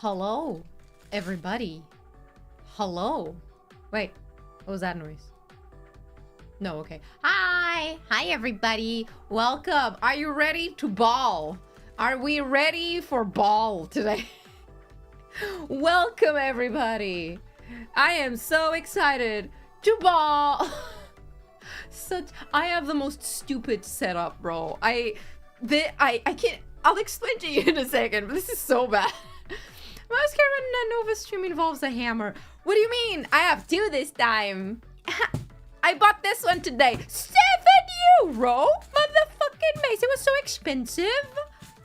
Hello, everybody. Hello. Wait, what was that noise? No, okay. Hi, everybody. Welcome. Are you ready to ball? Are we ready for ball today? Welcome, everybody. I am so excited to ball. I have the most stupid setup, bro. I can't. I'll explain to you in a second, but this is so bad. Most Dr.NOVA stream involves a hammer. What do you mean? I have two this time. I bought this one today. €7! Motherfucking mace. It was so expensive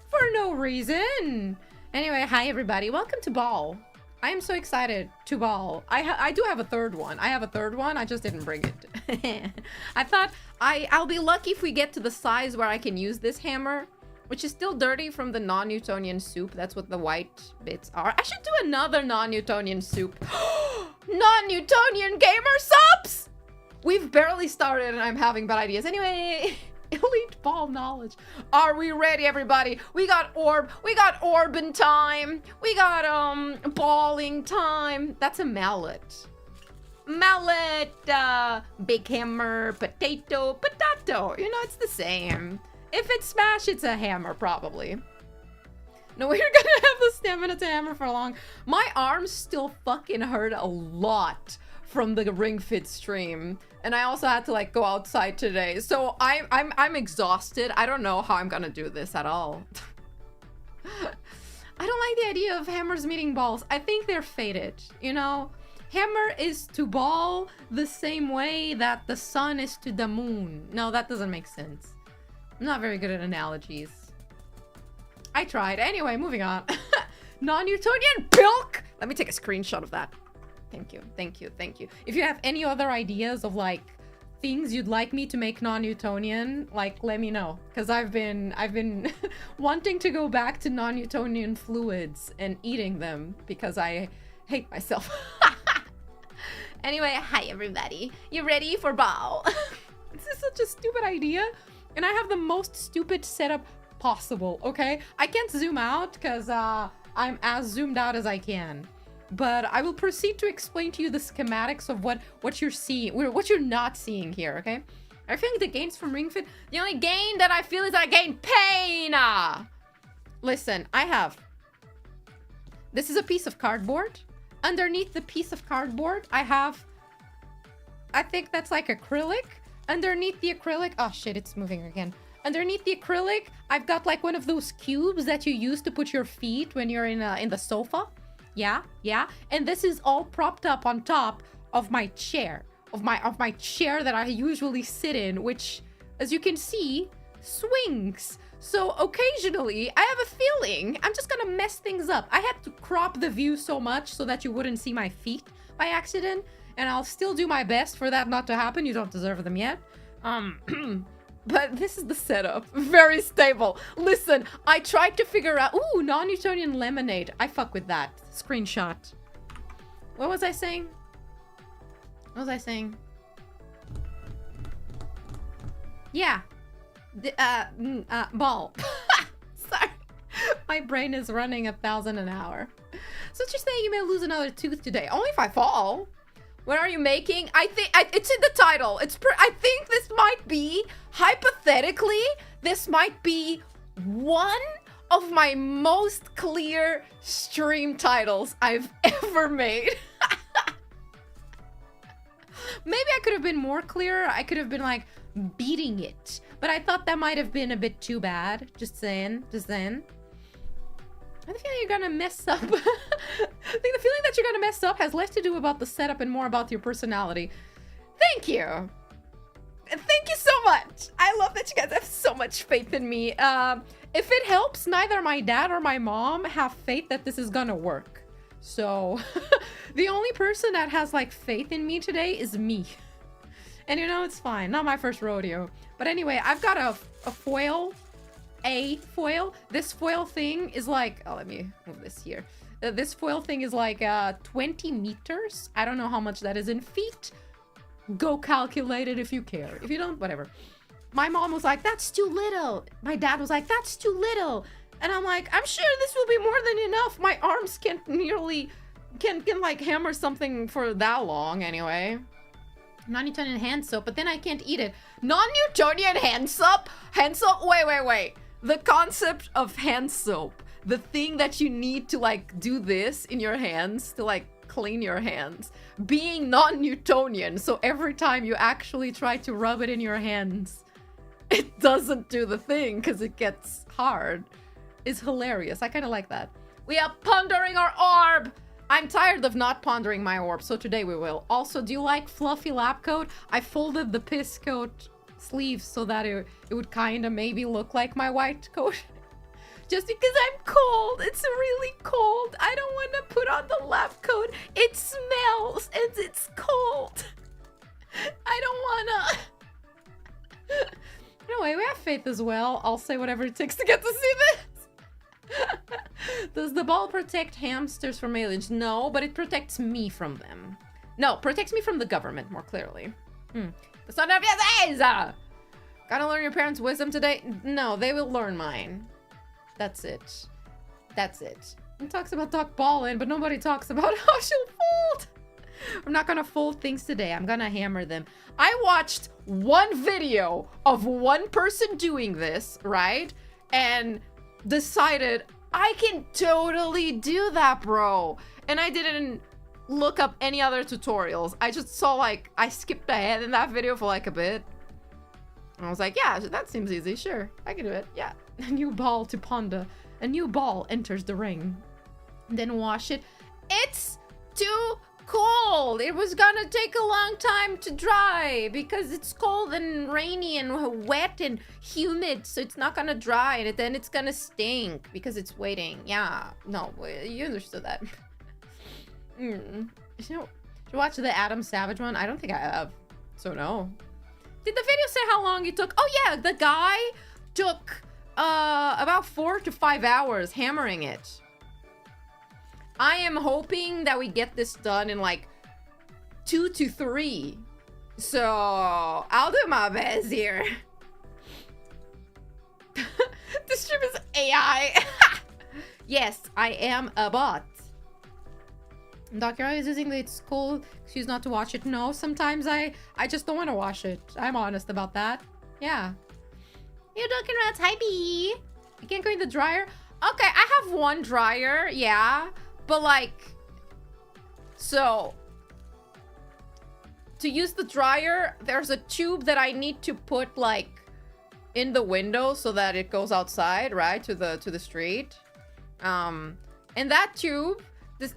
for no reason. Anyway, hi everybody. Welcome to ball. I am so excited to ball. I do have a third one. I have a third one. I just didn't bring it. I thought I'll be lucky if we get to the size where I can use this hammer, which is still dirty from the non-Newtonian soup. That's what the white bits are. I should do another non-Newtonian soup. Non-Newtonian gamer subs! We've barely started and I'm having bad ideas. Anyway, elite ball knowledge. Are we ready, everybody? We got orbin time. We got balling time. That's a mallet. Mallet, big hammer, potato. You know, it's the same. If it's smash, it's a hammer, probably. No, we're gonna have the stamina to hammer for long. My arms still fucking hurt a lot from the Ring Fit stream. And I also had to like go outside today. So I'm exhausted. I don't know how I'm gonna do this at all. I don't like the idea of hammers meeting balls. I think they're fated, you know? Hammer is to ball the same way that the sun is to the moon. No, that doesn't make sense. I'm not very good at analogies. I tried. Anyway, moving on. Non-Newtonian bilk! Let me take a screenshot of that. Thank you. If you have any other ideas of like things you'd like me to make non-Newtonian, like let me know. Because I've been wanting to go back to non-Newtonian fluids and eating them because I hate myself. Anyway, hi everybody. You ready for ball? This is such a stupid idea. And I have the most stupid setup possible, okay? I can't zoom out because I'm as zoomed out as I can. But I will proceed to explain to you the schematics of what you're seeing, what you're not seeing here, okay? I think the gains from Ring Fit, the only gain that I feel is I gain pain. Listen, this is a piece of cardboard. Underneath the piece of cardboard, I think that's like acrylic. Underneath the acrylic, oh shit, it's moving again. Underneath the acrylic, I've got like one of those cubes that you use to put your feet when you're in the sofa. Yeah. And this is all propped up on top of my chair, of my chair that I usually sit in, which, as you can see, swings. So occasionally, I have a feeling I'm just gonna mess things up. I had to crop the view so much so that you wouldn't see my feet by accident. And I'll still do my best for that not to happen. You don't deserve them yet. But this is the setup. Very stable. Listen, I tried to figure out... Ooh, non-Newtonian lemonade. I fuck with that. Screenshot. What was I saying? Yeah. Ball. Sorry. My brain is running 1,000 an hour. So you're saying you may lose another tooth today. Only if I fall. What are you making? I think it's in the title. I think this might be, hypothetically, this might be one of my most clear stream titles I've ever made. Maybe I could have been more clear. I could have been like beating it, but I thought that might have been a bit too bad. Just saying. I feel you're gonna mess up. I think the feeling that you're gonna mess up has less to do about the setup and more about your personality. Thank you. Thank you so much. I love that you guys have so much faith in me. If it helps, neither my dad or my mom have faith that this is gonna work. So the only person that has like faith in me today is me. And you know, it's fine. Not my first rodeo. But anyway, I've got a foil. This foil thing is like, oh, let me move this here. This foil thing is like 20 meters. I don't know how much that is in feet. Go calculate it if you care. If you don't, whatever. My mom was like, that's too little. My dad was like, that's too little. And I'm like, I'm sure this will be more than enough. My arms can't nearly, can like hammer something for that long anyway. Non-Newtonian hand soap, but then I can't eat it. Non-Newtonian hand soap? Hand soap? Wait. The concept of hand soap. The thing that you need to like do this in your hands to like clean your hands. Being non-Newtonian, so every time you actually try to rub it in your hands, it doesn't do the thing because it gets hard. It's hilarious. I kind of like that. We are pondering our orb. I'm tired of not pondering my orb, so today we will. Also, do you like fluffy lab coat? I folded the piss coat sleeves so that it would kind of maybe look like my white coat. Just because I'm cold. It's really cold. I don't want to put on the lab coat. It smells and it's cold. I don't want to... Anyway, we have faith as well. I'll say whatever it takes to get to see this. Does the ball protect hamsters from aliens? No, but it protects me from them. No, protects me from the government, more clearly. That's not enough. Yes, gotta learn your parents' wisdom today? No, they will learn mine. That's it. That's it. It talks about Doc Ballin, but nobody talks about how she'll fold. I'm not gonna fold things today. I'm gonna hammer them. I watched one video of one person doing this, right? And decided I can totally do that, bro. And I didn't look up any other tutorials. I just saw like, I skipped ahead in that video for like a bit. And I was like, yeah, that seems easy. Sure, I can do it. Yeah. A new ball to ponder. A new ball enters the ring. Then wash it. It's too cold. It was gonna take a long time to dry because it's cold and rainy and wet and humid, so it's not gonna dry, and then it's gonna stink because it's waiting. Yeah, no, you understood that. You know, did you watch the Adam Savage one? I don't think I have, so no. Did the video say how long it took? Oh yeah, the guy took about 4 to 5 hours hammering it. I am hoping that we get this done in like 2 to 3. So I'll do my best here. This stream is AI. Yes, I am a bot. Dr. is using the it's cold excuse not to watch it. No, sometimes I just don't want to watch it. I'm honest about that. Yeah. You Dunkin' Rats, hi B. You can't go in the dryer? Okay, I have one dryer, yeah. But like, so to use the dryer, there's a tube that I need to put like in the window so that it goes outside, right, to the street. And that tube, this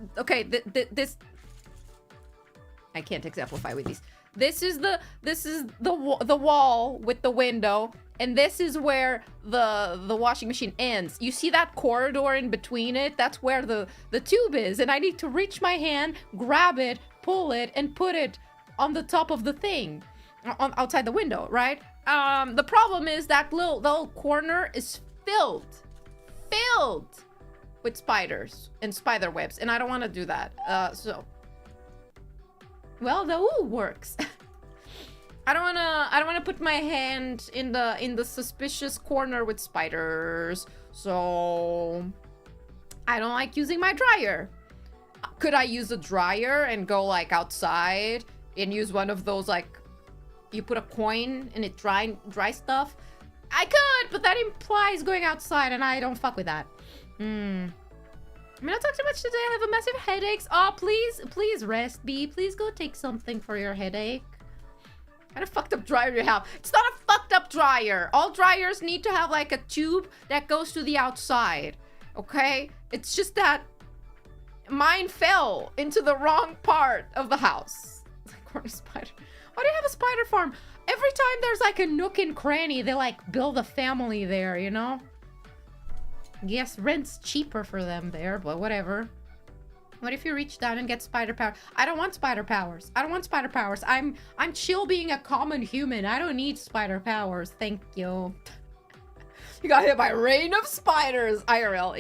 I can't exemplify with these. This is the wall with the window, and this is where the washing machine ends. You see that corridor in between it? That's where the tube is, and I need to reach my hand, grab it, pull it, and put it on the top of the thing, outside the window, right? The problem is that little corner is filled with spiders and spider webs, and I don't want to do that. So. Well, the ooh works. I don't wanna put my hand in the suspicious corner with spiders. So I don't like using my dryer. Could I use a dryer and go like outside and use one of those, like you put a coin and it dry stuff? I could, but that implies going outside, and I don't fuck with that. I mean, I talked too much today. I have a massive headaches. Oh, please rest, B. Please go take something for your headache. What kind of fucked up dryer do you have? It's not a fucked up dryer. All dryers need to have like a tube that goes to the outside. Okay? It's just that mine fell into the wrong part of the house. Corner spider. Why do you have a spider farm? Every time there's like a nook and cranny, they like build a family there, you know? Yes, rent's cheaper for them there, but whatever. What if you reach down and get spider power? I don't want spider powers. I don't want spider powers. I'm chill being a common human. I don't need spider powers. Thank you. You got hit by a rain of spiders. IRL.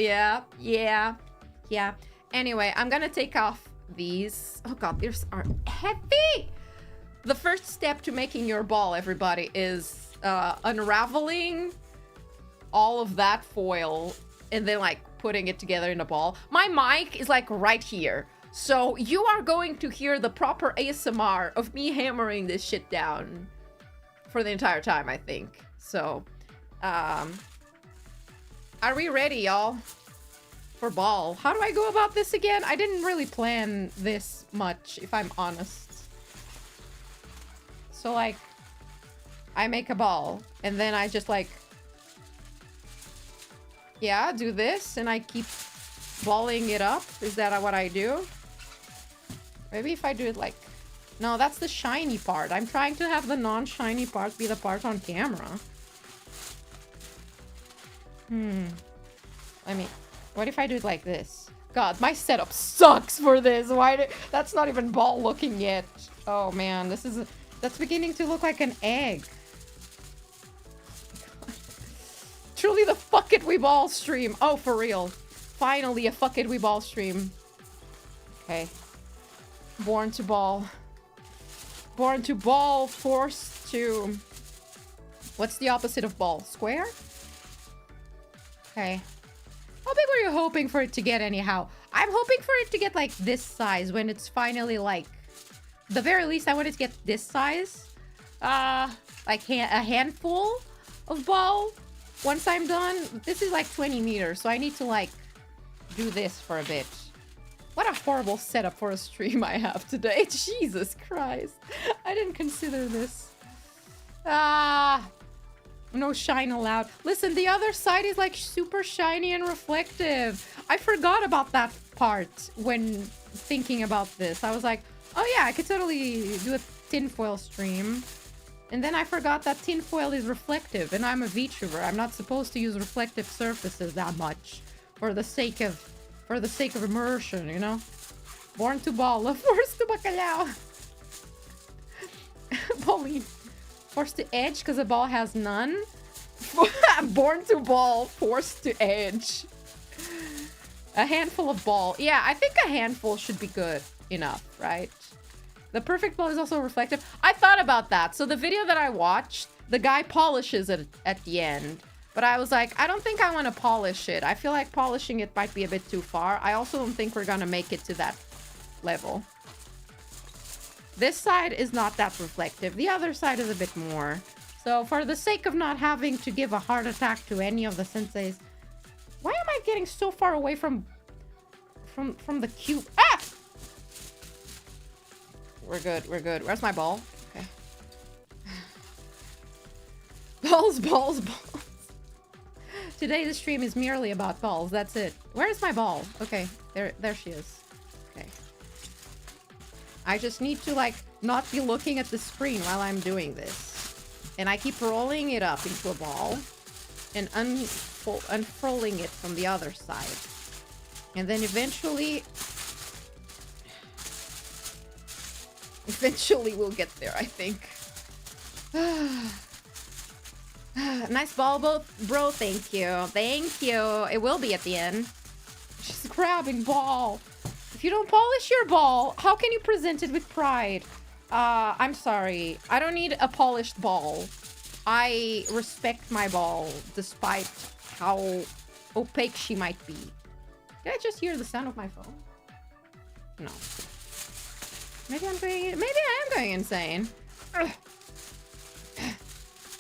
Yeah. Anyway, I'm gonna take off these. Oh god, these are heavy. The first step to making your ball, everybody, is unraveling all of that foil and then like putting it together in a ball. My mic is like right here. So you are going to hear the proper ASMR of me hammering this shit down for the entire time, I think. So, are we ready, y'all? For ball. How do I go about this again? I didn't really plan this much, if I'm honest. So, like, I make a ball, and then I just, like, yeah, do this, and I keep balling it up. Is that what I do? Maybe if I do it like... No, that's the shiny part. I'm trying to have the non-shiny part be the part on camera. I mean, what if I do it like this? God, my setup sucks for this. That's not even ball looking yet. Oh man, that's beginning to look like an egg. Truly the fuck it we ball stream. Oh, for real. Finally a fuck it we ball stream. Okay. Born to ball. Born to ball, forced to... What's the opposite of ball? Square? Okay. How big were you hoping for it to get anyhow? I'm hoping for it to get like this size when it's finally like... The very least I want it to get this size. Like a handful of ball. Once I'm done. This is like 20 meters, so I need to like do this for a bit. What a horrible setup for a stream I have today. Jesus Christ. I didn't consider this. No shine allowed. Listen, the other side is like super shiny and reflective. I forgot about that part when thinking about this. I was like, oh yeah, I could totally do a tinfoil stream. And then I forgot that tinfoil is reflective, and I'm a VTuber. I'm not supposed to use reflective surfaces that much for the sake of immersion, you know? Born to ball, forced to bacalhau. Pauline. Forced to edge because the ball has none. Born to ball, forced to edge. A handful of ball. Yeah, I think a handful should be good enough, right? The perfect ball is also reflective. I thought about that. So the video that I watched, the guy polishes it at the end. But I was like, I don't think I want to polish it. I feel like polishing it might be a bit too far. I also don't think we're gonna make it to that level. This side is not that reflective. The other side is a bit more. So for the sake of not having to give a heart attack to any of the senseis... Why am I getting so far away from the cube? Ah! We're good, we're good. Where's my ball? Okay. Balls, balls, balls. Today the stream is merely about balls. That's it. Where's my ball? Okay, there she is. Okay. I just need to like not be looking at the screen while I'm doing this. And I keep rolling it up into a ball and unfurling it from the other side. And then eventually we'll get there, I think. Nice ball, bro. Thank you. Thank you. It will be at the end. She's grabbing ball. If you don't polish your ball, how can you present it with pride? I'm sorry. I don't need a polished ball. I respect my ball despite how opaque she might be. Did I just hear the sound of my phone? No. Maybe I am going insane. Ugh.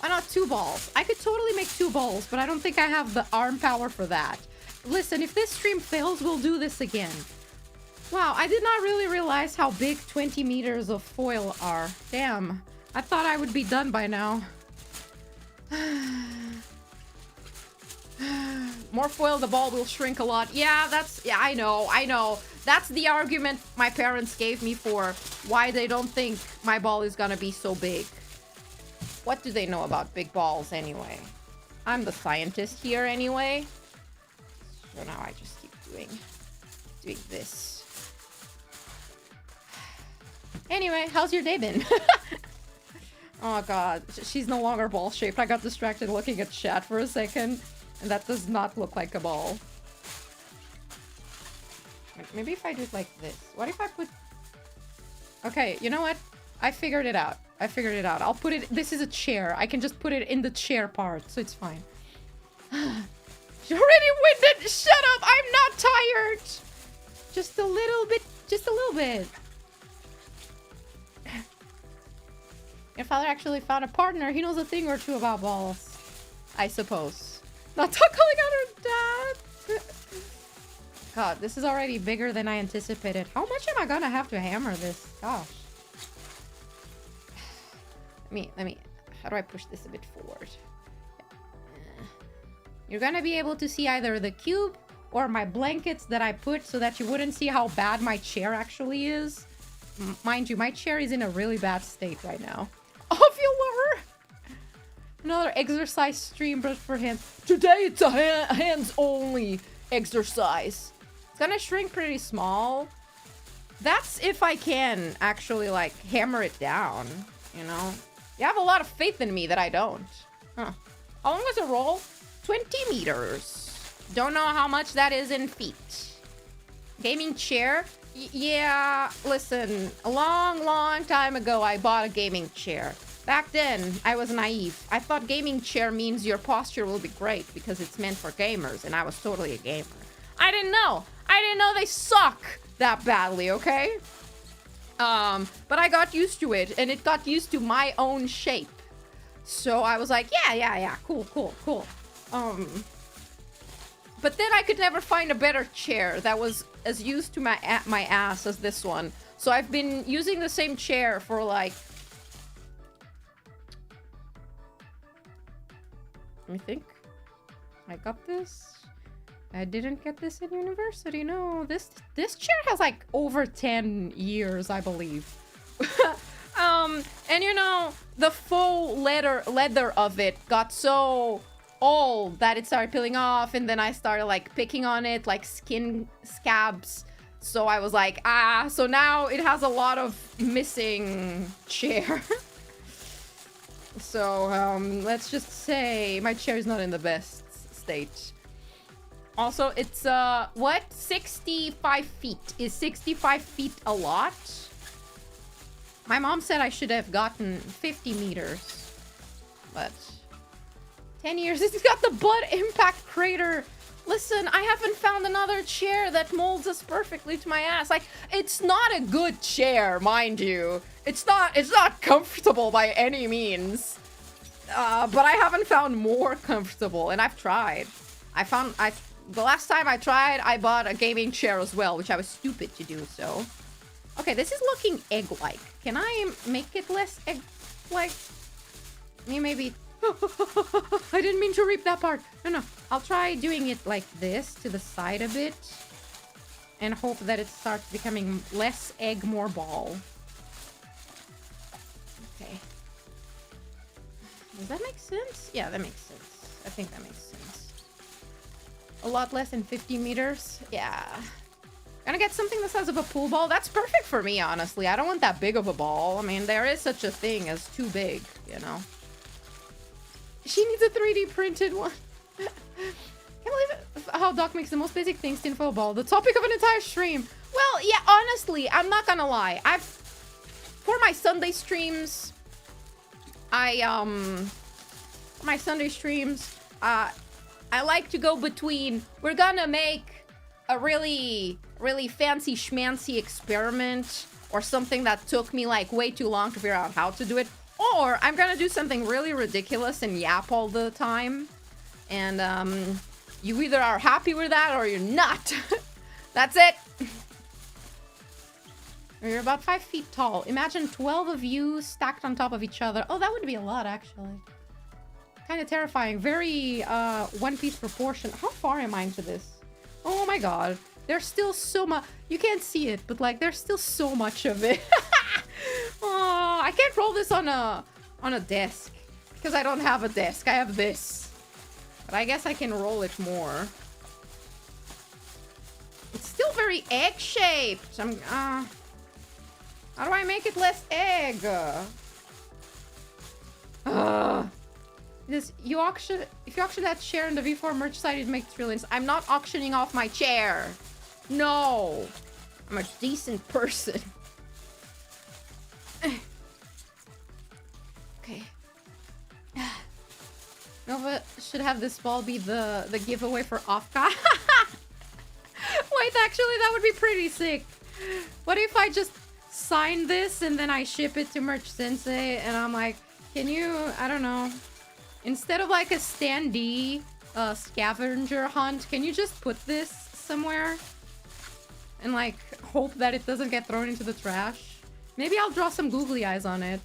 Why not 2 balls? I could totally make 2 balls, but I don't think I have the arm power for that. Listen, if this stream fails, we'll do this again. Wow, I did not really realize how big 20 meters of foil are. Damn. I thought I would be done by now. More foil, the ball will shrink a lot. Yeah, I know. That's the argument my parents gave me for why they don't think my ball is gonna be so big. What do they know about big balls anyway? I'm the scientist here anyway. So now I just keep doing this. Anyway, how's your day been? Oh god, she's no longer ball shaped. I got distracted looking at chat for a second. And that does not look like a ball. Maybe if I do it like this. What if I put... Okay, you know what? I figured it out. I'll put it... This is a chair. I can just put it in the chair part, so it's fine. You're already winded. Shut up. I'm not tired. Just a little bit. Just a little bit. Your father actually found a partner. He knows a thing or two about balls. I suppose. Not calling out her dad. God, this is already bigger than I anticipated. How much am I gonna have to hammer this? Gosh. Let me. How do I push this a bit forward? You're gonna be able to see either the cube or my blankets that I put so that you wouldn't see how bad my chair actually is. Mind you, my chair is in a really bad state right now. Oh, feel lower. Another exercise stream, but for him. Today it's a hands-only exercise. It's gonna shrink pretty small. That's if I can actually, like, hammer it down, you know? You have a lot of faith in me that I don't. Huh. How long was it roll? 20 meters. Don't know how much that is in feet. Gaming chair? Yeah, listen. A long time ago, I bought a gaming chair. Back then, I was naive. I thought gaming chair means your posture will be great because it's meant for gamers, and I was totally a gamer. I didn't know. I didn't know they suck that badly, okay? But I got used to it, and it got used to my own shape. So I was like, yeah, cool. But then I could never find a better chair that was as used to my ass as this one. So I've been using the same chair for like... Let me think. I got this. I didn't get this in university. No, this chair has like over 10 years, I believe. And you know, the faux leather of it got so old that it started peeling off, and then I started like picking on it like skin scabs. So I was like, so now it has a lot of missing chair. So let's just say my chair is not in the best state. Also, it's what? 65 feet. Is 65 feet a lot? My mom said I should have gotten 50 meters. But 10 years. It's got the butt impact crater. Listen, I haven't found another chair that molds us perfectly to my ass. Like, it's not a good chair, mind you. It's not comfortable by any means. But I haven't found more comfortable, and I've tried. The last time I tried, I bought a gaming chair as well, which I was stupid to do so. Okay, this is looking egg-like. Can I make it less egg-like? Maybe... I didn't mean to reap that part. No. I'll try doing it like this to the side a bit. And hope that it starts becoming less egg, more ball. Okay. Does that make sense? Yeah, that makes sense. I think that makes sense. A lot less than 50 meters. Yeah. Gonna get something the size of a pool ball. That's perfect for me, honestly. I don't want that big of a ball. I mean, there is such a thing as too big, you know. She needs a 3D printed one. Can't believe it. How Doc makes the most basic things tinfoil ball. The topic of an entire stream. Well, yeah, honestly, I'm not gonna lie. For my Sunday streams, I like to go between, we're gonna make a really fancy schmancy experiment or something that took me like way too long to figure out how to do it. Or I'm gonna do something really ridiculous and yap all the time. And you either are happy with that or you're not. That's it. You're about 5 feet tall. Imagine 12 of you stacked on top of each other. Oh, that would be a lot, actually. Kind of terrifying. Very One Piece proportion. How far am I into this? Oh my god. There's still so much. You can't see it, but like there's still so much of it. Oh, I can't roll this on a desk because I don't have a desk. I have this. But I guess I can roll it more. It's still very egg-shaped. How do I make it less egg? If you auction that chair on the V4 merch site, it makes trillions. I'm not auctioning off my chair. No. I'm a decent person. Okay. Nova should have this ball be the giveaway for Offka. Wait, actually, that would be pretty sick. What if I just sign this and then I ship it to Merch Sensei and I'm like, can you, I don't know, instead of like a standee scavenger hunt, can you just put this somewhere and like hope that it doesn't get thrown into the trash? Maybe I'll draw some googly eyes on it.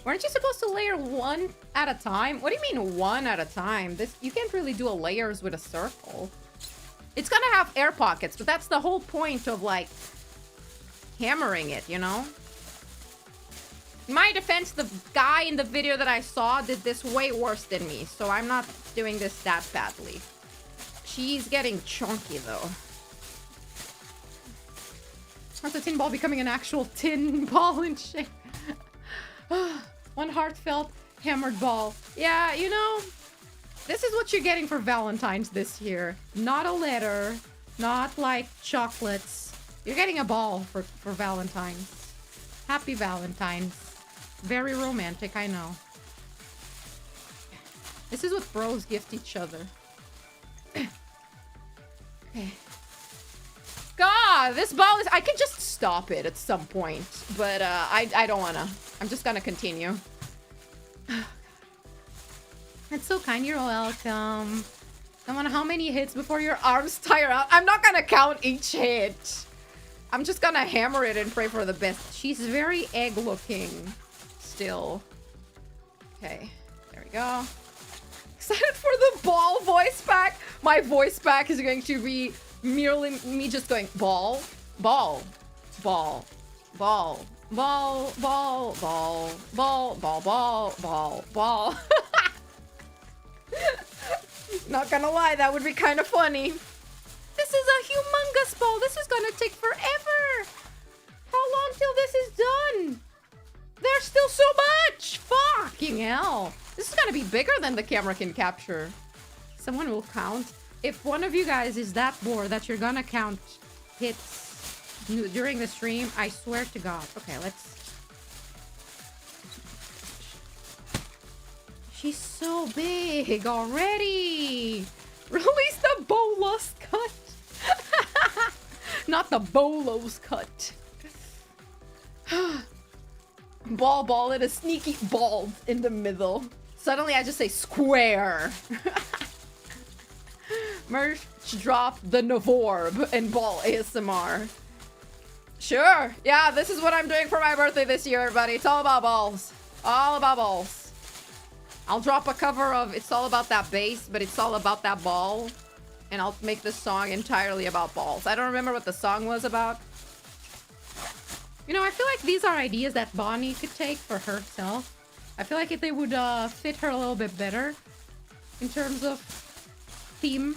Weren't you supposed to layer one at a time? What do you mean one at a time? This, you can't really do a layers with a circle. It's gonna have air pockets, but that's the whole point of like hammering it, you know? In my defense, the guy in the video that I saw did this way worse than me, so I'm not doing this that badly. She's getting chunky though. That's a tin ball becoming an actual tin ball in shape. One heartfelt hammered ball. Yeah, you know, this is what you're getting for Valentine's this year. Not a letter, not like chocolates. You're getting a ball for Valentine's. Happy Valentine's. Very romantic, I know. This is what bros gift each other. Okay. God, this ball is... I can just stop it at some point, but I don't wanna. I'm just gonna continue. That's so kind. You're welcome. I wonder how many hits before your arms tire out. I'm not gonna count each hit. I'm just gonna hammer it and pray for the best. She's very egg-looking still. Okay, there we go. Excited for the ball voice pack. My voice pack is going to be merely me just going ball, ball, ball, ball, ball, ball, ball, ball, ball, ball, ball, ball. Not gonna lie, that would be kind of funny. This is a humongous ball. This is gonna take forever. How long till this is done? There's still so much. Fucking hell. This is gonna be bigger than the camera can capture. Someone will count. If one of you guys is that bored that you're gonna count hits during the stream, I swear to God. Okay, let's... She's so big already. Release the bolus cut. Not the bolos cut. Ball and a sneaky ball in the middle. Suddenly I just say square. Merch drop the Novorb and ball ASMR. Sure. Yeah, this is what I'm doing for my birthday this year, everybody. It's all about balls. All about balls. I'll drop a cover of It's All About That Bass, but it's all about that ball. And I'll make this song entirely about balls. I don't remember what the song was about. You know, I feel like these are ideas that Bonnie could take for herself. I feel like if they would fit her a little bit better in terms of theme.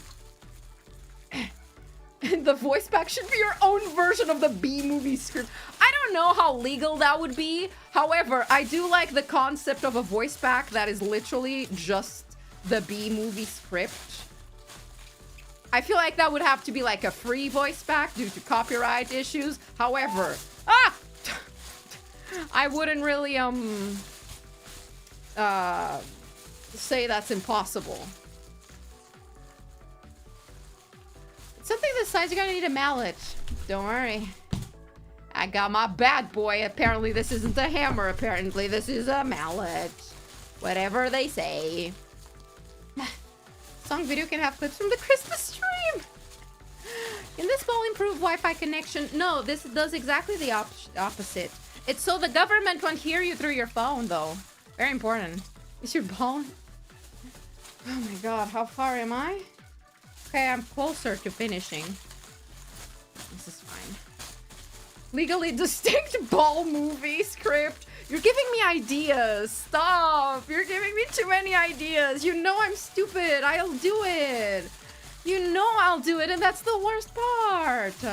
The voice pack should be your own version of the B-movie script. I don't know how legal that would be. However, I do like the concept of a voice pack that is literally just the B-movie script. I feel like that would have to be like a free voice pack due to copyright issues. However, I wouldn't really say that's impossible. Something this size, you're gonna need a mallet. Don't worry. I got my bad boy. Apparently this isn't a hammer. Apparently this is a mallet. Whatever they say. Song video can have clips from the Christmas stream. Can this ball improve Wi-Fi connection? No, this does exactly the opposite. It's so the government won't hear you through your phone, though. Very important. Is your ball? Oh my god, how far am I? Okay, I'm closer to finishing. This is fine. Legally distinct ball movie script. You're giving me ideas. Stop. You're giving me too many ideas. You know I'm stupid. I'll do it. You know I'll do it, and that's the worst part.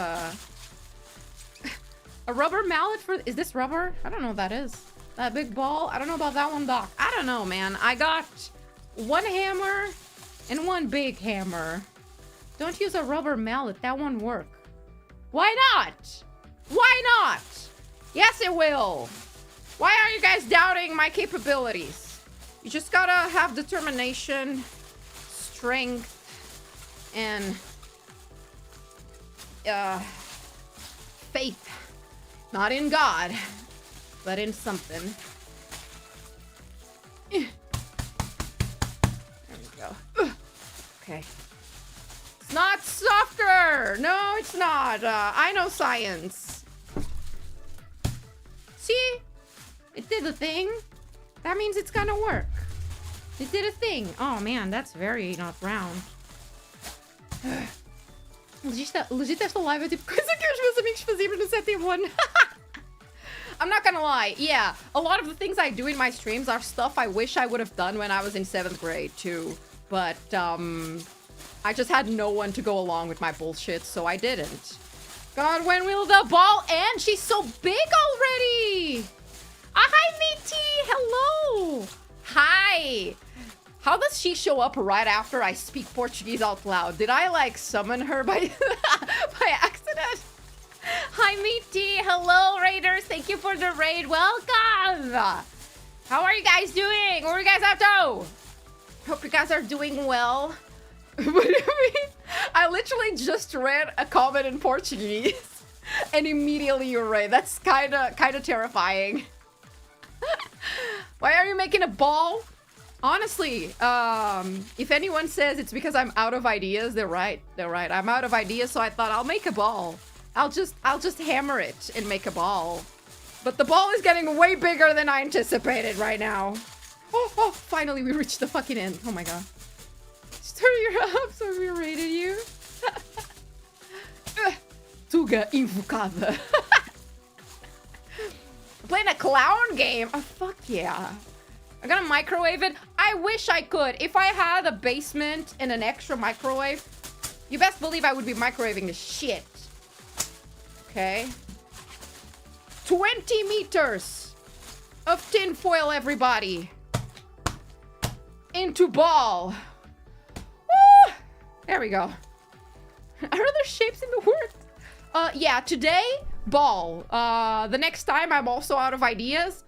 A rubber mallet for... Is this rubber? I don't know what that is. That big ball? I don't know about that one, Doc. I don't know, man. I got one hammer and one big hammer. Don't use a rubber mallet. That won't work. Why not? Why not? Yes, it will. Why are you guys doubting my capabilities? You just gotta have determination, strength, and faith. Not in God, but in something. There we go. Okay. It's not softer! No, it's not. I know science. See? It did a thing. That means it's gonna work. It did a thing. Oh man, that's very not round. Legit esta live é tipo coisa que os meus amigos faziam no sétimo ano. I'm not gonna lie. Yeah, a lot of the things I do in my streams are stuff I wish I would have done when I was in 7th grade too. But I just had no one to go along with my bullshit, so I didn't. God, when will the ball end? She's so big already. Hi, Meaty. Hello. Hi. How does she show up right after I speak Portuguese out loud? Did I, like, summon her by, by accident? Hi, Meaty. Hello, Raiders. Thank you for the raid. Welcome. How are you guys doing? Where are you guys up to? Hope you guys are doing well. What do you mean? I literally just read a comment in Portuguese and immediately you raid. That's kind of terrifying. Why are you making a ball? Honestly, if anyone says it's because I'm out of ideas, they're right. They're right. I'm out of ideas, so I thought I'll make a ball. I'll just hammer it and make a ball. But the ball is getting way bigger than I anticipated right now. Oh, finally we reached the fucking end. Oh my god. Stir your up so we rated you. Tuga invocada. Playing a clown game? Oh, fuck yeah. I'm gonna microwave it. I wish I could. If I had a basement and an extra microwave, you best believe I would be microwaving the shit. Okay. 20 meters of tinfoil, everybody. Into ball. Woo! There we go. Are there shapes in the world? Yeah, today, ball. The next time I'm also out of ideas,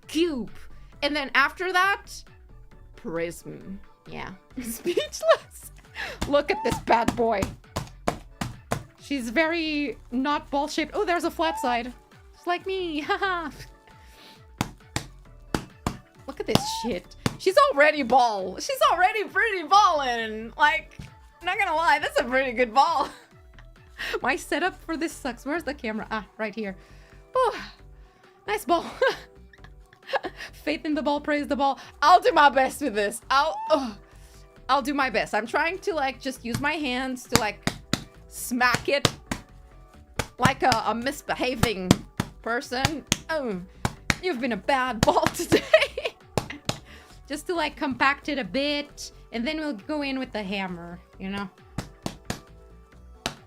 cube. And then after that, prism. Yeah. Speechless. Look at this bad boy. She's very not ball shaped. Oh, there's a flat side. It's like me. Haha. Look at this shit. She's already ball. She's already pretty ballin'. Like, not gonna lie, that's a pretty good ball. My setup for this sucks. Where's the camera? Ah, right here. Oh, nice ball. Faith in the ball, praise the ball. I'll do my best with this. I'll do my best. I'm trying to like just use my hands to like smack it like a misbehaving person. Oh, you've been a bad ball today. Just to like compact it a bit, and then we'll go in with the hammer, you know?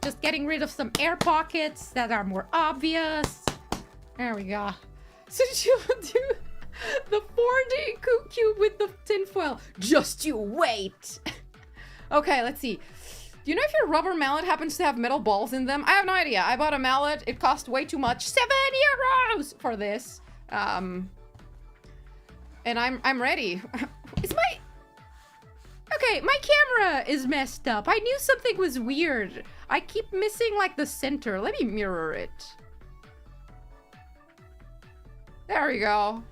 Just getting rid of some air pockets that are more obvious. There we go. So she'll do the 4D cube with the tinfoil. Just you wait. Okay, let's see. Do you know if your rubber mallet happens to have metal balls in them? I have no idea. I bought a mallet. It cost way too much. 7 euros for this. And I'm ready. Is my... Okay, my camera is messed up. I knew something was weird. I keep missing, like, the center. Let me mirror it. There we go.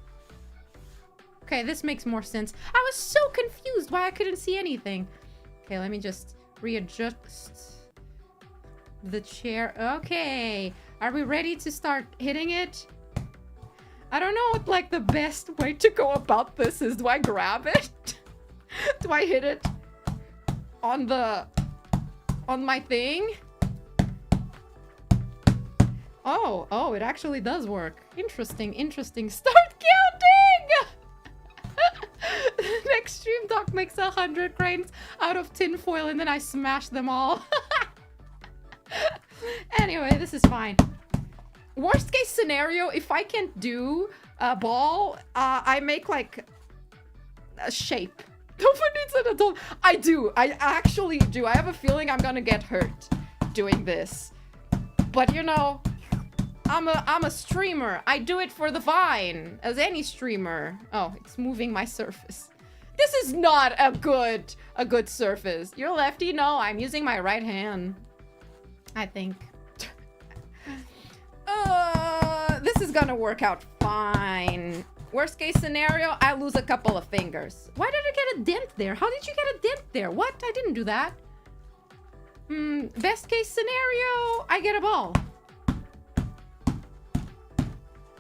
Okay, this makes more sense. I was so confused why I couldn't see anything. Okay, let me just readjust the chair. Okay. Are we ready to start hitting it? I don't know what, like, the best way to go about this is. Do I grab it? Do I hit it on my thing? Oh, it actually does work. Interesting. Start counting! Next stream, Doc makes 100 cranes out of tinfoil and then I smash them all. Anyway, this is fine. Worst case scenario, if I can't do a ball, I make like a shape. Nova needs an adult. I do. I actually do. I have a feeling I'm gonna get hurt doing this. But you know, I'm a streamer. I do it for the vine, as any streamer. Oh, it's moving my surface. This is not a good surface. You're lefty? No, I'm using my right hand. I think. This is gonna work out fine. Worst case scenario, I lose a couple of fingers. Why did I get a dent there? How did you get a dent there? What? I didn't do that. Best case scenario, I get a ball.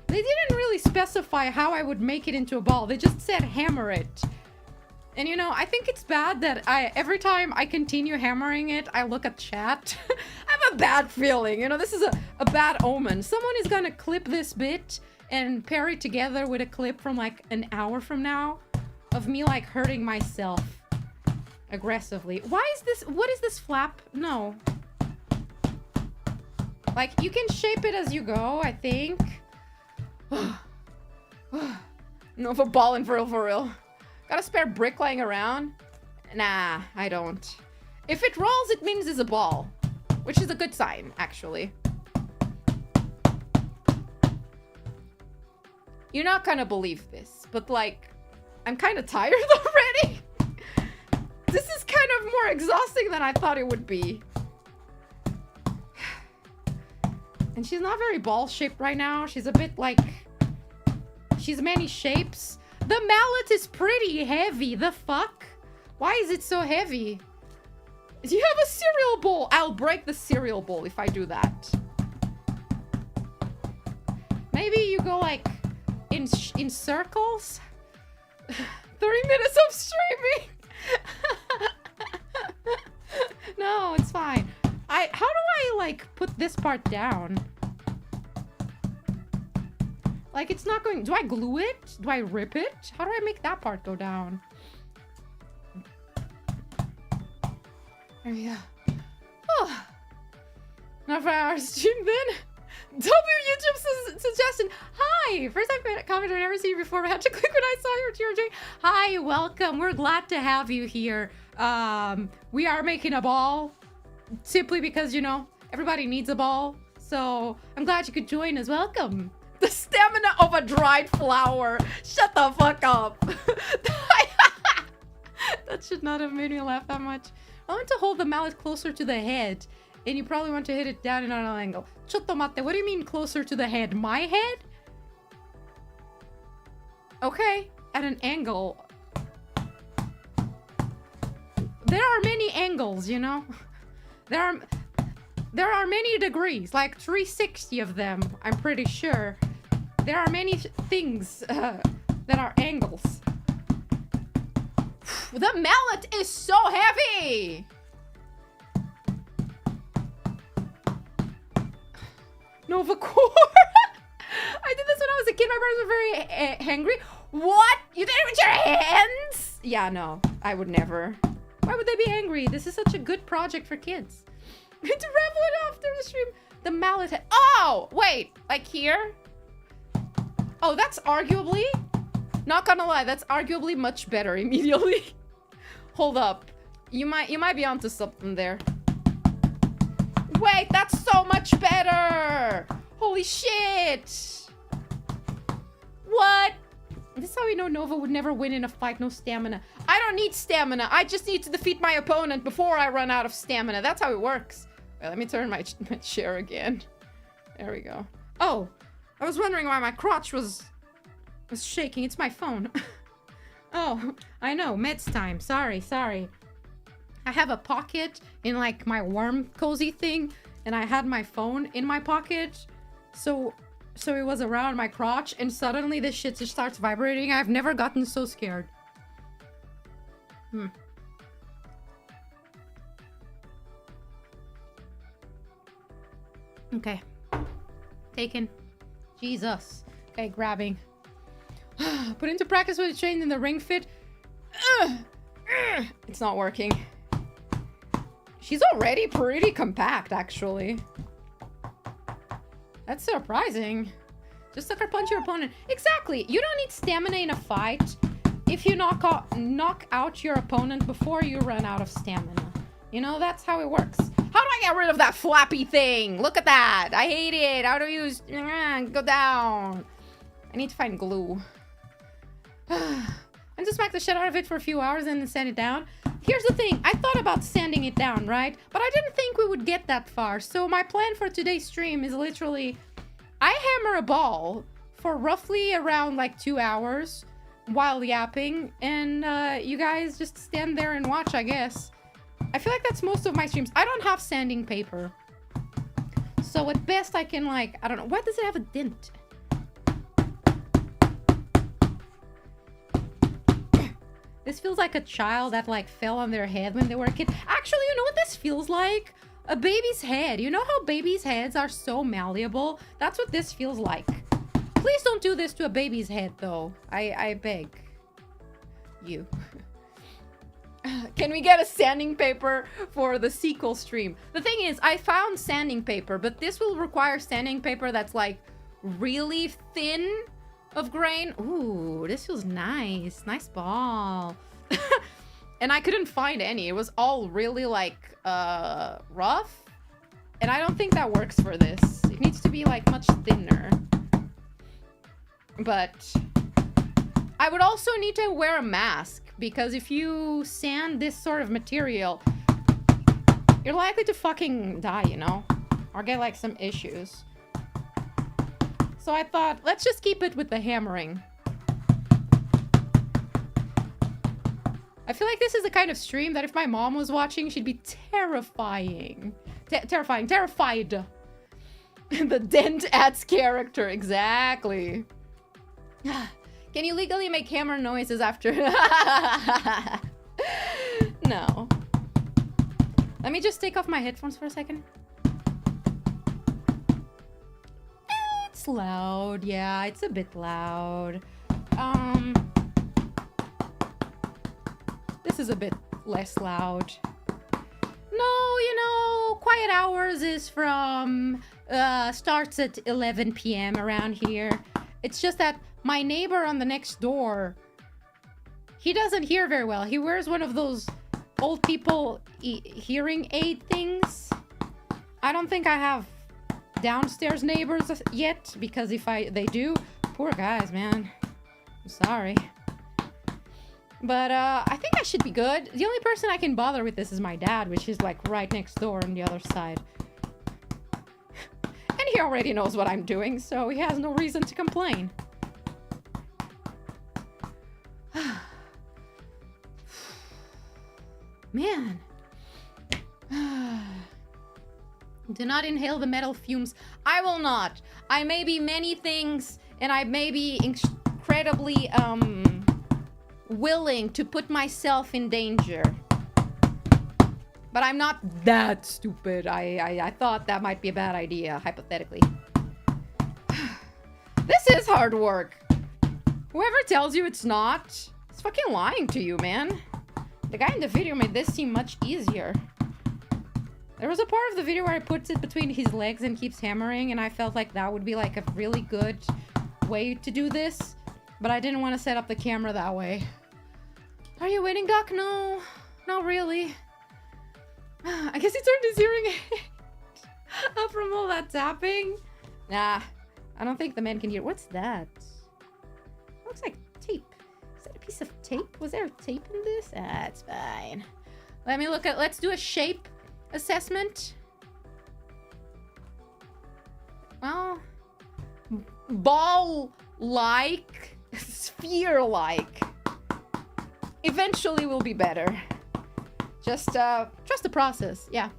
They didn't really specify how I would make it into a ball. They just said hammer it. And you know, I think it's bad that every time I continue hammering it, I look at chat. I have a bad feeling. You know, this is a bad omen. Someone is gonna clip this bit and pair it together with a clip from like an hour from now of me like hurting myself aggressively. Why is this? What is this flap? No. Like, you can shape it as you go, I think. No, for balling for real. Got a spare brick lying around? Nah, I don't. If it rolls, it means it's a ball. Which is a good sign, actually. You're not gonna believe this, but like, I'm kind of tired already. This is kind of more exhausting than I thought it would be. And she's not very ball-shaped right now. She's a bit like... She's many shapes. The mallet is pretty heavy. The fuck? Why is it so heavy? You have a cereal bowl. I'll break the cereal bowl if I do that. Maybe you go like in circles. 30 minutes of streaming. No, it's fine. How do I like put this part down? Like, it's not going... Do I glue it? Do I rip it? How do I make that part go down? There we go. Oh. Not for our stream then. YouTube suggestion. Hi! First time commenter I've never seen you before. I had to click when I saw your TRJ. Hi, welcome. We're glad to have you here. We are making a ball. Simply because, you know, everybody needs a ball. So, I'm glad you could join us. Welcome. The stamina of a dried flower. Shut the fuck up. That should not have made me laugh that much. I want to hold the mallet closer to the head. And you probably want to hit it down in an angle. Chotto matte. What do you mean closer to the head? My head? Okay. At an angle. There are many angles, you know? There are many degrees. Like 360 of them, I'm pretty sure. There are many things that are angles. The mallet is so heavy! Nova core. I did this when I was a kid. My parents were very hangry. What? You did it with your hands? Yeah, no. I would never. Why would they be angry? This is such a good project for kids. To revel it after the stream. The mallet head. Oh! Wait. Like here? Oh, that's arguably... Not gonna lie. That's arguably much better immediately. Hold up. You might be onto something there. Wait, that's so much better! Holy shit! What? This is how we know Nova would never win in a fight, no stamina. I don't need stamina. I just need to defeat my opponent before I run out of stamina. That's how it works. Wait, let me turn my chair again. There we go. Oh, I was wondering why my crotch was shaking. It's my phone. Oh, I know. Meds time. Sorry. I have a pocket in like my warm cozy thing, and I had my phone in my pocket, so it was around my crotch, and suddenly this shit just starts vibrating. I've never gotten so scared. Okay. Taken. Jesus. Okay, grabbing. Put into practice with the chain in the ring fit. It's not working. She's already pretty compact, actually. That's surprising. Just sucker punch your opponent. Exactly. You don't need stamina in a fight if you knock out your opponent before you run out of stamina. You know, that's how it works. How do I get rid of that flappy thing? Look at that. I hate it. How do you use... Go down. I need to find glue. and just smack the shit out of it for a few hours and then sand it down. Here's the thing. I thought about sanding it down, right? But I didn't think we would get that far. So my plan for today's stream is literally... I hammer a ball for roughly around like 2 hours while yapping. And you guys just stand there and watch, I guess. I feel like that's most of my streams. I don't have sanding paper. So at best I can like... I don't know. Why does it have a dent? This feels like a child that like fell on their head when they were a kid. Actually, you know what this feels like? A baby's head. You know how babies' heads are so malleable? That's what this feels like. Please don't do this to a baby's head, though. I beg you. Can we get a sanding paper for the sequel stream? The thing is, I found sanding paper, but this will require sanding paper that's like really thin of grain. Ooh, this feels nice. Nice ball. And I couldn't find any. It was all really like rough. And I don't think that works for this. It needs to be like much thinner. But I would also need to wear a mask, because if you sand this sort of material, you're likely to fucking die, you know? Or get like some issues. So I thought, let's just keep it with the hammering. I feel like this is the kind of stream that if my mom was watching, she'd be terrified. The dent adds character, exactly. Can you legally make hammer noises after? No. Let me just take off my headphones for a second. It's loud. Yeah, it's a bit loud. This is a bit less loud. No, you know, quiet hours is from starts at 11 p.m. around here. It's just that my neighbor on the next door, he doesn't hear very well. He wears one of those old people hearing aid things. I don't think I have downstairs neighbors yet, because if they do, poor guys, man. I'm sorry. But I think I should be good. The only person I can bother with this is my dad, which is like right next door on the other side. And he already knows what I'm doing, so he has no reason to complain. Man. Do not inhale the metal fumes. I will not. I may be many things, and I may be incredibly willing to put myself in danger. But I'm not that stupid. I thought that might be a bad idea, hypothetically. This is hard work. Whoever tells you it's not, is fucking lying to you, man. The guy in the video made this seem much easier. There was a part of the video where he puts it between his legs and keeps hammering, and I felt like that would be like a really good way to do this. But I didn't want to set up the camera that way. Are you waiting, Doc? No. Not really. I guess he turned his hearing aid from all that tapping. Nah. I don't think the man can hear. What's that? Looks like tape. Is that a piece of tape? Was there tape in this? Ah, it's fine. Let me look at... Let's do a shape assessment. Well... Ball-like... Sphere-like. Eventually will be better. Just trust the process. Yeah.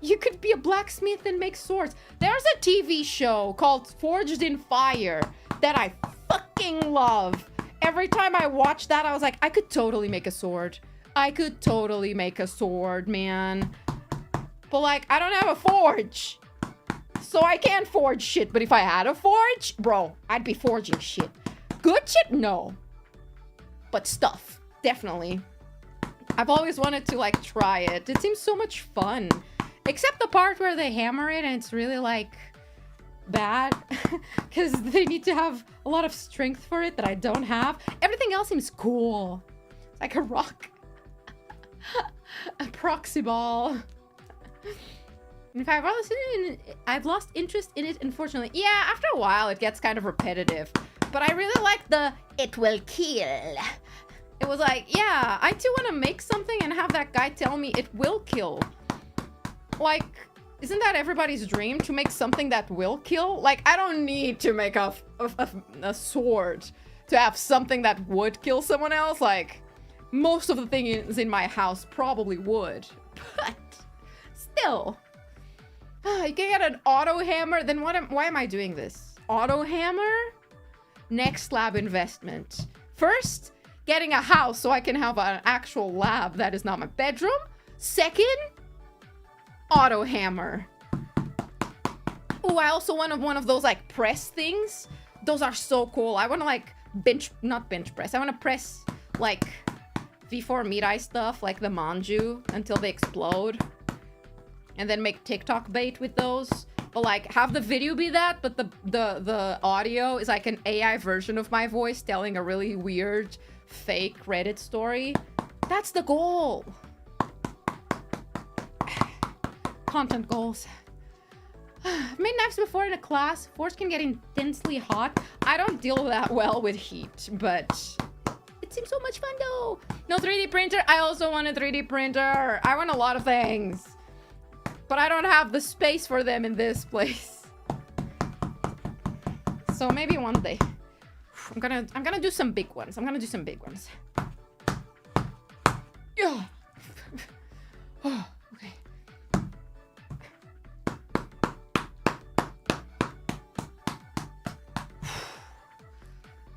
You could be a blacksmith and make swords. There's a TV show called Forged in Fire that I fucking love. Every time I watch that, I was like, I could totally make a sword. I could totally make a sword, man. But like, I don't have a forge. So I can't forge shit. But if I had a forge, bro, I'd be forging shit. Good shit? No. But stuff. Definitely. I've always wanted to like try it. It seems so much fun. Except the part where they hammer it and it's really like bad. Because they need to have a lot of strength for it that I don't have. Everything else seems cool. It's like a rock. A proxy ball. In fact, I've lost interest in it, unfortunately. Yeah, after a while it gets kind of repetitive. But I really like the "it will kill." It was like, yeah, I too want to make something and have that guy tell me it will kill. Like, isn't that everybody's dream, to make something that will kill? Like, I don't need to make a sword to have something that would kill someone else. Like, most of the things in my house probably would. But still. You can get an auto hammer. Then why am I doing this? Auto hammer? Next lab investment. First, getting a house so I can have an actual lab that is not my bedroom. Second, auto hammer. Oh, I also want one of those like press things. Those are so cool. I want to like not bench press. I want to press like V4 meat eye stuff, like the manju, until they explode. And then make TikTok bait with those. But like have the video be that, but the audio is like an AI version of my voice telling a really weird fake Reddit story. That's the goal. Content goals. I've made knives before in a class. Force can get intensely hot. I don't deal that well with heat, but it seems so much fun though. No 3D printer. I also want a 3D printer. I want a lot of things, but I don't have the space for them in this place. So maybe one day. I'm gonna do some big ones. Yeah. Oh, okay.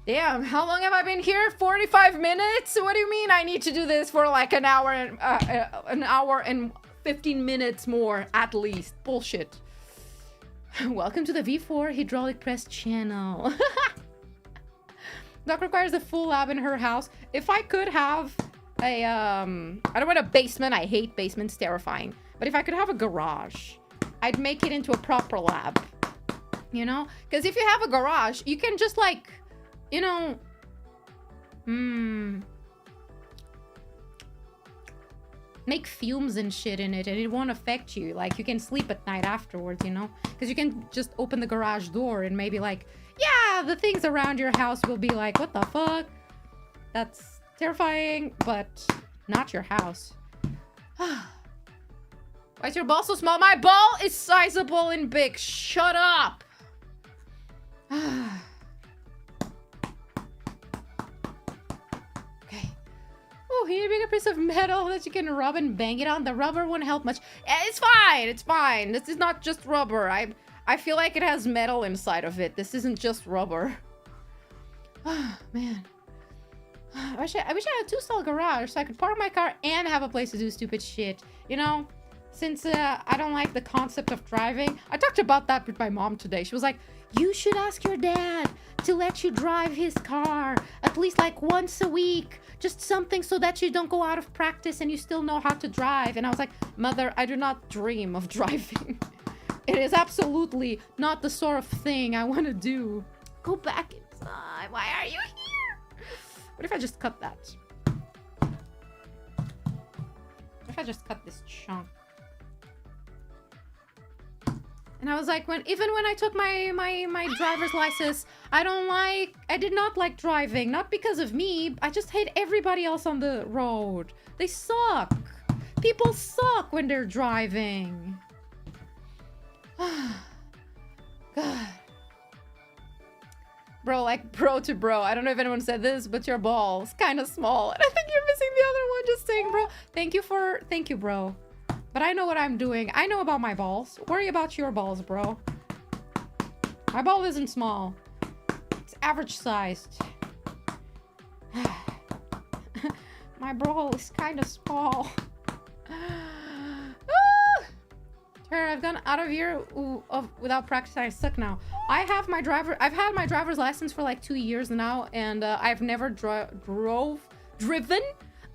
Damn, how long have I been here? 45 minutes? What do you mean I need to do this for like an hour and 15 minutes more at least? Bullshit. Welcome to the V4 hydraulic press channel. Doc requires a full lab in her house. If I could have a I don't want a basement. I hate basements, terrifying. But if I could have a garage, I'd make it into a proper lab. You know? Because if you have a garage, you can just like, you know, make fumes and shit in it and it won't affect you. Like, you can sleep at night afterwards, you know? Because you can just open the garage door and maybe like, yeah, the things around your house will be like, what the fuck? That's terrifying, but not your house. Why is your ball so small? My ball is sizable and big. Shut up. Okay. Oh, you need a bigger piece of metal that you can rub and bang it on. The rubber won't help much. It's fine. It's fine. This is not just rubber. I feel like it has metal inside of it. This isn't just rubber. Oh, man. I wish I had a two-stall garage so I could park my car and have a place to do stupid shit. You know, since I don't like the concept of driving. I talked about that with my mom today. She was like, you should ask your dad to let you drive his car at least like once a week. Just something so that you don't go out of practice and you still know how to drive. And I was like, Mother, I do not dream of driving. It is absolutely not the sort of thing I want to do. Go back inside. Why are you here? What if I just cut that? What if I just cut this chunk? And I was like, even when I took my driver's license, I did not like driving. Not because of me. I just hate everybody else on the road. They suck. People suck when they're driving. God. Bro, like bro to bro. I don't know if anyone said this, but your ball's kind of small. And I think you're missing the other one. Just saying, bro. Thank you, bro. But I know what I'm doing. I know about my balls. Worry about your balls, bro. My ball isn't small. It's average sized. My ball is kind of small. I've gone out of here without practice. I suck now. I've had my driver's license for like 2 years now, and I've never driven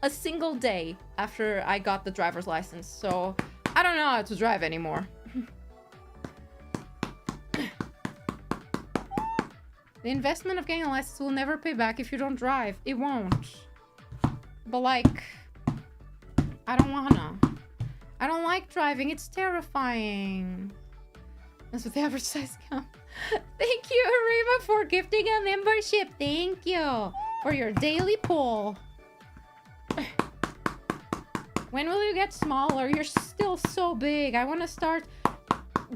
a single day after I got the driver's license. So I don't know how to drive anymore. The investment of getting a license will never pay back if you don't drive. It won't. But like, I don't wanna. I don't like driving. It's terrifying. That's what the average size count. Thank you, Arima, for gifting a membership. Thank you for your daily poll. When will you get smaller? You're still so big. I want to start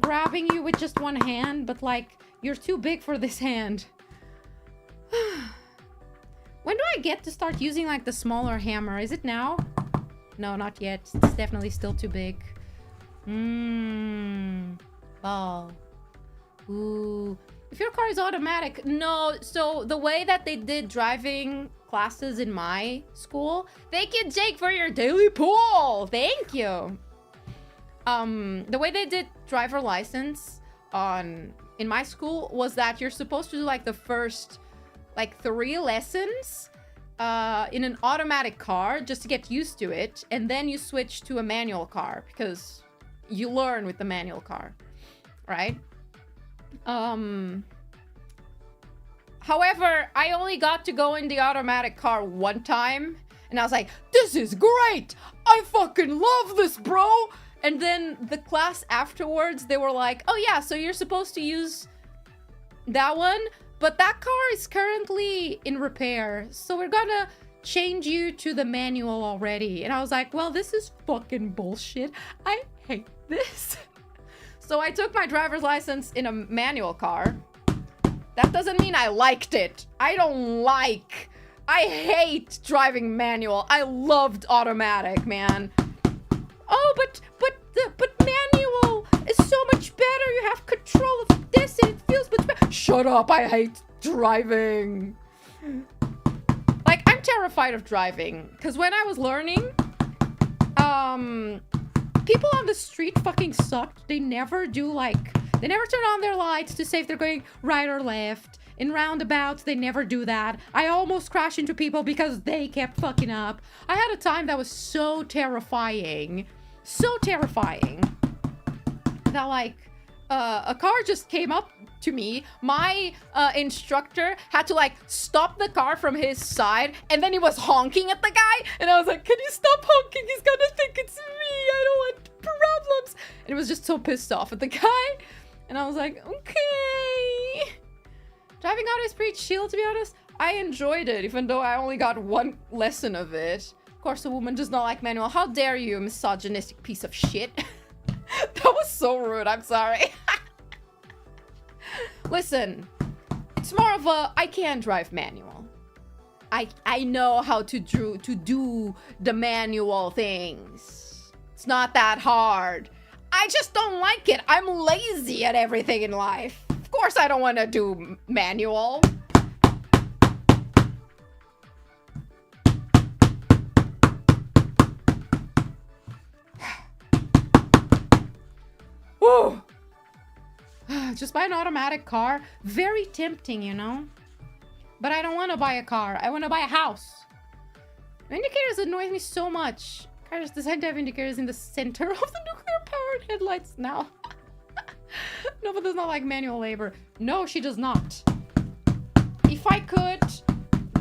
grabbing you with just one hand, but like, you're too big for this hand. When do I get to start using like the smaller hammer? Is it now? No, not yet. It's definitely still too big. Ball. Ooh. If your car is automatic, no. So the way that they did driving classes in my school, thank you, Jake, for your daily poll. Thank you. The way they did driver license in my school was that you're supposed to do like the first like 3 lessons in an automatic car just to get used to it, and then you switch to a manual car because you learn with the manual car, right? However, I only got to go in the automatic car one time, and I was like, this is great! I fucking love this, bro! And then the class afterwards, they were like, oh yeah, so you're supposed to use that one, but that car is currently in repair, so we're gonna change you to the manual already. And I was like, well, this is fucking bullshit. I hate this. So I took my driver's license in a manual car. That doesn't mean I liked it. I hate driving manual. I loved automatic, man. Oh, but manual is so much better. You have control of this and it feels much better. Shut up, I hate driving. Like, I'm terrified of driving. Because when I was learning, people on the street fucking sucked. They never turn on their lights to say if they're going right or left. In roundabouts, they never do that. I almost crashed into people because they kept fucking up. I had a time that was so terrifying. So terrifying. That, like, a car just came up to me. My instructor had to, like, stop the car from his side, and then he was honking at the guy, and I was like, can you stop honking? He's gonna think it's me. I don't want problems. And he was just so pissed off at the guy, and I was like, okay. Driving auto is pretty chill, to be honest. I enjoyed it, even though I only got one lesson of it. Of course, a woman does not like manual. How dare you, misogynistic piece of shit. That was so rude. I'm sorry. Listen, it's more of a, I can drive manual. I know how to do the manual things. It's not that hard. I just don't like it. I'm lazy at everything in life. Of course I don't want to do manual. Woo! Just buy an automatic car. Very tempting, you know? But I don't want to buy a car. I want to buy a house. Indicators annoy me so much. Cars designed to have indicators in the center of the nuclear-powered headlights now. Nova does not like manual labor. No, she does not. If I could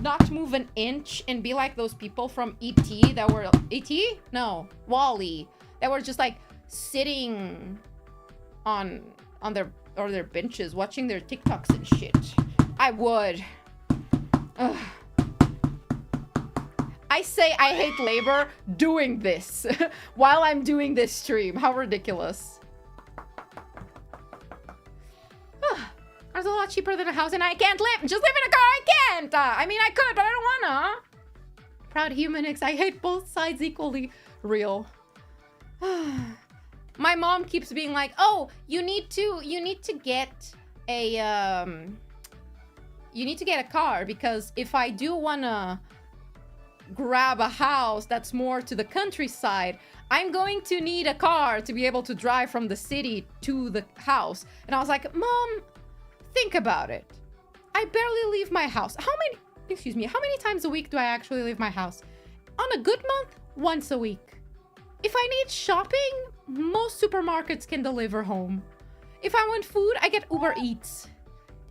not move an inch and be like those people from E.T. that were... E.T.? No. Wall-E. That were just like sitting on their benches watching their TikToks and shit. I would. Ugh. I say I hate labor doing this while I'm doing this stream. How ridiculous. It's a lot cheaper than a house and I can't live. Just live in a car. I can't. I mean, I could, but I don't wanna. Proud humanix. I hate both sides equally. Real. My mom keeps being like, "Oh, you need to get a car because if I do wanna grab a house that's more to the countryside, I'm going to need a car to be able to drive from the city to the house." And I was like, "Mom, think about it. I barely leave my house. How many times a week do I actually leave my house? On a good month, once a week. If I need shopping, most supermarkets can deliver home. If I want food, I get Uber Eats.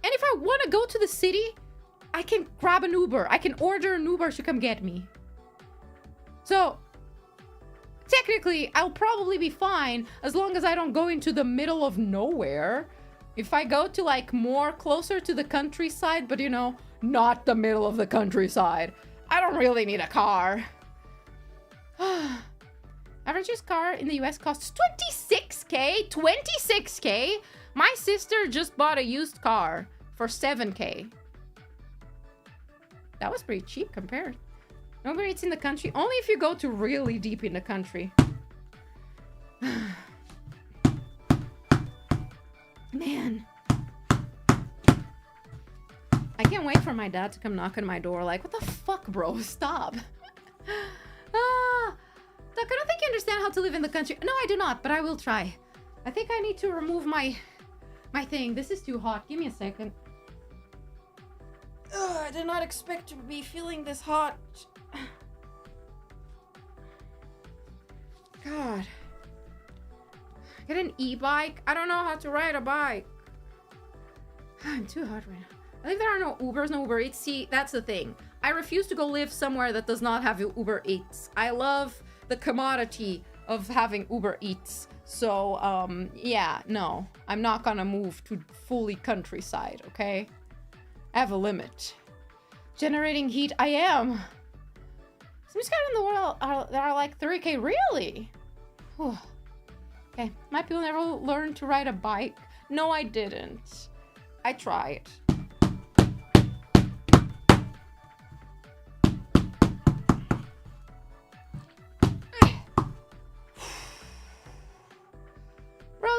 And if I want to go to the city, I can grab an Uber. I can order an Uber to come get me. So, technically, I'll probably be fine as long as I don't go into the middle of nowhere. If I go to, like, more closer to the countryside, but, you know, not the middle of the countryside, I don't really need a car. Average used car in the US costs 26K? 26K? My sister just bought a used car for 7K. That was pretty cheap compared. Nobody eats in the country. Only if you go to really deep in the country. Man. I can't wait for my dad to come knock on my door. Like, what the fuck, bro? Stop. Doc, I don't think you understand how to live in the country. No, I do not, but I will try. I think I need to remove my thing. This is too hot. Give me a second. Ugh, I did not expect to be feeling this hot. God. Get an e-bike? I don't know how to ride a bike. I'm too hot right now. I think there are no Ubers, no Uber Eats. See, that's the thing. I refuse to go live somewhere that does not have Uber Eats. I love the commodity of having Uber Eats. So, yeah, no. I'm not gonna move to fully countryside, okay? I have a limit. Generating heat, I am. Some guys in the world that are like 3K, really? Whew. Okay, my people never learned to ride a bike. No, I didn't. I tried. Bro,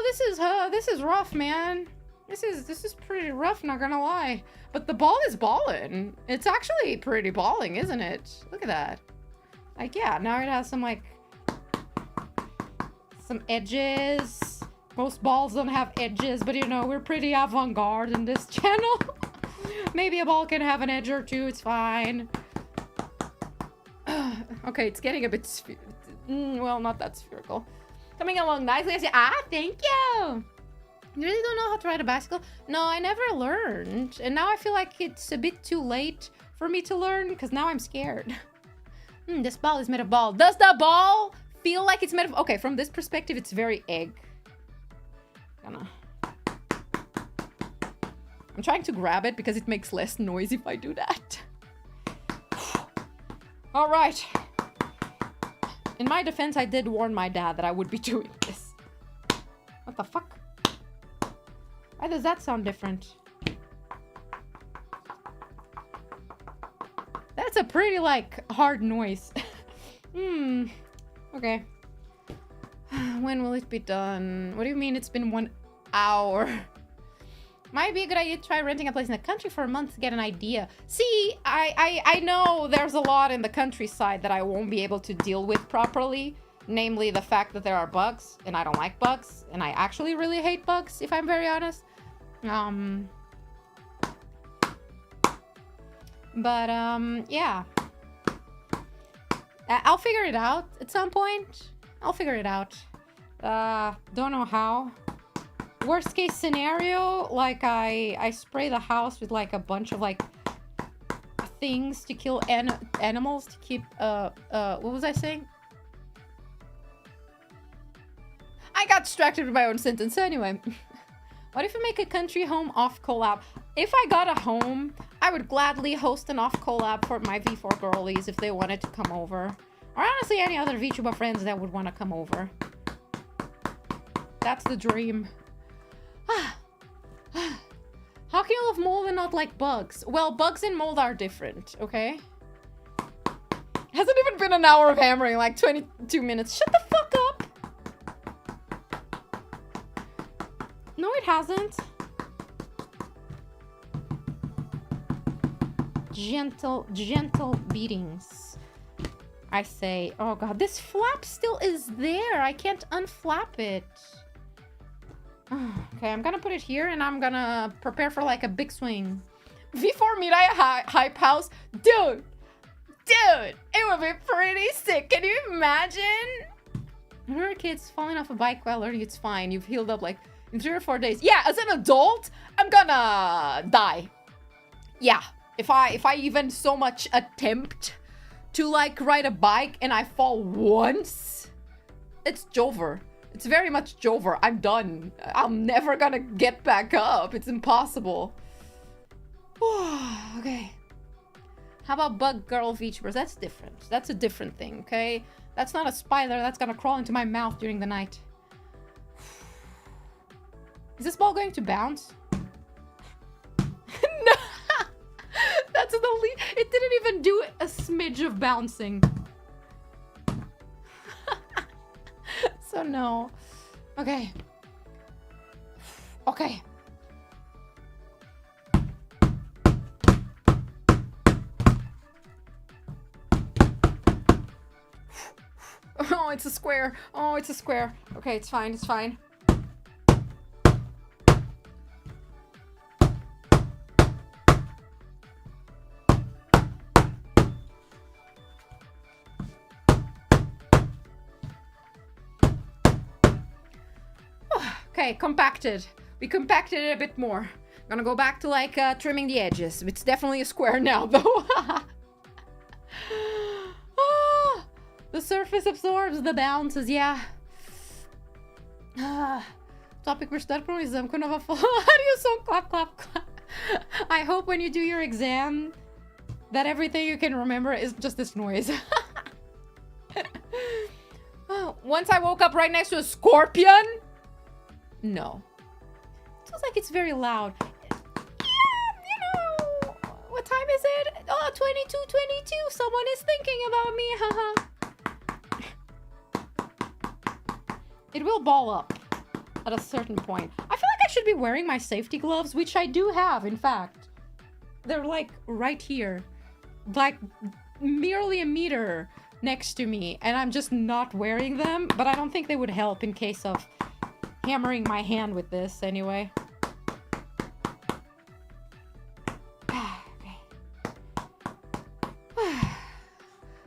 this is rough, man. This is pretty rough, not gonna lie. But the ball is balling. It's actually pretty balling, isn't it? Look at that. Like, yeah, now it has some, like, some edges. Most balls don't have edges, but, you know, we're pretty avant-garde in this channel. Maybe a ball can have an edge or two, it's fine. Okay, it's getting a bit well, not that spherical. Coming along nicely. Thank you! You really don't know how to ride a bicycle? No, I never learned. And now I feel like it's a bit too late for me to learn, because now I'm scared. This ball is made of ball. Does the ball feel like it's made of... Okay, from this perspective, it's very egg. I'm trying to grab it because it makes less noise if I do that. All right. In my defense, I did warn my dad that I would be doing this. What the fuck? Why does that sound different? That's a pretty, like, hard noise. Okay. When will it be done? What do you mean it's been 1 hour? Might be a good idea to try renting a place in the country for a month to get an idea. See, I know there's a lot in the countryside that I won't be able to deal with properly. Namely, the fact that there are bugs, and I don't like bugs. And I actually really hate bugs, if I'm very honest. Yeah. I'll figure it out at some point. I'll figure it out. Don't know how. Worst case scenario, like I spray the house with like a bunch of like things to kill animals to keep what was I saying? I got distracted with my own sentence. So anyway, what if we make a country home off collab? If I got a home, I would gladly host an off collab for my V4 girlies if they wanted to come over. Or honestly, any other VTuber friends that would want to come over. That's the dream. How can you love mold and not like bugs? Well, bugs and mold are different, okay? Hasn't even been an hour of hammering, like 22 minutes. Shut the fuck up! No, it hasn't. Gentle beatings. I say, oh god, this flap still is there. I can't unflap it. Okay, I'm gonna put it here and I'm gonna prepare for like a big swing. V4 Mirai Hype House. Dude, it would be pretty sick. Can you imagine? When we were kids, falling off a bike while learning, it's fine. You've healed up like in 3 or 4 days. Yeah, as an adult, I'm gonna die. Yeah, if I even so much attempt to like ride a bike and I fall once, it's Jover. It's very much Jover. I'm done. I'm never gonna get back up. It's impossible. Okay. How about bug girl VTubers? That's different. That's a different thing, okay? That's not a spider that's gonna crawl into my mouth during the night. Is this ball going to bounce? No! That's the least. It didn't even do a smidge of bouncing. So no. Okay. Okay. Oh, it's a square. Oh, it's a square. Okay, it's fine. It's fine. Okay, compacted. We compacted it a bit more. Gonna go back to like trimming the edges. It's definitely a square now though. The surface absorbs the bounces, yeah. Topic I'm kind of a How do you so clap, clap, clap? I hope when you do your exam that everything you can remember is just this noise. Once I woke up right next to a scorpion? No. It feels like it's very loud. Yeah, you know. What time is it? Oh, 22:22. Someone is thinking about me, haha. It will ball up at a certain point. I feel like I should be wearing my safety gloves, which I do have, in fact. They're like right here. Like merely a meter next to me. And I'm just not wearing them. But I don't think they would help in case of hammering my hand with this anyway.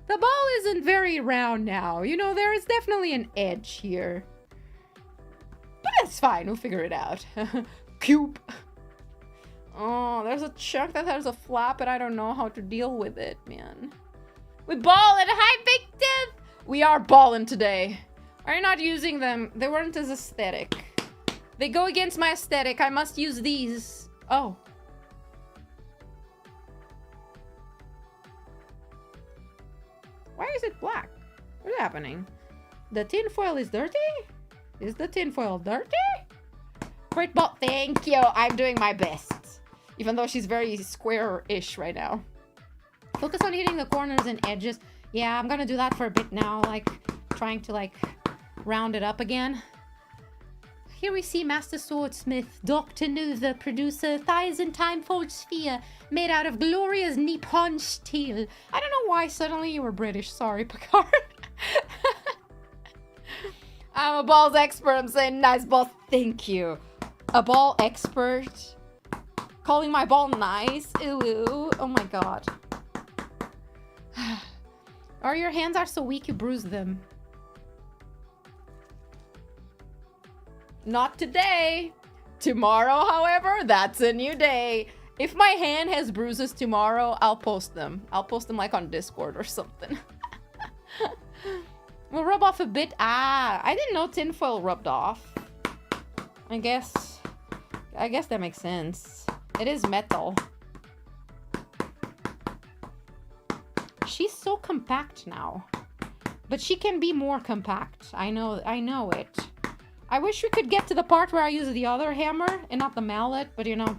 The ball isn't very round now. You know, there is definitely an edge here. But it's fine. We'll figure it out. Cube. Oh, there's a chunk that has a flap and I don't know how to deal with it, man. We ball at high big depth. We are balling today. Are you not using them? They weren't as aesthetic. They go against my aesthetic. I must use these. Oh. Why is it black? What's happening? The tinfoil is dirty? Is the tinfoil dirty? Great ball. Thank you. I'm doing my best. Even though she's very square-ish right now. Focus on hitting the corners and edges. Yeah, I'm gonna do that for a bit now. Like, trying to, like, round it up again. Here we see Master Swordsmith, Dr.NOVA, producer, thighs and time-forged sphere, made out of glorious Nippon steel. I don't know why suddenly you were British. Sorry, Picard. I'm a balls expert. I'm saying nice balls. Thank you. A ball expert. Calling my ball nice. Ooh. Oh my god. Or your hands are so weak you bruise them. Not today. Tomorrow, however, that's a new day. If my hand has bruises tomorrow, I'll post them. I'll post them like on Discord or something. We'll rub off a bit. Ah, I didn't know tinfoil rubbed off. I guess that makes sense. It is metal. She's so compact now. But she can be more compact. I know it. I wish we could get to the part where I use the other hammer and not the mallet, but you know.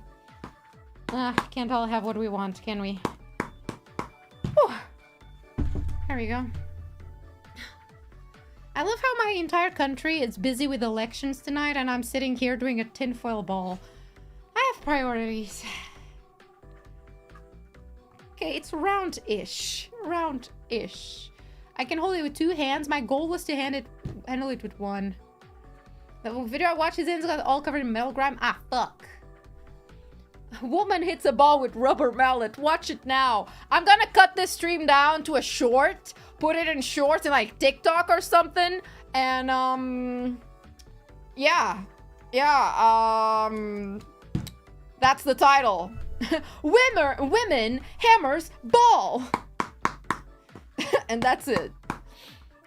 Can't all have what we want, can we? Whew. There we go. I love how my entire country is busy with elections tonight and I'm sitting here doing a tinfoil ball. I have priorities. Okay, it's round-ish. Round-ish. I can hold it with two hands. My goal was to handle it with one. The video I watched, his hands got all covered in metal grime. Ah, fuck. Woman hits a ball with rubber mallet. Watch it now. I'm gonna cut this stream down to a short. Put it in shorts in like TikTok or something. And, yeah. That's the title. Women, hammers, ball. And that's it.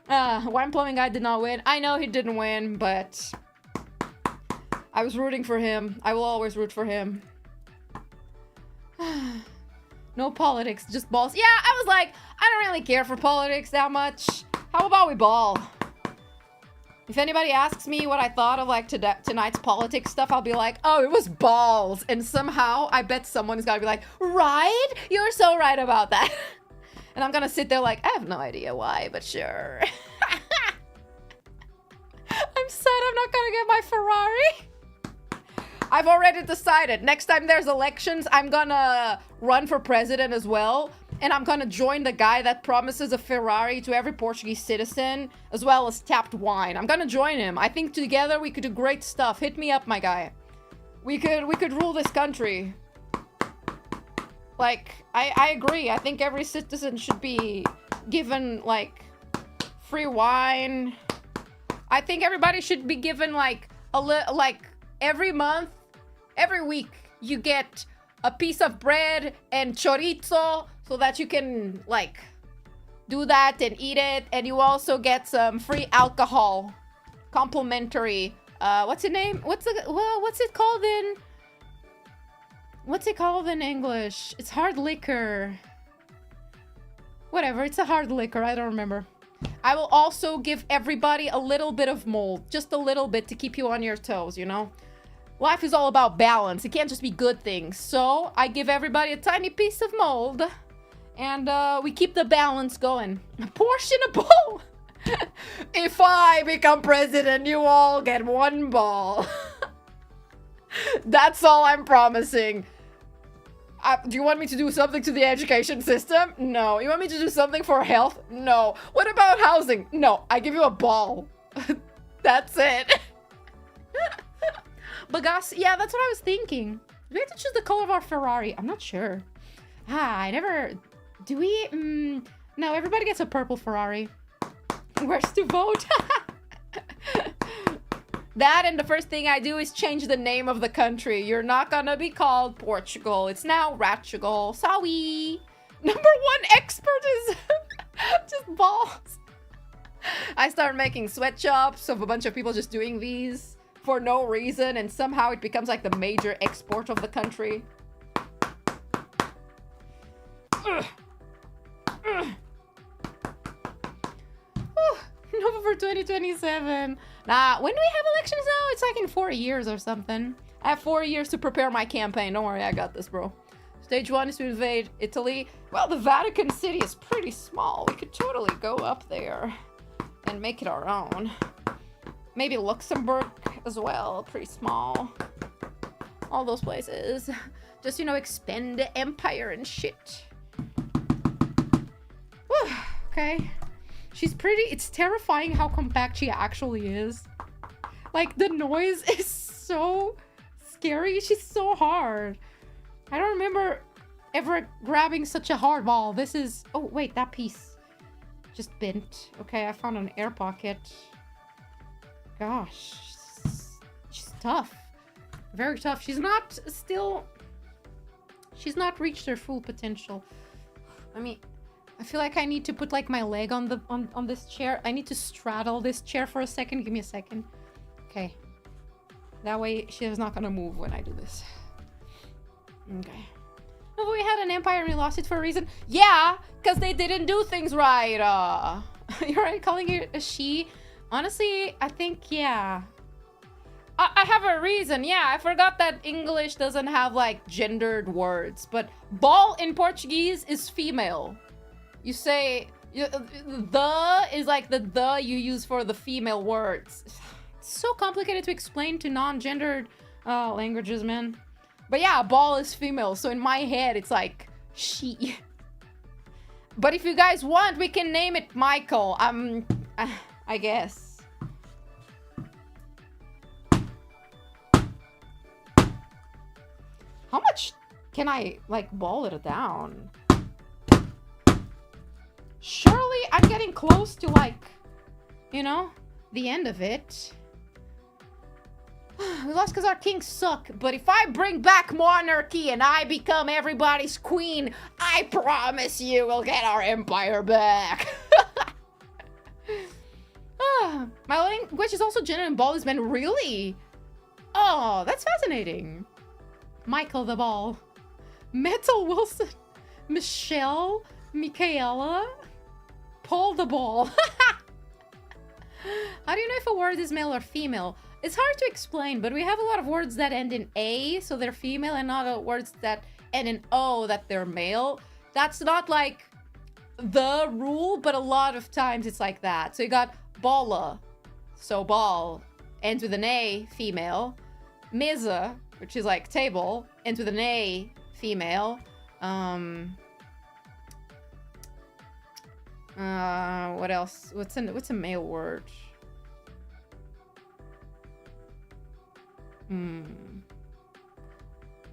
Wine Plumbing Guy did not win. I know he didn't win, but I was rooting for him. I will always root for him. No politics, just balls. Yeah, I was like, I don't really care for politics that much. How about we ball? If anybody asks me what I thought of like tonight's politics stuff, I'll be like, oh, it was balls. And somehow I bet someone's gotta be like, right? You're so right about that. And I'm gonna sit there like, I have no idea why, but sure. I'm sad I'm not gonna get my Ferrari. I've already decided. Next time there's elections, I'm gonna run for president as well. And I'm gonna join the guy that promises a Ferrari to every Portuguese citizen, as well as tapped wine. I'm gonna join him. I think together we could do great stuff. Hit me up, my guy. We could rule this country. Like, I agree. I think every citizen should be given, like, free wine. I think everybody should be given, like, every month, every week, you get a piece of bread and chorizo so that you can, like, do that and eat it. And you also get some free alcohol. Complimentary. What's the name? What's it called in... What's it called in English? It's hard liquor. Whatever, it's a hard liquor. I don't remember. I will also give everybody a little bit of mold. Just a little bit to keep you on your toes, you know? Life is all about balance. It can't just be good things. So, I give everybody a tiny piece of mold. And we keep the balance going. Portionable! If I become president, you all get one ball. That's all I'm promising. Do you want me to do something to the education system? No. You want me to do something for health? No. What about housing? No. I give you a ball. That's it. But guys, yeah, that's what I was thinking. Do we have to choose the color of our Ferrari? I'm not sure. I never... Do we? No, everybody gets a purple Ferrari. Where's to vote? That, and the first thing I do is change the name of the country. You're not gonna be called Portugal. It's now Ratchugal. Sorry. #1 expert is just balls. I start making sweatshops of a bunch of people just doing these for no reason, and somehow it becomes like the major export of the country. November 2027. Nah, when do we have elections now? It's like in 4 years or something. I have 4 years to prepare my campaign. Don't worry, I got this, bro. Stage 1 is to invade Italy. Well, the Vatican City is pretty small. We could totally go up there and make it our own. Maybe Luxembourg as well. Pretty small. All those places. Just, you know, expand the empire and shit. Whew, okay. She's pretty. It's terrifying how compact she actually is. Like, the noise is so scary. She's so hard. I don't remember ever grabbing such a hard ball. This is... Oh, wait, that piece just bent. Okay, I found an air pocket. Gosh. She's tough. Very tough. She's not still... She's not reached her full potential. I mean... I feel like I need to put like my leg on the on this chair. I need to straddle this chair for a second. Give me a second. Okay. That way she's not gonna move when I do this. Okay. Oh, we had an empire and we lost it for a reason. Yeah, because they didn't do things right. You're right calling it a she. Honestly, I think, yeah. I have a reason. Yeah, I forgot that English doesn't have like gendered words. But ball in Portuguese is female. You say, the is like the you use for the female words. It's so complicated to explain to non-gendered languages, man. But yeah, ball is female, so in my head, it's like, she. But if you guys want, we can name it Michael. I guess. How much can I, like, ball it down? Surely I'm getting close to, like, you know, the end of it. We lost because our kings suck. But if I bring back monarchy and I become everybody's queen, I promise you we'll get our empire back. My language is also gender and ball is men. Really? Oh, that's fascinating. Michael the ball. Metal Wilson. Michelle. Michaela. Paul the ball. How do you know if a word is male or female? It's hard to explain, but we have a lot of words that end in A, so they're female, and not words that end in O, that they're male. That's not like the rule, but a lot of times it's like that. So you got balla, so ball, ends with an A, female. Mesa, which is like table, ends with an A, female. What else? What's a male word?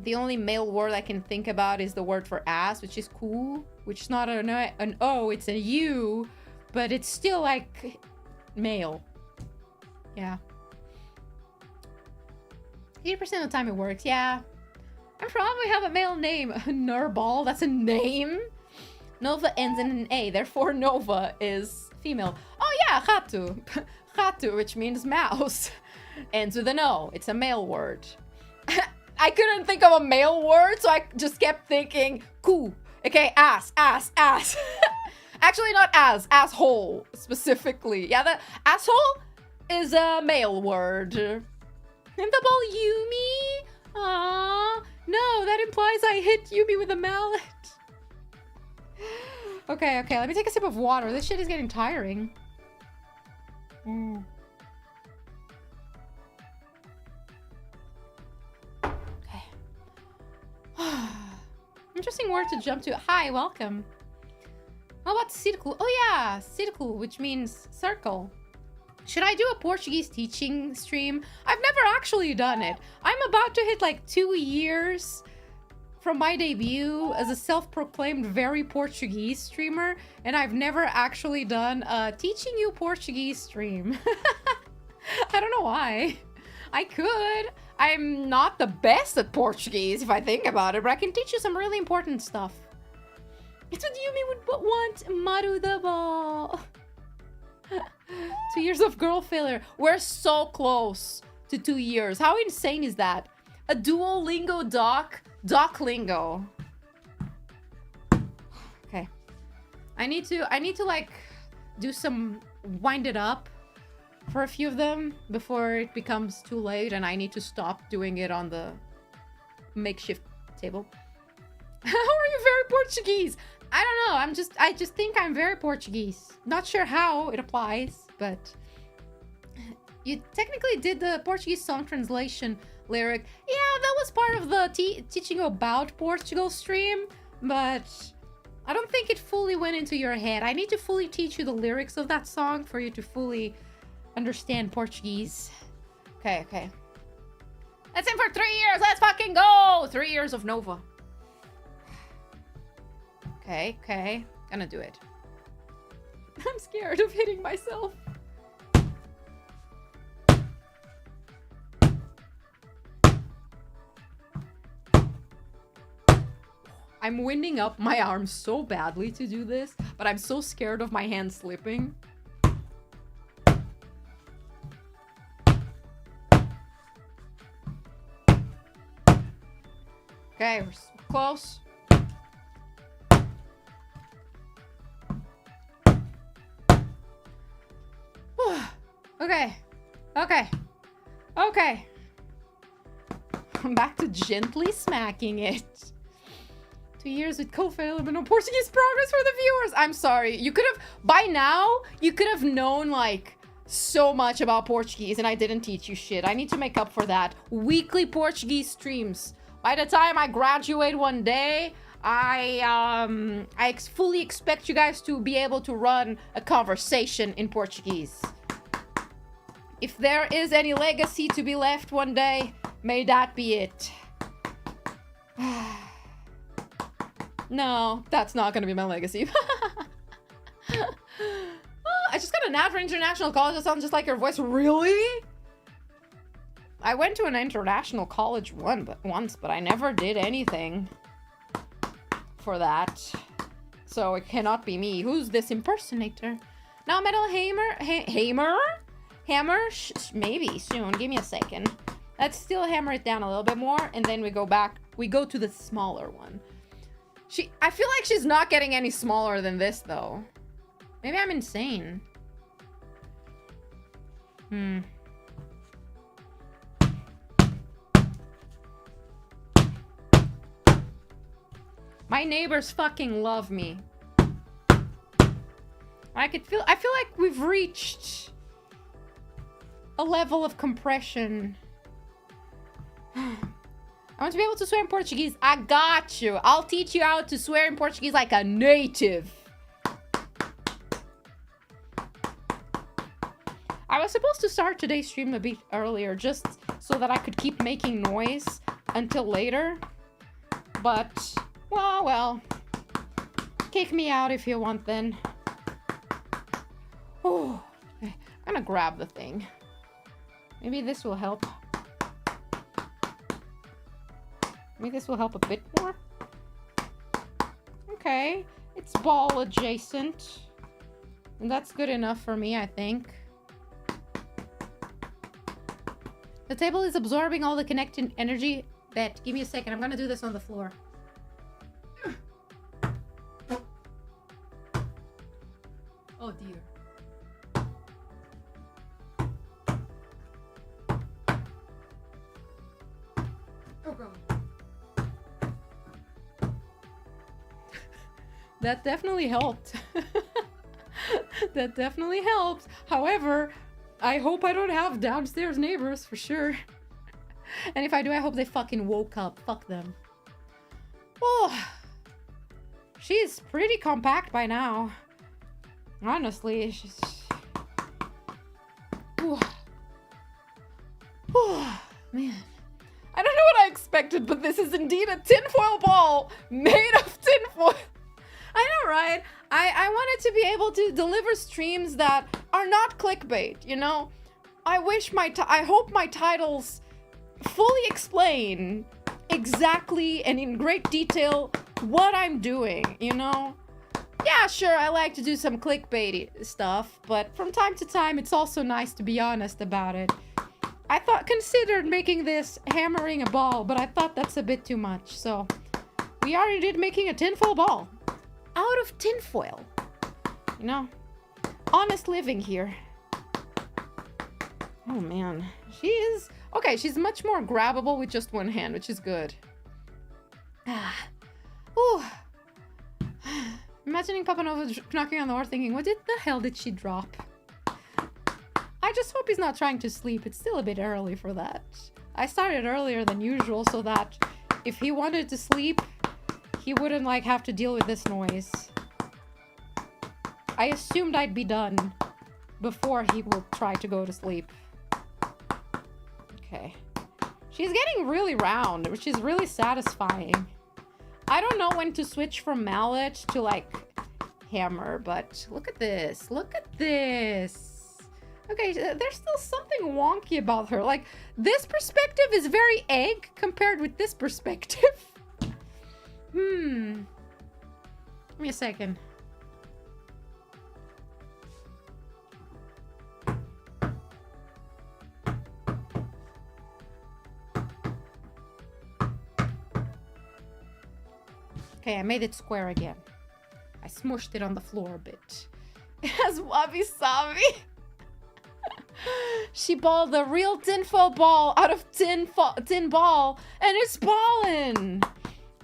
The only male word I can think about is the word for ass, which is cool, which is not an O, it's a U, but it's still like male. Yeah. 80% of the time it works, yeah. I probably have a male name. Nurball, that's a name. Nova ends in an A, therefore Nova is female. Oh yeah, Hatu. Hatu, which means mouse. Ends with an O. It's a male word. I couldn't think of a male word, so I just kept thinking, cool. Okay, ass. Actually, not ass, asshole, specifically. Yeah, the asshole is a male word. And the ball Yumi? Aww. No, that implies I hit Yumi with a mallet. Okay, let me take a sip of water. This shit is getting tiring. Okay. Interesting word to jump to. Hi, welcome. How about círculo? Oh yeah, círculo, which means circle. Should I do a Portuguese teaching stream? I've never actually done it. I'm about to hit like 2 years from my debut as a self-proclaimed very Portuguese streamer, and I've never actually done a teaching you Portuguese stream. I don't know why. I could. I'm not the best at Portuguese if I think about it, but I can teach you some really important stuff. It's what Yumi would want. Maru the ball. 2 years of girl failure. We're so close to 2 years. How insane is that? A Duolingo doc lingo. Okay. I need to like do some wind it up for a few of them before it becomes too late and I need to stop doing it on the makeshift table. How are you very Portuguese? I don't know. I just think I'm very Portuguese. Not sure how it applies, but you technically did the Portuguese song translation lyric. Yeah, that was part of the teaching about Portugal stream, but I don't think it fully went into your head. I need to fully teach you the lyrics of that song for you to fully understand Portuguese. Okay. That's in for 3 years. Let's fucking go. 3 years of Nova. Okay. Gonna do it. I'm scared of hitting myself. I'm winding up my arms so badly to do this, but I'm so scared of my hand slipping. Okay, we're so close. Okay. I'm back to gently smacking it. 2 years with co-fail, but no Portuguese progress for the viewers. I'm sorry. You could have, by now, you could have known, like, so much about Portuguese, and I didn't teach you shit. I need to make up for that. Weekly Portuguese streams. By the time I graduate one day, I fully expect you guys to be able to run a conversation in Portuguese. If there is any legacy to be left one day, may that be it. No, that's not gonna be my legacy. I just got an ad for international college. That sounds just like your voice. Really? I went to an international college once, but I never did anything for that. So it cannot be me. Who's this impersonator? Now Metal Hamer? hammer? Maybe soon. Give me a second. Let's still hammer it down a little bit more, and then we go back. We go to the smaller one. I feel like she's not getting any smaller than this, though. Maybe I'm insane. My neighbors fucking love me. I feel like we've reached a level of compression. I want to be able to swear in Portuguese. I got you. I'll teach you how to swear in Portuguese like a native. I was supposed to start today's stream a bit earlier just so that I could keep making noise until later. But, well. Kick me out if you want then. Oh, I'm gonna grab the thing. Maybe this will help. Maybe this will help a bit more. Okay, it's ball adjacent. And that's good enough for me, I think. The table is absorbing all the connected energy. Bet, give me a second. I'm gonna do this on the floor. Oh dear. Oh god. That definitely helped. That definitely helps. However, I hope I don't have downstairs neighbors for sure. And if I do, I hope they fucking woke up. Fuck them. Oh, she's pretty compact by now. Honestly, she's... Ooh. Ooh, man. I don't know what I expected, but this is indeed a tinfoil ball made of tinfoil. I know, right? I wanted to be able to deliver streams that are not clickbait, you know? I hope my titles fully explain exactly and in great detail what I'm doing, you know? Yeah, sure, I like to do some clickbaity stuff, but from time to time, it's also nice to be honest about it. I considered making this hammering a ball, but I thought that's a bit too much, so we are indeed making a tinfoil ball. Out of tinfoil. You know? Honest living here. Oh, man. She is... Okay, she's much more grabbable with just one hand, which is good. Ooh. Imagining Papa Nova knocking on the door thinking, what the hell did she drop? I just hope he's not trying to sleep. It's still a bit early for that. I started earlier than usual so that if he wanted to sleep, he wouldn't, like, have to deal with this noise. I assumed I'd be done before he will try to go to sleep. Okay. She's getting really round, which is really satisfying. I don't know when to switch from mallet to, like, hammer, but look at this. Look at this. Okay, there's still something wonky about her. Like, this perspective is very egg compared with this perspective. Give me a second. Okay, I made it square again. I smushed it on the floor a bit. It has wabi-sabi. She balled the real tinfoil ball out of tin ball, and it's ballin'.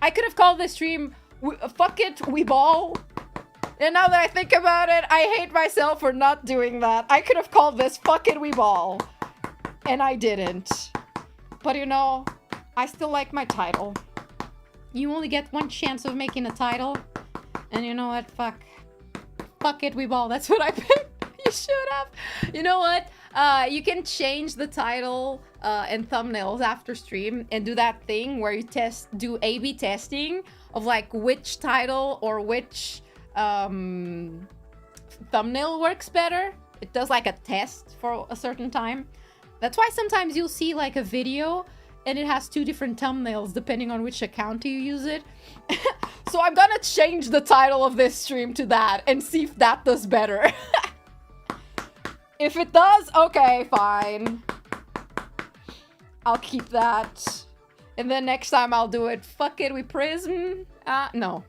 I could have called this stream, fuck it, we ball. And now that I think about it, I hate myself for not doing that. I could have called this, fuck it, we ball. And I didn't. But you know, I still like my title. You only get one chance of making a title. And you know what, fuck it, we ball. That's what I picked. You should have. You know what? You can change the title and thumbnails after stream and do that thing where you do A/B testing of like which title or which thumbnail works better. It does like a test for a certain time. That's why sometimes you'll see like a video and it has two different thumbnails depending on which account you use it. So I'm gonna change the title of this stream to that and see if that does better. If it does, okay, fine. I'll keep that. And then next time I'll do it. Fuck it with Prism. No.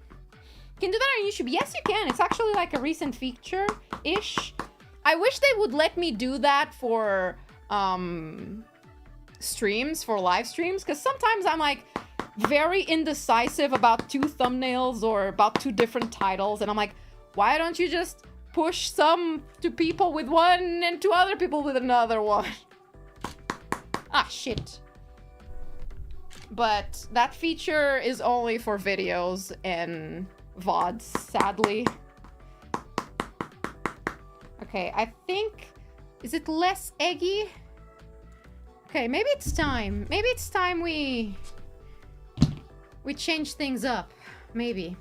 Can do that on YouTube? Yes, you can. It's actually like a recent feature-ish. I wish they would let me do that for streams, for live streams, because sometimes I'm like very indecisive about 2 thumbnails or about 2 different titles, and I'm like, why don't you just push some to people with one and to other people with another one? Ah, shit. But that feature is only for videos and VODs, sadly. Okay, I think... Is it less eggy? Okay, maybe it's time. Maybe it's time we change things up. Maybe.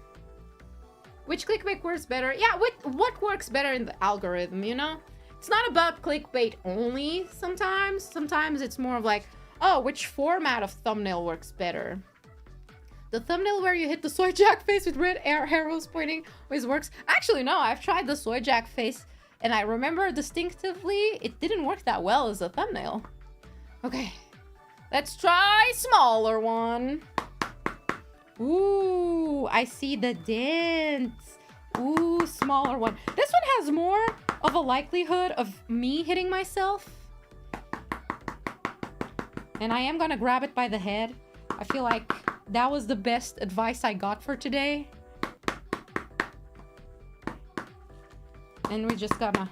Which clickbait works better? Yeah, what works better in the algorithm, you know? It's not about clickbait only sometimes. Sometimes it's more of like, oh, which format of thumbnail works better? The thumbnail where you hit the soy jack face with red arrows pointing always works. Actually, no, I've tried the soy jack face and I remember distinctively it didn't work that well as a thumbnail. Okay, let's try smaller one. Ooh, I see the dents. Ooh, smaller one. This one has more of a likelihood of me hitting myself. And I am gonna grab it by the head. I feel like that was the best advice I got for today. And we just gonna...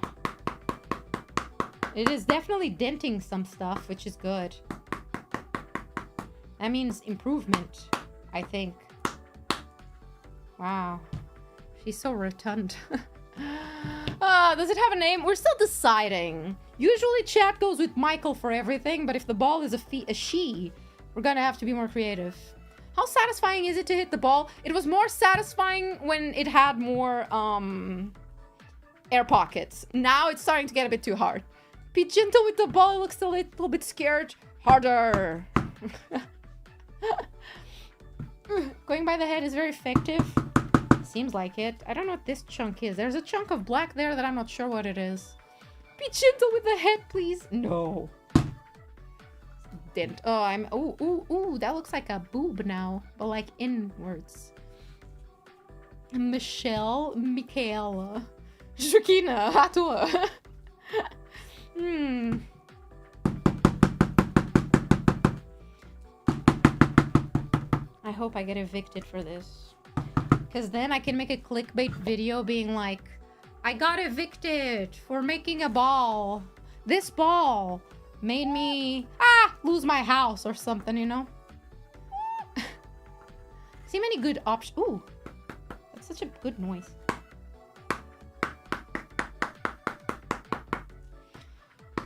It is definitely denting some stuff, which is good. That means improvement, I think. Wow. She's so rotund. Does it have a name? We're still deciding. Usually chat goes with Michael for everything, but if the ball is a she, we're gonna have to be more creative. How satisfying is it to hit the ball? It was more satisfying when it had more air pockets. Now it's starting to get a bit too hard. Be gentle with the ball. It looks a little bit scared. Harder. Going by the head is very effective. Seems like it. I don't know what this chunk is. There's a chunk of black there that I'm not sure what it is. Be gentle with the head, please. No. Dent. Oh, I'm... Ooh, ooh, ooh. That looks like a boob now. But like inwards. Michaela. Joaquina. À toi. I hope I get evicted for this. Because then I can make a clickbait video being like, I got evicted for making a ball. This ball made me, lose my house or something, you know? See many good options. Ooh, that's such a good noise.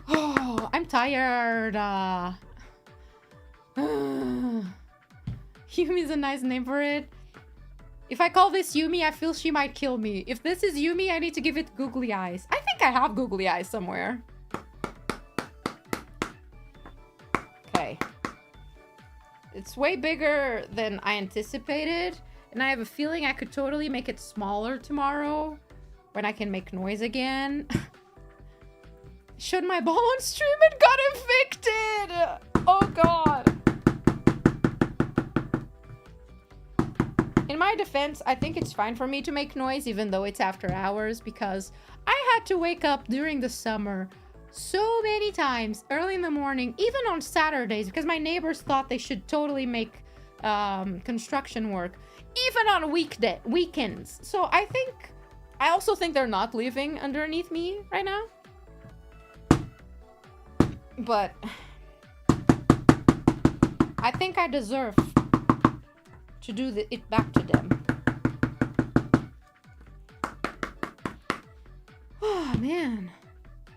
Oh, I'm tired. Yumi's a nice name for it. If I call this Yumi, I feel she might kill me. If this is Yumi, I need to give it googly eyes. I think I have googly eyes somewhere. Okay. It's way bigger than I anticipated. And I have a feeling I could totally make it smaller tomorrow when I can make noise again. Showed my ball on stream and got evicted! Oh god. In my defense, I think it's fine for me to make noise even though it's after hours because I had to wake up during the summer so many times early in the morning, even on Saturdays, because my neighbors thought they should totally make construction work, even on weekends. So I also think they're not living underneath me right now. But I think I deserve to do it back to them. Oh, man.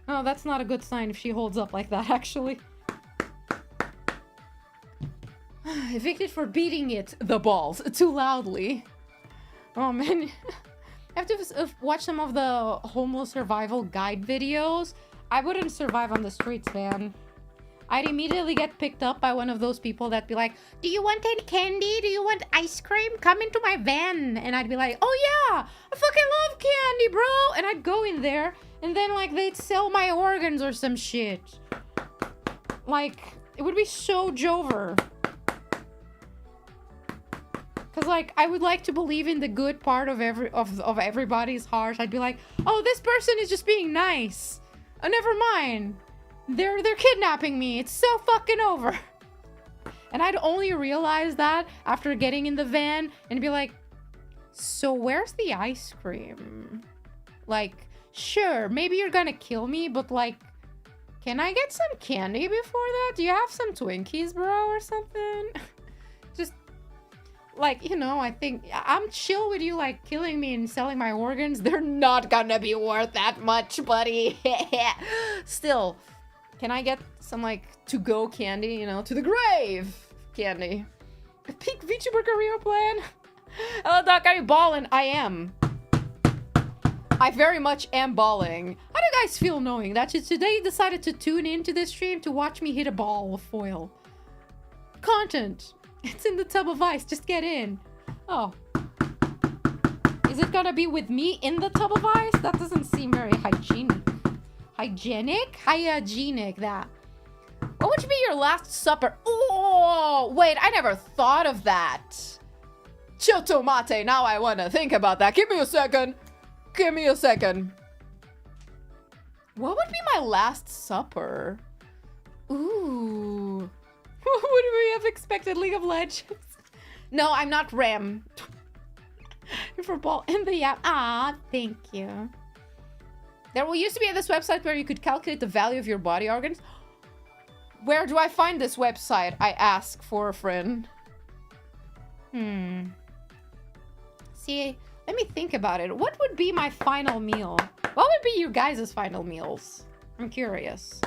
Oh, that's not a good sign if she holds up like that, actually. Evicted for beating the balls, too loudly. Oh, man. I have to watch some of the homeless survival guide videos. I wouldn't survive on the streets, man. I'd immediately get picked up by one of those people that'd be like, do you want any candy? Do you want ice cream? Come into my van. And I'd be like, oh yeah, I fucking love candy, bro. And I'd go in there And then, like, they'd sell my organs or some shit. Like, it would be so Jover. Because, like, I would like to believe in the good part of everybody's heart. I'd be like, oh, this person is just being nice. Oh, never mind. They're kidnapping me. It's so fucking over. And I'd only realize that after getting in the van and be like, so where's the ice cream? Like, sure, maybe you're gonna kill me, but like, can I get some candy before that? Do you have some Twinkies, bro, or something? Just, like, you know, I think I'm chill with you, like, killing me and selling my organs. They're not gonna be worth that much, buddy. Still, can I get some, like, to-go candy, you know, to the grave candy? A pink VTuber career plan? Hello, Doc, are you balling? I am. I very much am balling. How do you guys feel knowing that you today decided to tune into this stream to watch me hit a ball with foil? Content. It's in the tub of ice. Just get in. Oh. Is it gonna be with me in the tub of ice? That doesn't seem very hygienic. Hygienic, that. What would be your last supper? Oh, wait, I never thought of that. Chilto mate, now I want to think about that. Give me a second. Give me a second. What would be my last supper? Ooh. What would we have expected? League of Legends? No, I'm not Ram. For ball in the app. Ah, thank you. There used to be this website where you could calculate the value of your body organs. Where do I find this website? I ask for a friend. See, let me think about it. What would be my final meal? What would be your guys' final meals? I'm curious.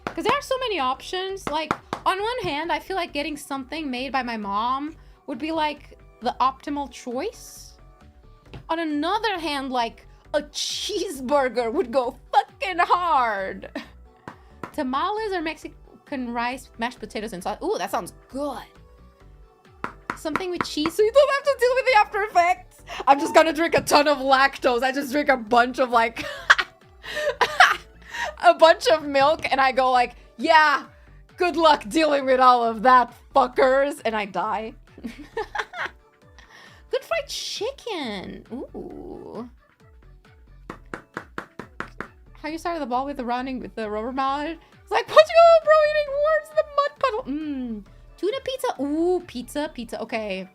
Because there are so many options. Like, on one hand, I feel like getting something made by my mom would be, like, the optimal choice. On another hand, like, a cheeseburger would go fucking hard. Tamales or Mexican rice, mashed potatoes and sauce. Ooh, that sounds good. Something with cheese so you don't have to deal with the after effects. I'm just gonna drink a ton of lactose. I just drink a bunch of, like, a bunch of milk and I go like, yeah, good luck dealing with all of that, fuckers. And I die. Good fried chicken. Ooh. How you started the ball with the running with the rubber mallet? It's like, punching a bro eating worms in the mud puddle. Tuna pizza. Ooh, pizza. Okay.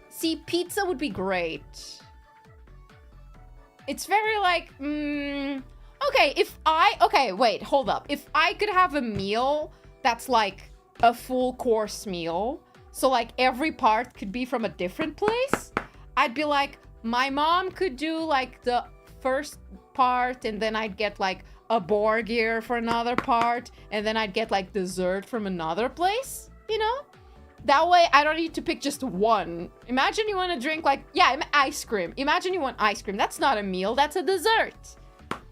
See, pizza would be great. It's very like, okay, okay, wait, hold up. If I could have a meal that's like a full course meal, so like every part could be from a different place, I'd be like, my mom could do like the first part and then I'd get like a boar gear for another part and then I'd get like dessert from another place, you know? That way I don't need to pick just one. Imagine you want to drink like, yeah, ice cream. Imagine you want ice cream. That's not a meal, that's a dessert.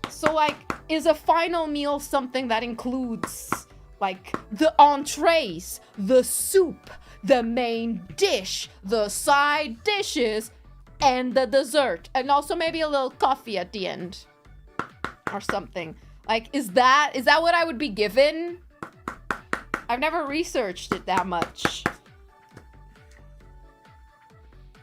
So like, is a final meal something that includes like the entrees, the soup, the main dish, the side dishes, and the dessert, and also maybe a little coffee at the end or something. Like, is that what I would be given? I've never researched it that much.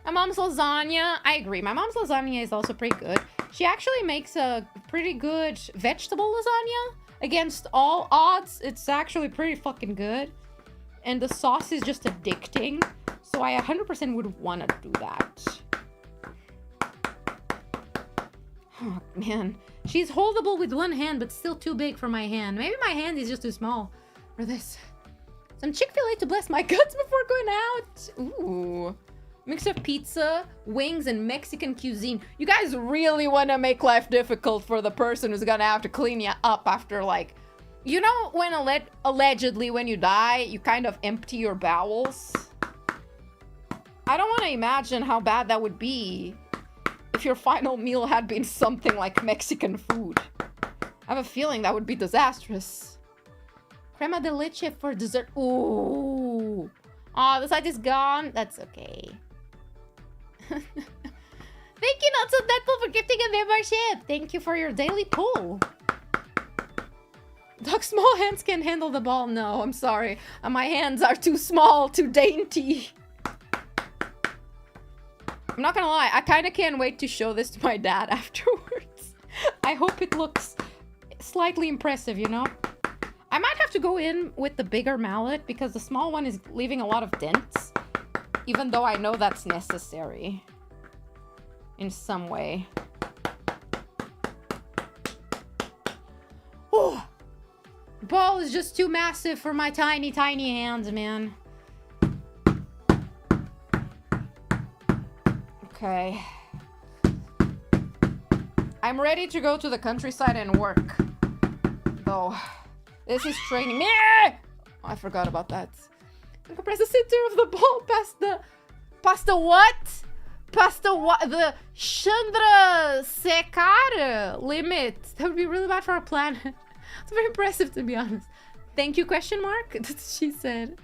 My mom's lasagna, I agree. My mom's lasagna is also pretty good. She actually makes a pretty good vegetable lasagna. Against all odds, it's actually pretty fucking good. And the sauce is just addicting. So I 100% would want to do that. Oh, man. She's holdable with one hand, but still too big for my hand. Maybe my hand is just too small for this. Some Chick-fil-A to bless my guts before going out. Ooh. Mix of pizza, wings, and Mexican cuisine. You guys really want to make life difficult for the person who's gonna have to clean you up after, like... You know when allegedly when you die, you kind of empty your bowels? I don't want to imagine how bad that would be if your final meal had been something like Mexican food. I have a feeling that would be disastrous. Crema de leche for dessert. Ooh. Oh, the side is gone. That's okay. Thank you, Not So Deadpool, for gifting a membership. Thank you for your daily pull. Doc, small hands can't handle the ball. No, I'm sorry. My hands are too small, too dainty. I'm not gonna lie, I kind of can't wait to show this to my dad afterwards. I hope it looks slightly impressive, you know? I might have to go in with the bigger mallet because the small one is leaving a lot of dents. Even though I know that's necessary. In some way. Oh! Ball is just too massive for my tiny, tiny hands, man. Okay. I'm ready to go to the countryside and work. Though, this is training me. Oh, I forgot about that. Compress the center of the ball past the what? Past the what? The Chandra Sekar limit. That would be really bad for our planet. It's very impressive, to be honest. Thank you, question mark? That's what she said.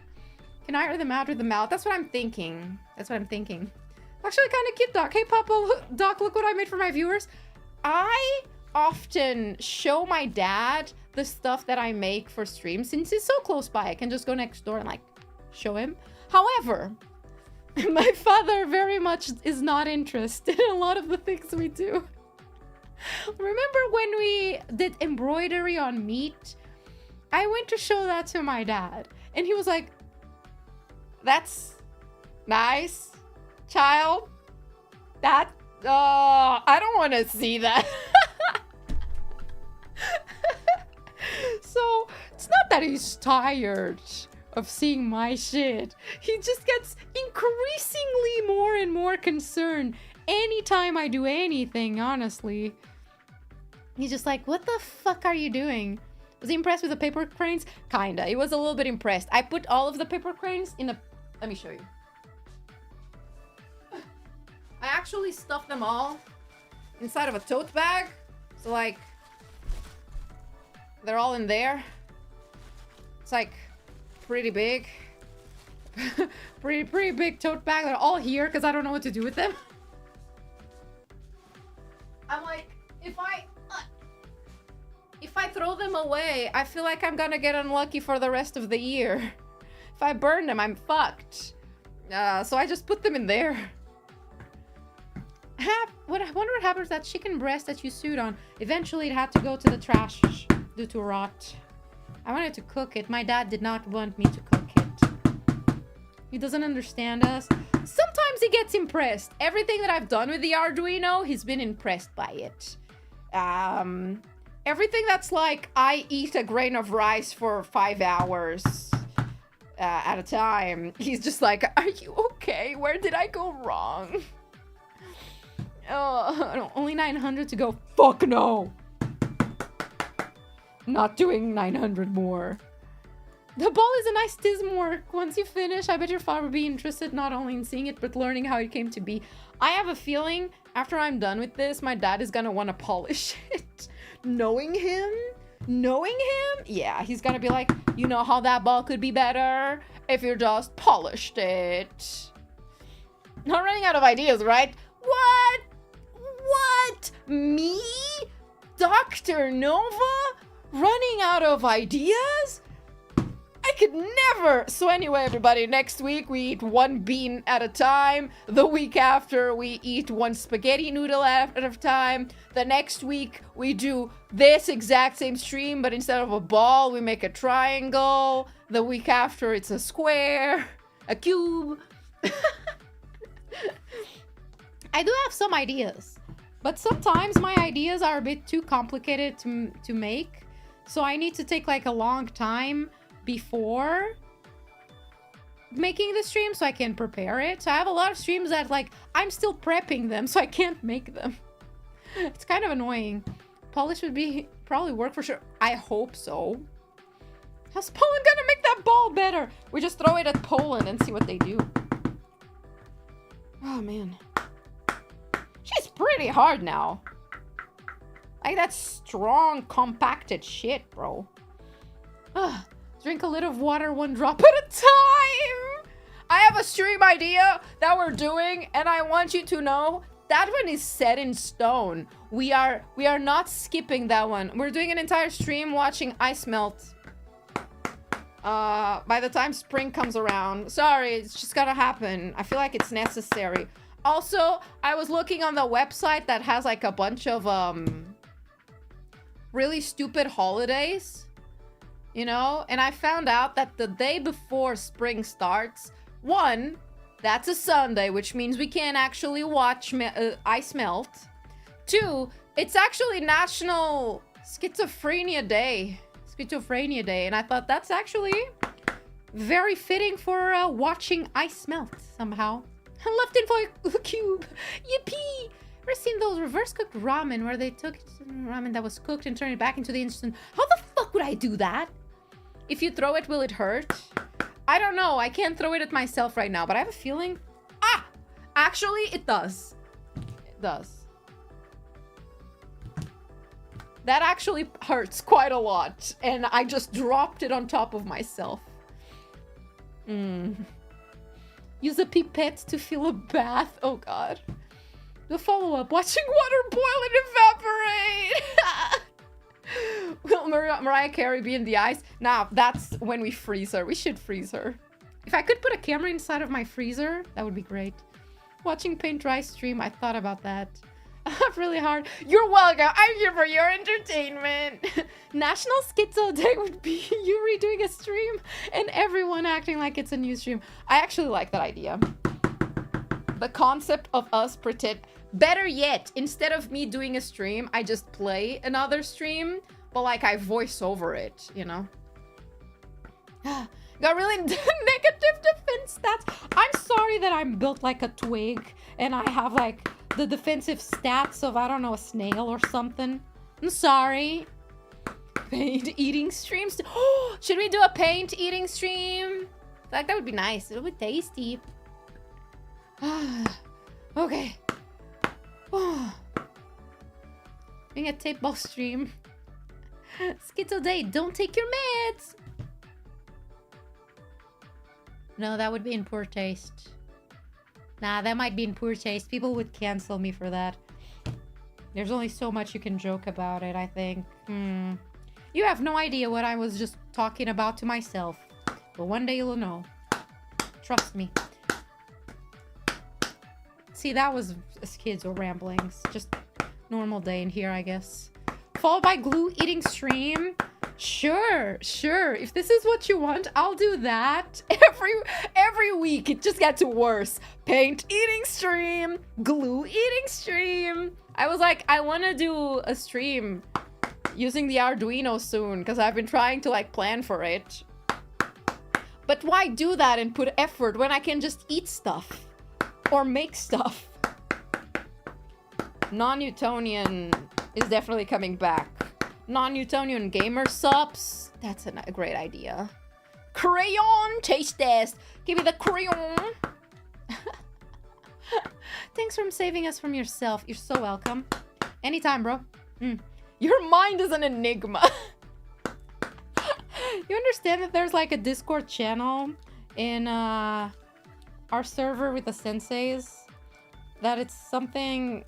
Can I air them out with the mouth? That's what I'm thinking. That's what I'm thinking. Actually, kind of cute, Doc. Hey, Papa, Doc, look what I made for my viewers. I often show my dad the stuff that I make for streams. Since he's so close by, I can just go next door and, like, show him. However, my father very much is not interested in a lot of the things we do. Remember when we did embroidery on meat? I went to show that to my dad, and he was like, "That's nice, child. That, I don't want to see that." So, it's not that he's tired of seeing my shit. He just gets increasingly more and more concerned anytime I do anything, honestly. He's just like, what the fuck are you doing? Was he impressed with the paper cranes? Kinda. He was a little bit impressed. I put all of the paper cranes in a... Let me show you. I actually stuffed them all inside of a tote bag. So, like, they're all in there. It's, like, pretty big. pretty big tote bag. They're all here because I don't know what to do with them. I'm like, if I throw them away, I feel like I'm gonna get unlucky for the rest of the year. If I burn them, I'm fucked. So I just put them in there. I wonder what happens to that chicken breast that you sewed on. Eventually it had to go to the trash due to rot. I wanted to cook it. My dad did not want me to cook it. He doesn't understand us. Sometimes he gets impressed. Everything that I've done with the Arduino, he's been impressed by it. Everything that's like, I eat a grain of rice for 5 hours at a time. He's just like, are you okay? Where did I go wrong? Oh, only 900 to go. Fuck no. Not doing 900 more. The ball is a nice tismwork. Once you finish, I bet your father would be interested not only in seeing it, but learning how it came to be. I have a feeling after I'm done with this, my dad is gonna want to polish it. Knowing him, yeah, he's gonna be like, you know how that ball could be better if you just polished it. Not running out of ideas, right? What? Me? Dr.NOVA? Running out of ideas? I could never. So anyway, everybody, next week we eat one bean at a time. The week after we eat one spaghetti noodle at a time. The next week we do this exact same stream, but instead of a ball, we make a triangle. The week after it's a square, a cube. I do have some ideas, but sometimes my ideas are a bit too complicated to make. So I need to take like a long time before making the stream so I can prepare it. So I have a lot of streams that like I'm still prepping them so I can't make them. It's kind of annoying. Polish would be probably work for sure. I hope so. How's Poland gonna make that ball better? We just throw it at Poland and see what they do. Oh man. She's pretty hard now. Like that strong compacted shit, bro. Ugh. Drink a little of water, one drop at a time. I have a stream idea that we're doing, and I want you to know That one is set in stone. We are not skipping that one. We're doing an entire stream watching ice melt. By the time spring comes around. Sorry, it's just gotta happen. I feel like it's necessary. Also, I was looking on the website that has like a bunch of really stupid holidays, you know, and I found out that the day before spring starts, one, that's a Sunday, which means we can't actually watch ice melt. Two, it's actually National Schizophrenia Day. Schizophrenia Day, and I thought that's actually very fitting for watching ice melt somehow. I love tinfoil cube. Yippee! Ever seen those reverse cooked ramen where they took ramen that was cooked and turned it back into the instant? How the fuck would I do that? If you throw it, will it hurt? I don't know. I can't throw it at myself right now, but I have a feeling. Ah! Actually, it does. It does. That actually hurts quite a lot, and I just dropped it on top of myself. Use a pipette to fill a bath. Oh god. The follow-up, watching water boil and evaporate. Will Mariah Carey be in the ice? Nah, that's when we freeze her. We should freeze her. If I could put a camera inside of my freezer, that would be great. Watching paint dry stream, I thought about that. Really hard. You're welcome. I'm here for your entertainment. National Schizo Day would be you redoing a stream and everyone acting like it's a new stream. I actually like that idea. The concept of us pretend. Better yet, instead of me doing a stream, I just play another stream, but like I voice over it, you know? Got really negative defense stats. I'm sorry that I'm built like a twig and I have like the defensive stats of, I don't know, a snail or something. I'm sorry. Paint eating streams. Oh, should we do a paint eating stream? Like that would be nice. It would be tasty. Okay. Doing a tape ball stream. Schizo Day, don't take your meds. No, that would be in poor taste. Nah, that might be in poor taste. People would cancel me for that. There's only so much you can joke about it, I think. You have no idea what I was just talking about to myself. But one day you'll know. Trust me. See, that was schizo ramblings. Just normal day in here, I guess. Followed by glue eating stream. Sure. If this is what you want, I'll do that. Every week, it just gets worse. Paint eating stream. Glue eating stream. I was like, I want to do a stream using the Arduino soon, because I've been trying to like plan for it. But why do that and put effort when I can just eat stuff? Or make stuff? Non-Newtonian is definitely coming back. Non-Newtonian gamer subs. That's a great idea. Crayon taste test. Give me the crayon. Thanks for saving us from yourself. You're so welcome. Anytime, bro. Your mind is an enigma. You understand that there's like a Discord channel in our server with the senseis? That it's something...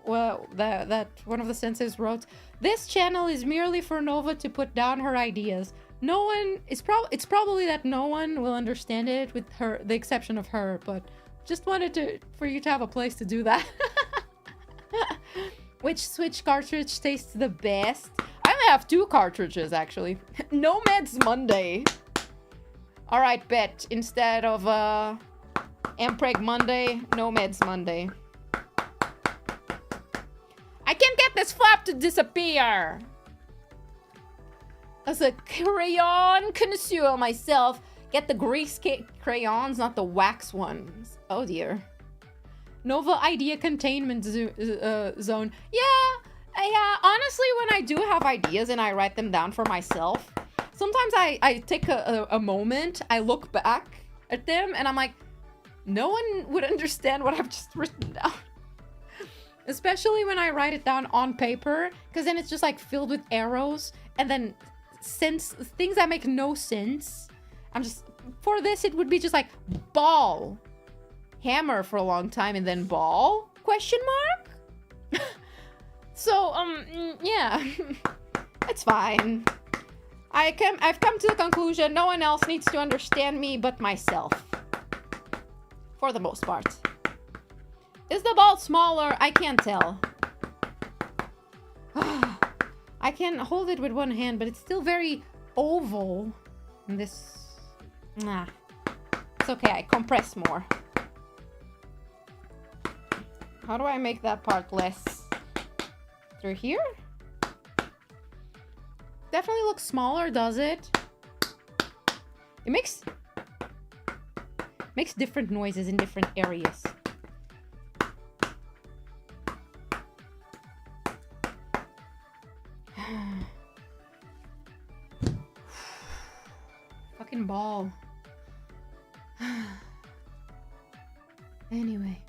Well, that one of the senseis wrote, this channel is merely for Nova to put down her ideas. No one it's probably that no one will understand it with her, the exception of her, but just wanted for you to have a place to do that. Which Switch cartridge tastes the best? I only have 2 cartridges actually. No meds Monday. All right, bet instead of Ampreg Monday, no meds Monday. I can't get this flap to disappear. As a crayon connoisseur myself, get the grease crayons, not the wax ones. Oh dear. Nova idea containment zone. Yeah, honestly, when I do have ideas and I write them down for myself, sometimes I take a moment, I look back at them, and I'm like, no one would understand what I've just written down. Especially when I write it down on paper, because then it's just like filled with arrows, and then things that make no sense. For this, it would be just like ball, hammer for a long time, and then ball. Question mark? So, yeah. It's fine. I've come to the conclusion no one else needs to understand me but myself. For the most part. Is the ball smaller? I can't tell. I can hold it with one hand, but it's still very oval. And this... Nah. It's okay, I compress more. How do I make that part less? Through here? Definitely looks smaller, does it? It makes different noises in different areas. Fucking ball. Anyway.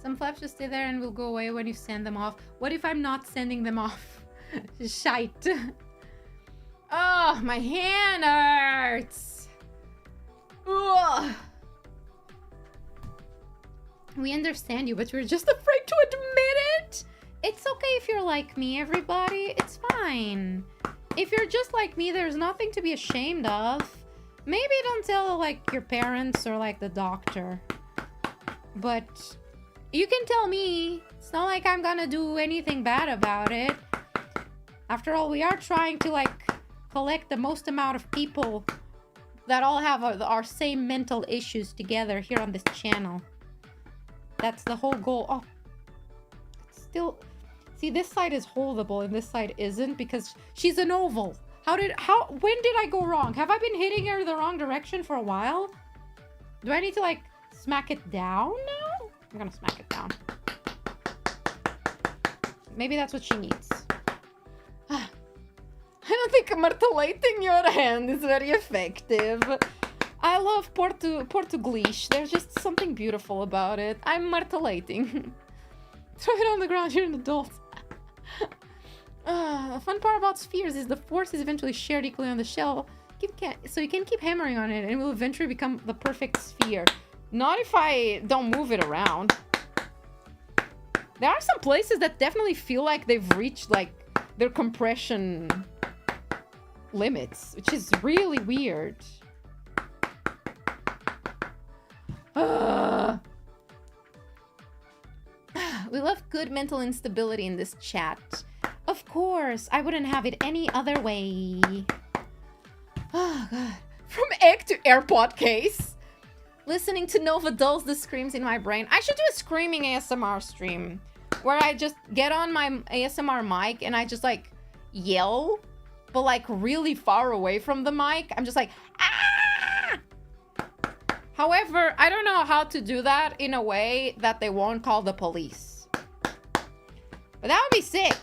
Some flaps just stay there and will go away when you send them off. What if I'm not sending them off? Shite. Oh, my hand hurts. Ugh. We understand you, but you're just afraid to admit it. It's okay if you're like me, everybody. It's fine. If you're just like me, there's nothing to be ashamed of. Maybe don't tell, like, your parents or, like, the doctor. But you can tell me. It's not like I'm gonna do anything bad about it. After all, we are trying to, like, collect the most amount of people that all have our same mental issues together here on this channel. That's the whole goal. Oh, it's still... See, this side is holdable and this side isn't because she's an oval. When did I go wrong? Have I been hitting her the wrong direction for a while? Do I need to, like, smack it down now? I'm gonna smack it down. Maybe that's what she needs. I don't think martelating your hand is very effective. I love Portuguese. There's just something beautiful about it. I'm martelating. Throw it on the ground, you're an adult. The fun part about spheres is the force is eventually shared equally on the shell. So you can keep hammering on it and it will eventually become the perfect sphere. Not if I don't move it around. There are some places that definitely feel like they've reached, like, their compression limits, which is really weird. We love good mental instability in this chat. Of course, I wouldn't have it any other way. Oh, God. From egg to AirPod case. Listening to Nova dulls the screams in my brain. I should do a screaming ASMR stream where I just get on my ASMR mic and I just, like, yell, but, like, really far away from the mic. I'm just like, ah! However, I don't know how to do that in a way that they won't call the police. But that would be sick.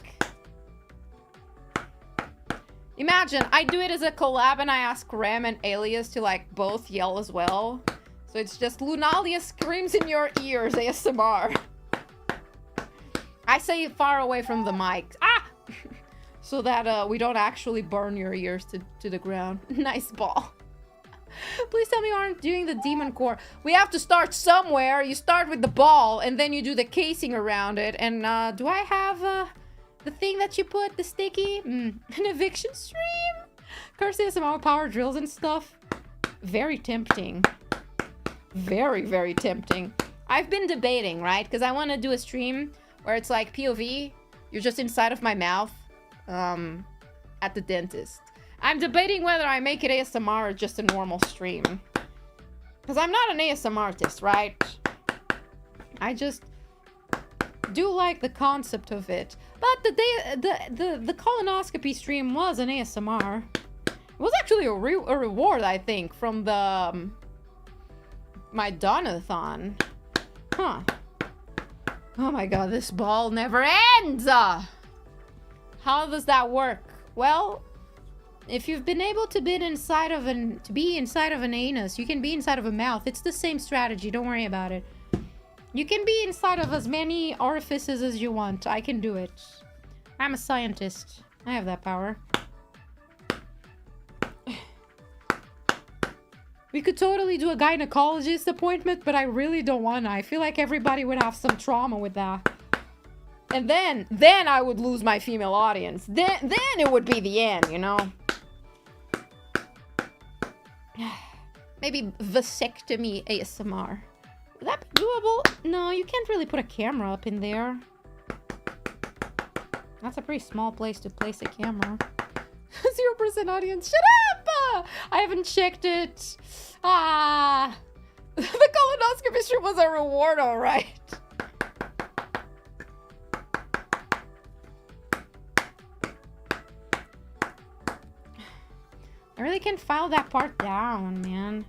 Imagine, I do it as a collab and I ask Ram and Alias to, like, both yell as well. So it's just Lunalia screams in your ears ASMR. I say it far away from the mic. Ah! So that we don't actually burn your ears to the ground. Nice ball. Please tell me you aren't doing the demon core. We have to start somewhere. You start with the ball and then you do the casing around it. And do I have the thing that you put, the sticky? An eviction stream? Curses about power drills and stuff. Very tempting. Very, very tempting. I've been debating, right? Because I want to do a stream where it's like POV. You're just inside of my mouth at the dentist. I'm debating whether I make it ASMR or just a normal stream. Because I'm not an ASMR artist, right? I just do like the concept of it. But the colonoscopy stream was an ASMR. It was actually a reward, I think, from the my Donathon. Huh. Oh my god, this ball never ends! How does that work? Well, if you've been able to be inside of an anus, you can be inside of a mouth. It's the same strategy. Don't worry about it. You can be inside of as many orifices as you want. I can do it. I'm a scientist. I have that power. We could totally do a gynecologist appointment, but I really don't want to. I feel like everybody would have some trauma with that. And then I would lose my female audience. Then it would be the end, you know? Maybe vasectomy ASMR. Would that be doable? No, you can't really put a camera up in there. That's a pretty small place to place a camera. 0% audience. Shut up! I haven't checked it. The colonoscopy stream was a reward, alright. I really can't file that part down, man.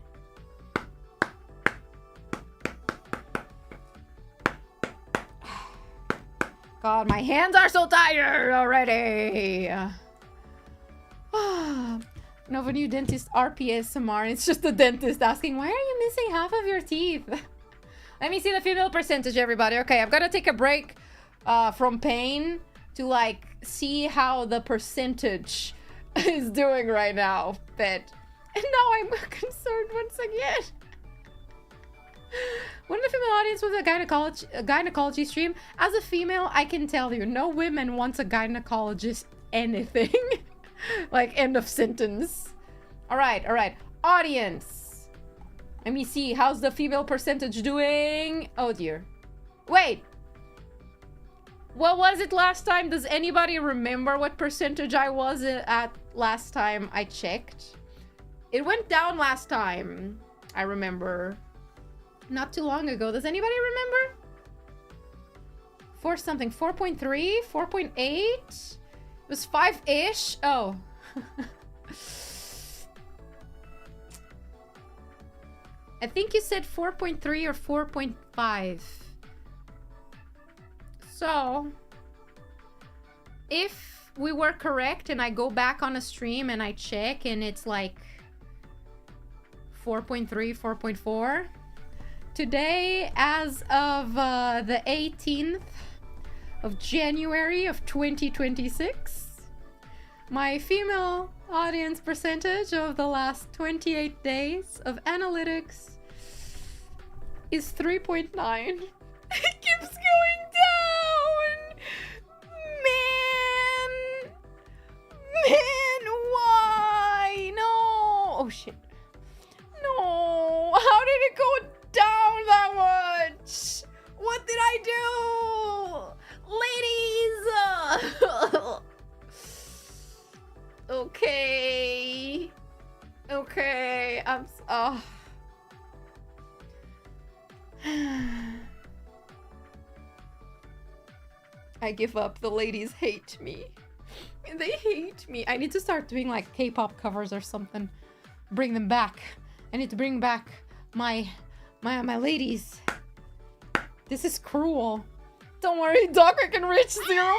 God, my hands are so tired already. Nova new dentist RPSMR. It's just the dentist asking, why are you missing half of your teeth? Let me see the female percentage, everybody. Okay, I'm gonna take a break from pain to like see how the percentage is doing right now. But and now I'm concerned once again. When the female audience was a gynecology stream, as a female, I can tell you, no women wants a gynecologist anything. Like, end of sentence. All right. Audience. Let me see. How's the female percentage doing? Oh, dear. Wait. What was it last time? Does anybody remember what percentage I was at last time I checked? It went down last time. I remember. Not too long ago. Does anybody remember? For something. 4.3? 4.8? It was 5-ish? Oh. I think you said 4.3 or 4.5. So, if we were correct and I go back on a stream and I check and it's like 4.3, 4.4. Today, as of the 18th of January of 2026, my female audience percentage of the last 28 days of analytics is 3.9. It keeps going down! Man, why? No! Oh, shit. No! How did it go down that much? What did I do? Ladies! Okay. I give up. The ladies hate me. They hate me. I need to start doing like K-pop covers or something. Bring them back. I need to bring back my ladies. This is cruel. Don't worry, Doc, I can reach 0%.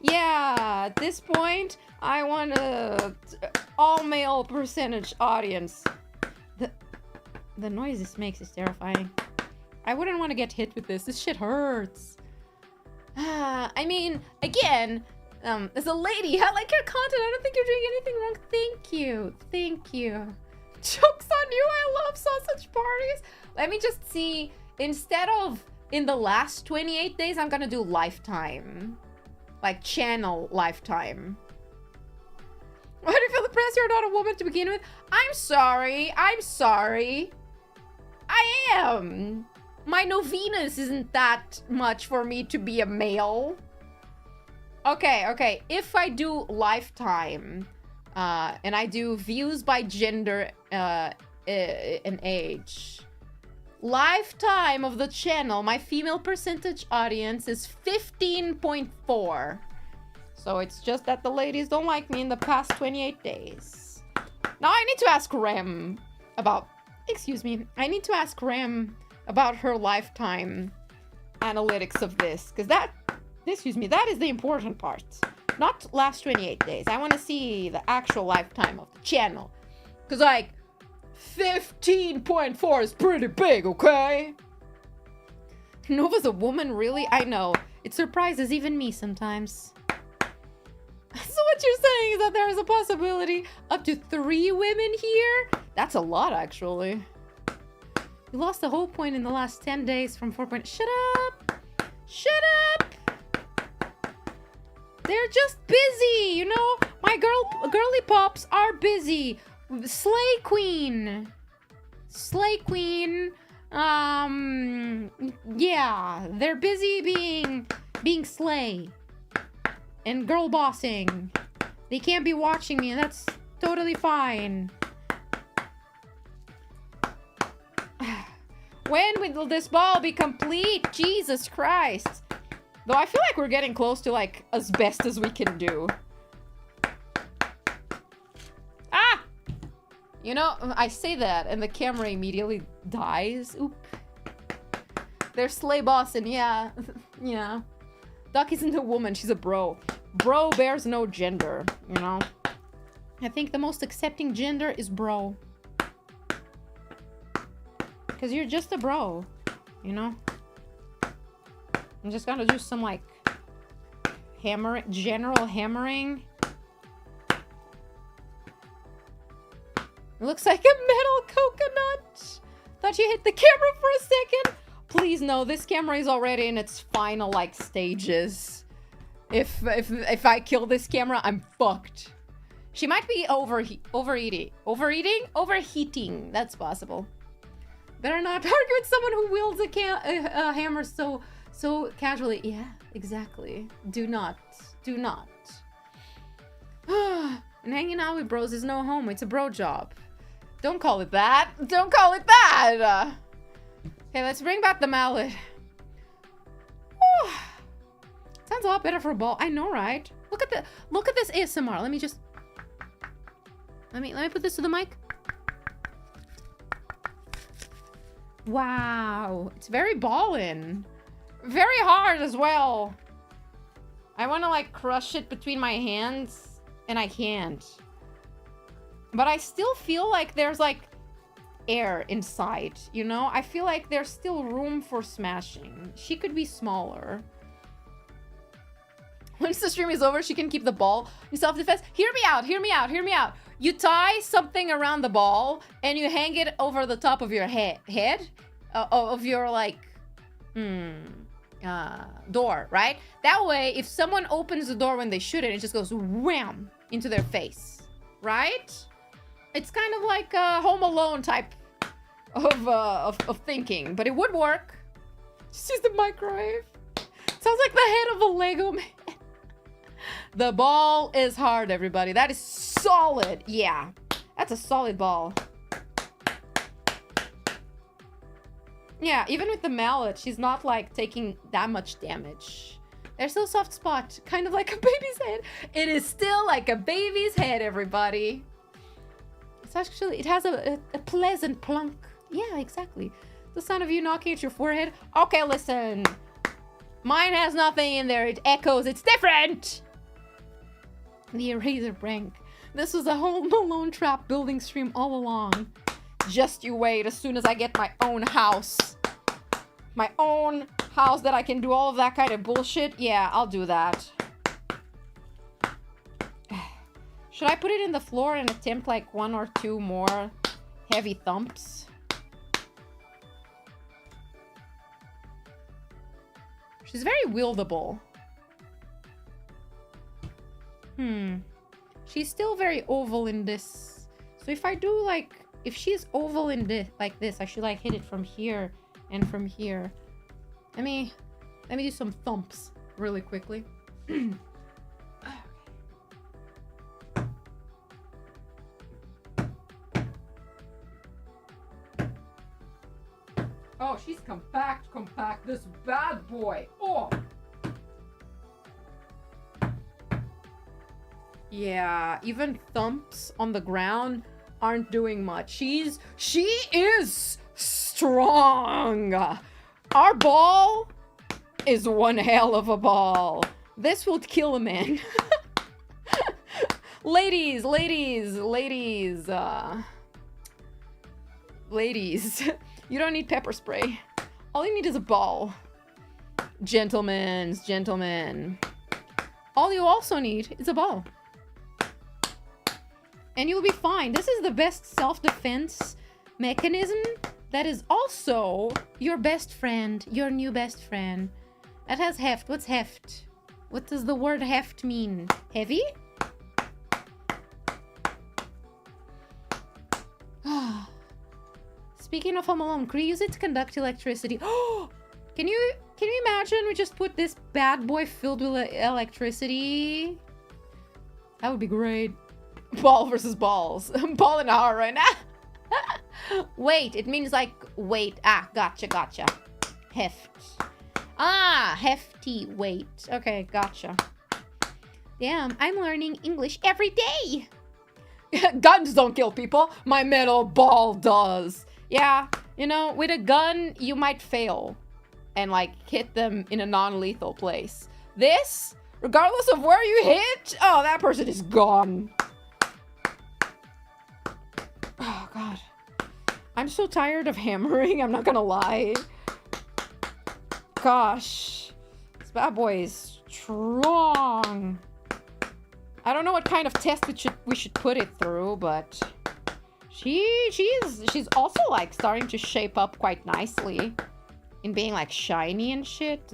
Yeah, at this point, I want a all-male percentage audience. The noise this makes is terrifying. I wouldn't want to get hit with this. This shit hurts. I mean, again, as a lady, I like your content. I don't think you're doing anything wrong. Thank you. Joke's on you. I love sausage parties. Let me just see. Instead of in the last 28 days, I'm gonna do lifetime. Like channel lifetime. Why do you feel the press? You're not a woman to begin with. I'm sorry. I am. My novenas isn't that much for me to be a male. Okay. If I do lifetime, and I do views by gender and age, lifetime of the channel, my female percentage audience is 15.4. So it's just that the ladies don't like me in the past 28 days. Now I need to ask Rem about... Excuse me. I need to ask Rem about her lifetime analytics of this. Because that... Excuse me. That is the important part. Not last 28 days. I want to see the actual lifetime of the channel. Because like... 15.4 is pretty big, okay? Nova's a woman, really? I know. It surprises even me sometimes. So what you're saying is that there is a possibility up to 3 women here? That's a lot, actually. You lost the whole point in the last 10 days from 4 points. Shut up! Shut up! They're just busy, you know? My girly pops are busy. Slay Queen. Slay Queen. Yeah. They're busy being slay. And girl bossing. They can't be watching me, and that's totally fine. When will this ball be complete? Jesus Christ. Though I feel like we're getting close to, like, as best as we can do. Ah! You know, I say that, and the camera immediately dies. Oop. They're slay bossing, yeah. Yeah. Duck isn't a woman, she's a bro. Bro bears no gender, you know? I think the most accepting gender is bro. Because you're just a bro, you know? I'm just gonna do some, like, hammering, general hammering. It looks like a metal coconut. Thought you hit the camera for a second. Please, no, this camera is already in its final, like, stages. If I kill this camera, I'm fucked. She might be overeating. Overheating. That's possible. Better not argue with someone who wields a hammer so casually. Yeah, exactly. Do not. Do not. And hanging out with bros is no home. It's a bro job. Don't call it that. Don't call it that. Okay, let's bring back the mallet. Whew. Sounds a lot better for a ball. I know, right? Look at this ASMR. Let me put this to the mic. Wow, it's very ballin'. Very hard as well. I want to, like, crush it between my hands, and I can't. But I still feel like there's, like, air inside, you know? I feel like there's still room for smashing. She could be smaller. Once the stream is over, she can keep the ball in self-defense. Hear me out, hear me out, hear me out. You tie something around the ball, and you hang it over the top of your head? Of your, like, door, right? That way, if someone opens the door when they shoot it, it just goes wham into their face, right? It's kind of like a Home Alone type of thinking, but it would work. Just use the microwave. Sounds like the head of a Lego man. The ball is hard, everybody. That is solid. Yeah, that's a solid ball. Yeah, even with the mallet, she's not, like, taking that much damage. There's still a soft spot, kind of like a baby's head. It is still like a baby's head, everybody. It's actually, it has a pleasant plunk. Yeah, exactly. The sound of you knocking at your forehead. Okay, listen. Mine has nothing in there. It echoes. It's different. The eraser prank. This was a Home Alone trap building stream all along. Just you wait. As soon as I get my own house. My own house that I can do all of that kind of bullshit. Yeah, I'll do that. Should I put it in the floor and attempt like 1 or 2 more heavy thumps? She's very wieldable. She's still very oval in this. So if I do like, if she's oval in this, like this, I should like hit it from here and from here. Let me do some thumps really quickly. Oh, she's compact, this bad boy. Oh. Yeah, even thumps on the ground aren't doing much. She is strong. Our ball is one hell of a ball. This will kill a man. Ladies, you don't need pepper spray. All you need is a ball. Gentlemen. All you also need is a ball. And you'll be fine. This is the best self-defense mechanism that is also your best friend, your new best friend. That has heft. What's heft? What does the word heft mean? Heavy? Speaking of Home Alone, could you use it to conduct electricity? Oh! Can you imagine we just put this bad boy filled with electricity? That would be great. Ball versus balls. I'm balling hard right now. Wait, it means like weight. Ah, gotcha. Heft. Ah, hefty weight. Okay, gotcha. Damn, I'm learning English every day. Guns don't kill people. My metal ball does. Yeah, you know, with a gun, you might fail and like hit them in a non-lethal place. This, regardless of where you hit, oh, that person is gone. Oh, God. I'm so tired of hammering, I'm not gonna lie. Gosh. This bad boy is strong. I don't know what kind of test we should put it through, but she's also like starting to shape up quite nicely in being like shiny and shit.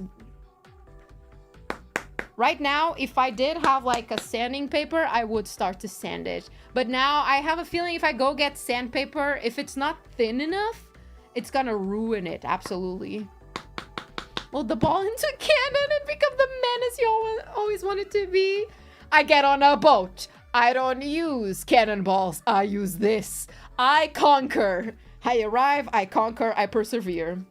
Right now, if I did have like a sanding paper, I would start to sand it. But now I have a feeling if I go get sandpaper, if it's not thin enough, it's gonna ruin it. Absolutely. Load the ball into a cannon and become the menace you always wanted to be. I get on a boat. I don't use cannonballs. I use this. I conquer. I arrive, I conquer, I persevere.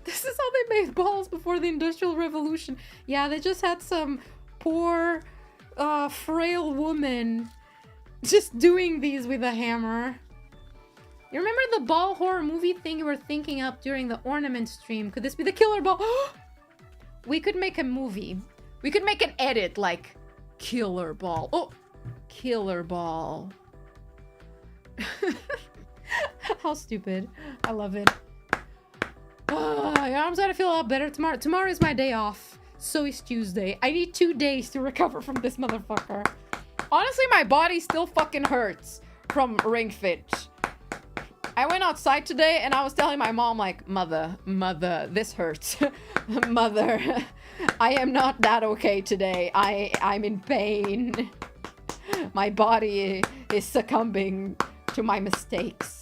This is how they made balls before the Industrial Revolution. Yeah, they just had some poor, frail woman just doing these with a hammer. You remember the ball horror movie thing you were thinking up during the ornament stream? Could this be the killer ball? We could make a movie. We could make an edit like killer ball. Oh, killer ball. How stupid. I love it. Yeah, I'm starting to feel a lot better tomorrow. Tomorrow is my day off. So is Tuesday. I need 2 days to recover from this motherfucker. Honestly, my body still fucking hurts from Ring Fit. I went outside today and I was telling my mom, like, Mother, this hurts. Mother, I am not that okay today. I'm in pain. My body is succumbing to my mistakes.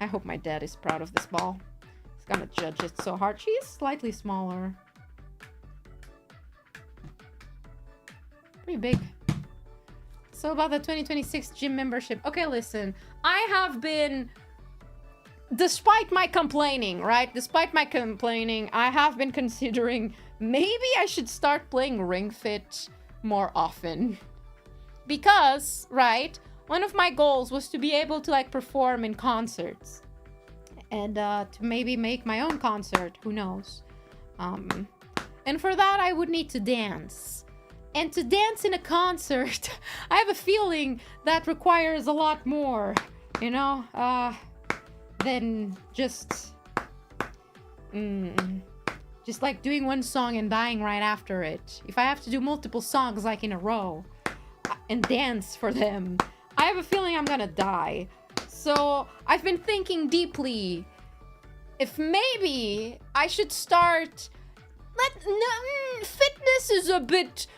I hope my dad is proud of this ball. He's gonna judge it so hard. She is slightly smaller. Pretty big. So about the 2026 gym membership. Okay, listen. I have been... Despite my complaining, right? Despite my complaining, I have been considering maybe I should start playing Ring Fit more often. Because, right, one of my goals was to be able to like perform in concerts. And to maybe make my own concert, who knows. And for that I would need to dance. And to dance in a concert, I have a feeling that requires a lot more, you know, than just like doing one song and dying right after it. If I have to do multiple songs like in a row and dance for them, I have a feeling I'm gonna die. So I've been thinking deeply if maybe I should start. Fitness is a bit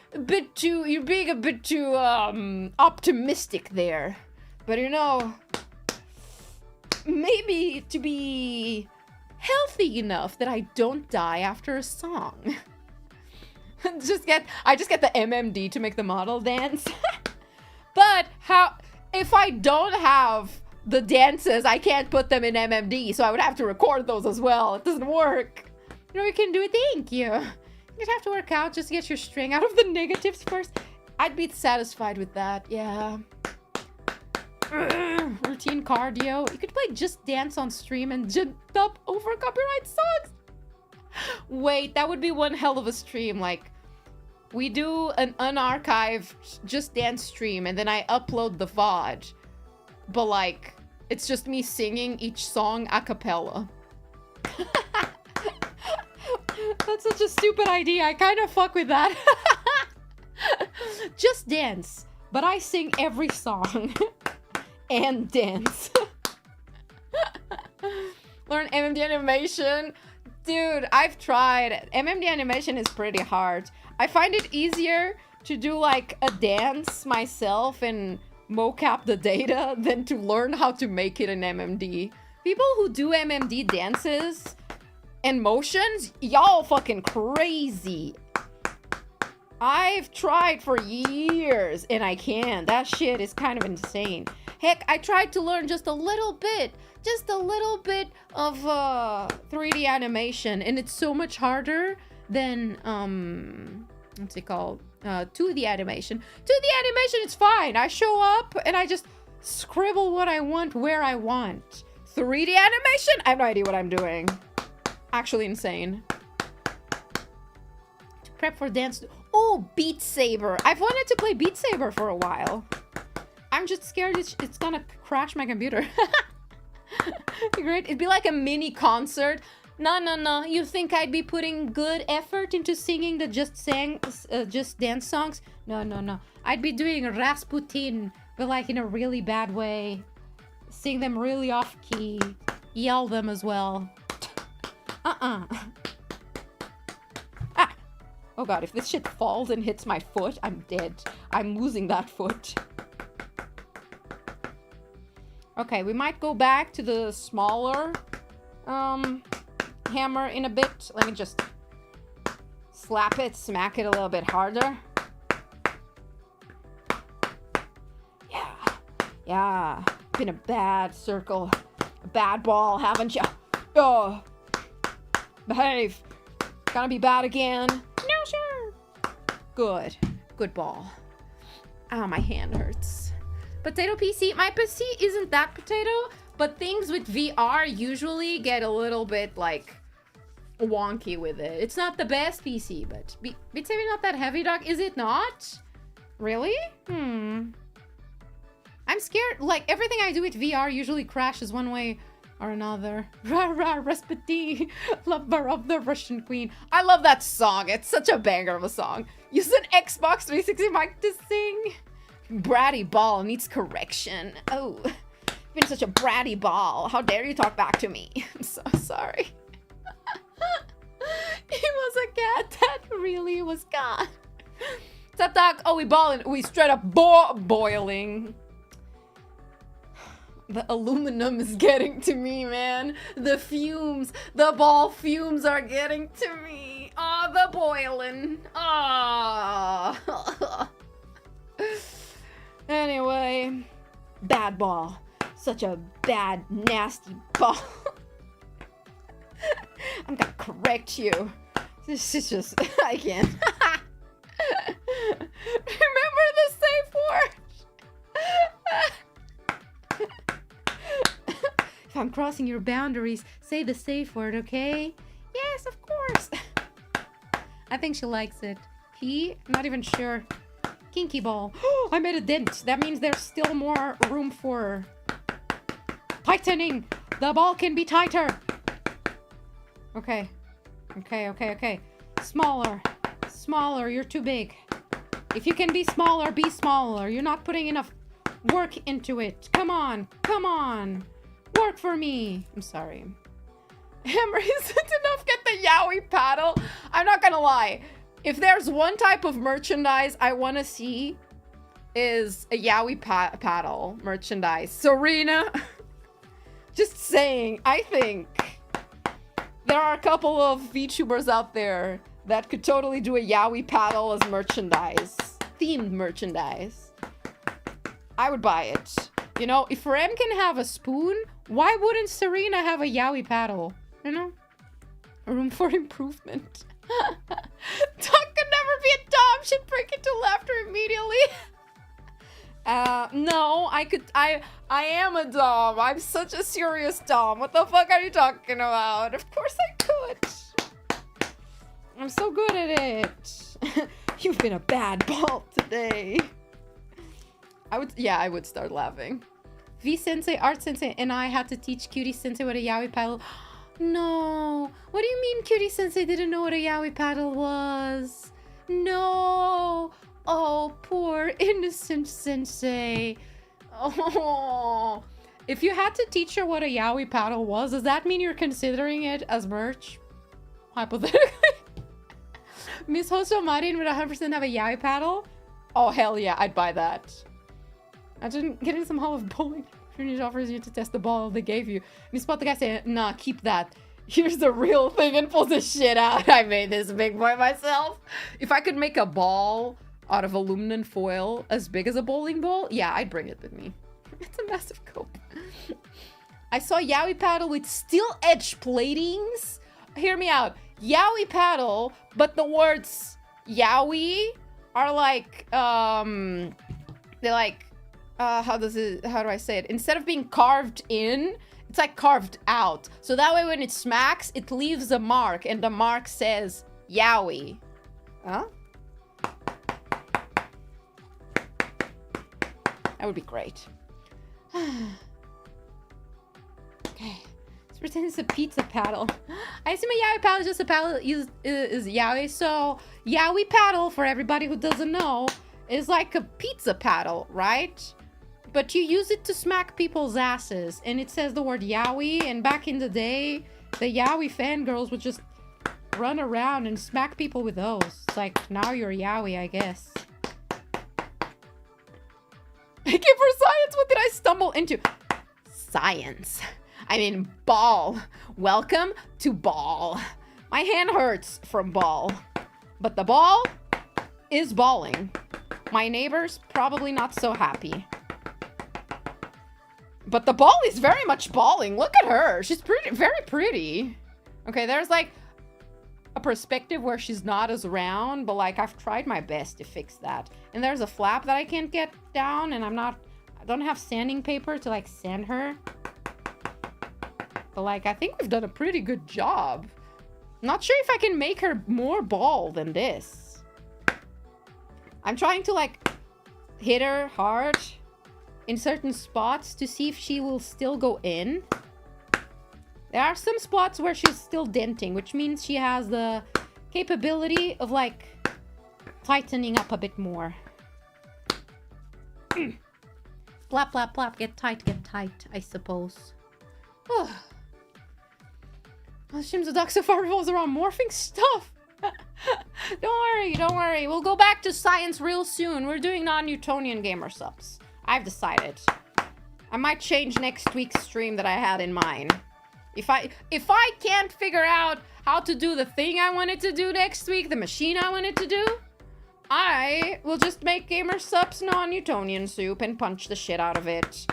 too. You're being a bit too optimistic there. But you know, maybe to be healthy enough that I don't die after a song. I just get the MMD to make the model dance. But if I don't have the dances, I can't put them in MMD, so I would have to record those as well. It doesn't work. You know, you can do it. Thank you. You just have to work out just to get your string out of the negatives first. I'd be satisfied with that. Yeah. Routine cardio. You could play Just Dance on stream and jump up over copyright songs. Wait, that would be one hell of a stream. Like, we do an unarchived Just Dance stream and then I upload the VOD. But like, it's just me singing each song a cappella. That's such a stupid idea. I kind of fuck with that. Just dance. But I sing every song. And dance. Learn MMD animation. Dude, I've tried. MMD animation is pretty hard. I find it easier to do like a dance myself and mocap the data than to learn how to make it in MMD. People who do MMD dances and motions, y'all fucking crazy. I've tried for years and I can't. That shit is kind of insane. Heck, I tried to learn just a little bit of 3D animation, and it's so much harder than what's it called? 2D animation. 2D animation, it's fine. I show up and I just scribble what I want where I want. 3D animation? I have no idea what I'm doing. Actually insane. To prep for dance. Oh, Beat Saber. I've wanted to play Beat Saber for a while. I'm just scared it's gonna crash my computer. Great. It'd be like a mini concert. No. You think I'd be putting good effort into singing the just dance songs? No. I'd be doing Rasputin, but like in a really bad way. Sing them really off key. Yell them as well. Ah. Oh god, if this shit falls and hits my foot, I'm dead. I'm losing that foot. Okay, we might go back to the smaller hammer in a bit. Let me just slap it, smack it a little bit harder. Yeah. Been a bad circle. A bad ball, haven't you? Oh. Behave. Gonna be bad again. No, sure. Good ball. Ah, my hand hurts. Potato PC. My PC isn't that potato, but things with VR usually get a little bit like wonky with it. It's not the best PC, but Beat Saber not that heavy, Doc. Is it not? Really? I'm scared. Like everything I do with VR usually crashes one way or another. Rah, Rasputin, lover of the Russian queen. I love that song. It's such a banger of a song. Use an Xbox 360 mic to sing. Bratty ball needs correction. Oh, you've been such a bratty ball. How dare you talk back to me? I'm so sorry. He was a cat that really was gone. What's up, Doc? Oh, we balling. We straight up boiling. The aluminum is getting to me, man. The fumes, the ball fumes are getting to me. Oh, the boiling. Oh. Anyway, bad ball. Such a bad, nasty ball. I'm gonna correct you. This is just, I can't. Remember the safe word. If I'm crossing your boundaries, say the safe word, okay? Yes, of course. I think she likes it. I'm not even sure. Kinky ball. I made a dent. That means there's still more room for tightening. The ball can be tighter. Okay. Smaller. You're too big. If you can be smaller, be smaller. You're not putting enough work into it. Come on. Work for me. I'm sorry. Hammer isn't enough. Get the yaoi paddle. I'm not gonna lie. If there's one type of merchandise I want to see is a yaoi paddle merchandise. Serena. Just saying. I think there are a couple of VTubers out there that could totally do a yaoi paddle as merchandise. Themed merchandise. I would buy it. You know, if Rem can have a spoon, why wouldn't Serena have a yaoi paddle? You know? Room for improvement. Doc could never be a dom. Should break into laughter immediately. No, I am a dom. I'm such a serious dom. What the fuck are you talking about? Of course I could. I'm so good at it. You've been a bad ball today. I would start laughing. V-sensei, art sensei, and I had to teach cutie sensei what a yaoi paddle. No. What do you mean cutie sensei didn't know what a yaoi paddle was? No. Oh, poor innocent sensei. Oh. If you had to teach her what a yaoi paddle was, does that mean you're considering it as merch? Hypothetically. Miss Hosomarin would 100% have a yaoi paddle? Oh, hell yeah, I'd buy that. Imagine getting some Hall of Bowling. Trinity offers you to test the ball they gave you. And you spot the guy saying, nah, keep that. Here's the real thing, and pulls the shit out. I made this big boy myself. If I could make a ball out of aluminum foil as big as a bowling ball, yeah, I'd bring it with me. It's a massive cope. I saw yaoi paddle with steel edge platings. Hear me out. Yaoi paddle, but the words yaoi are like, they're like, how do I say it? Instead of being carved in, it's like carved out. So that way when it smacks, it leaves a mark, and the mark says yaoi. Huh? That would be great. Okay. Let's pretend it's a pizza paddle. I assume a yaoi paddle is just a paddle is yaoi. So yaoi paddle, for everybody who doesn't know, is like a pizza paddle, right? But you use it to smack people's asses, and it says the word yaoi. And back in the day, the yaoi fangirls would just run around and smack people with those. It's like, now you're yaoi, I guess. Thank you for science. What did I stumble into? Science. I mean, ball. Welcome to ball. My hand hurts from ball, but the ball is balling. My neighbor's probably not so happy. But the ball is very much balling. Look at her. She's pretty, very pretty. Okay, there's like a perspective where she's not as round, but like I've tried my best to fix that. And there's a flap that I can't get down, and I don't have sanding paper to like sand her. But like, I think we've done a pretty good job. Not sure if I can make her more ball than this. I'm trying to like hit her hard in certain spots to see if she will still go in. There are some spots where she's still denting, which means she has the capability of like tightening up a bit more. Plap, plap, plap. Get tight, I suppose. Oh. Well, Shims the duck so far revolves around morphing stuff. Don't worry. We'll go back to science real soon. We're doing non-Newtonian gamer subs. I've decided. I might change next week's stream that I had in mind. If I can't figure out how to do the thing I wanted to do next week, the machine I wanted to do, I will just make gamer subs non-Newtonian soup and punch the shit out of it.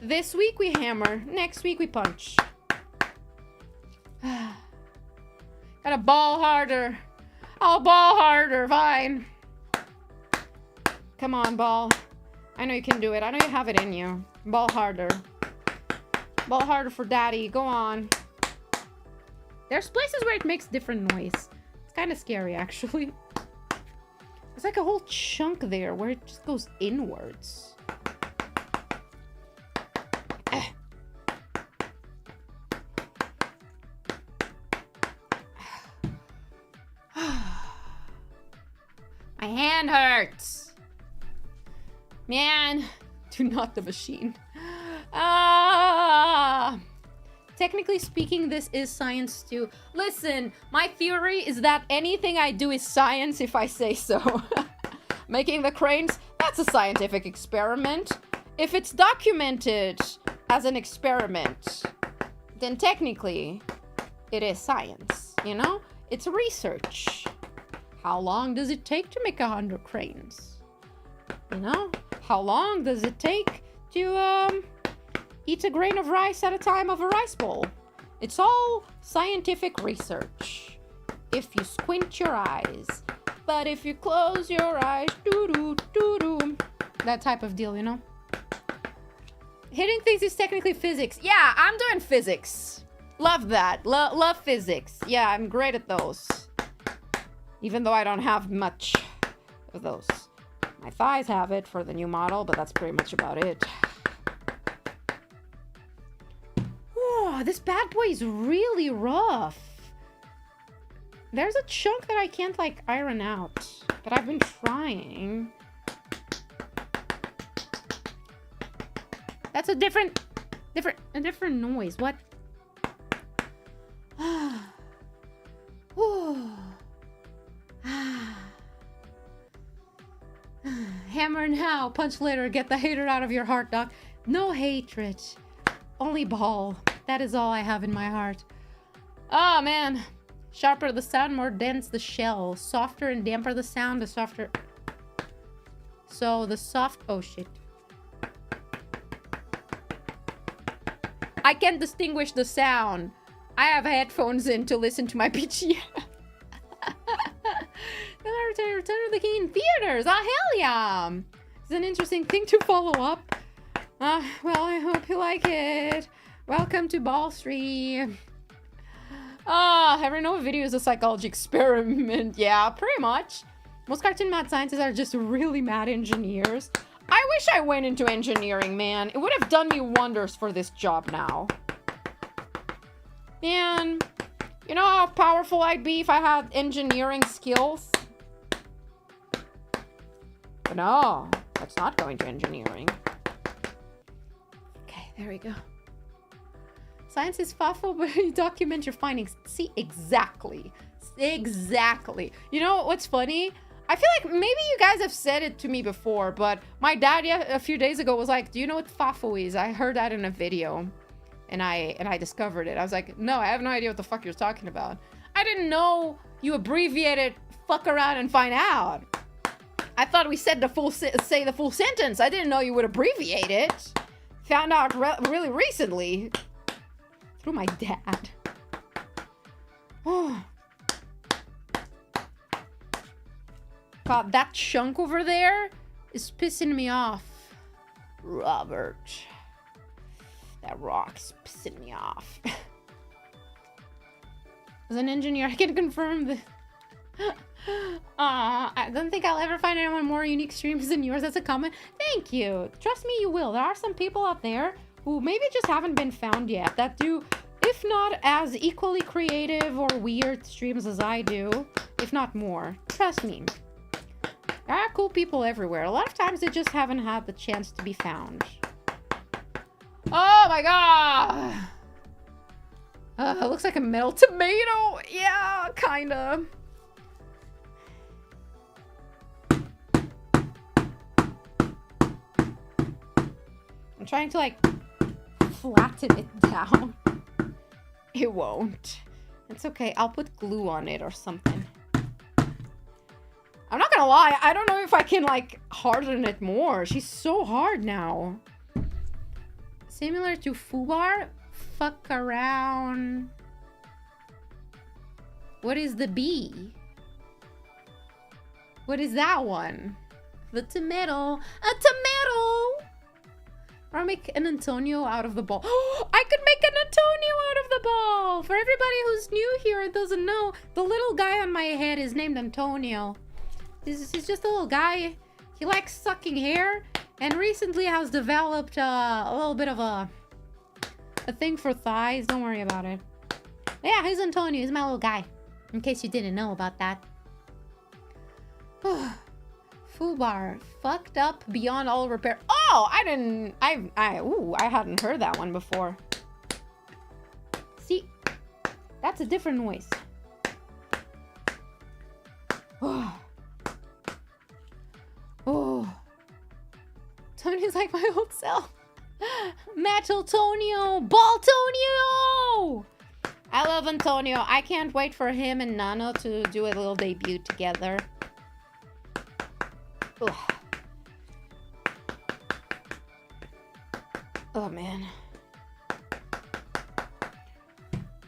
This week we hammer, next week we punch. Gotta ball harder. I'll ball harder, fine. Come on, ball. I know you can do it. I know you have it in you. Ball harder. Ball harder for daddy. Go on. There's places where it makes different noise. It's kind of scary, actually. There's like a whole chunk there where it just goes inwards. My hand hurts. Man, do not the machine. Technically speaking, this is science too. Listen, my theory is that anything I do is science if I say so. Making the cranes, that's a scientific experiment. If it's documented as an experiment, then technically it is science, you know? It's research. How long does it take to make 100 cranes? You know? How long does it take to eat a grain of rice at a time of a rice bowl? It's all scientific research. If you squint your eyes. But if you close your eyes, doo-doo, doo-doo. That type of deal, you know? Hitting things is technically physics. Yeah, I'm doing physics. Love that. Love physics. Yeah, I'm great at those. Even though I don't have much of those. My thighs have it for the new model, but that's pretty much about it. Oh, this bad boy is really rough. There's a chunk that I can't, like, iron out. But I've been trying. That's a different noise. What? Hammer now, punch later, get the hater out of your heart, Doc. No hatred, only ball. That is all I have in my heart. Oh man, sharper the sound, more dense the shell. Softer and damper the sound, the softer. So the soft, oh shit. I can't distinguish the sound. I have headphones in to listen to my BGM. Return of the King in theaters. Oh, hell yeah. It's an interesting thing to follow up. Well, I hope you like it. Welcome to Ball Stream. Every Nova video is a psychology experiment. Yeah, pretty much. Most cartoon mad scientists are just really mad engineers. I wish I went into engineering, man. It would have done me wonders for this job now. Man, you know how powerful I'd be if I had engineering skills? But no, let's not go into engineering. Okay, there we go. Science is thoughtful, but you document your findings. See, exactly. Exactly. You know what's funny? I feel like maybe you guys have said it to me before, but my dad a few days ago was like, do you know what FAFO is? I heard that in a video, and I discovered it. I was like, no, I have no idea what the fuck you're talking about. I didn't know you abbreviated fuck around and find out. I thought we said the full say the full sentence. I didn't know you would abbreviate it. Found out really recently through my dad. Oh. God, that chunk over there is pissing me off. Robert. That rock's pissing me off. As an engineer, I can confirm that. I don't think I'll ever find anyone more unique streams than yours. That's a comment. Thank you. Trust me, you will. There are some people out there who maybe just haven't been found yet that do, if not as equally creative or weird streams as I do, if not more. Trust me. There are cool people everywhere. A lot of times they just haven't had the chance to be found. Oh my god! It looks like a metal tomato. Yeah, kinda. I'm trying to like flatten it down. It won't. It's okay. I'll put glue on it or something. I'm not gonna lie. I don't know if I can like harden it more. She's so hard now. Similar to Fubar. Fuck around. What is the B? What is that one? The tomato. A tomato! Or make an Antonio out of the ball. I could make an Antonio out of the ball! For everybody who's new here and doesn't know, the little guy on my head is named Antonio. He's just a little guy. He likes sucking hair, and recently has developed a little bit of a thing for thighs. Don't worry about it. Yeah, he's Antonio. He's my little guy. In case you didn't know about that. Fubar, fucked up beyond all repair. Oh, I hadn't heard that one before. See, that's a different noise. Oh, Tony's like my old self. Metal-tonio, Ball-tonio. I love Antonio. I can't wait for him and Nano to do a little debut together. Ugh. Oh man.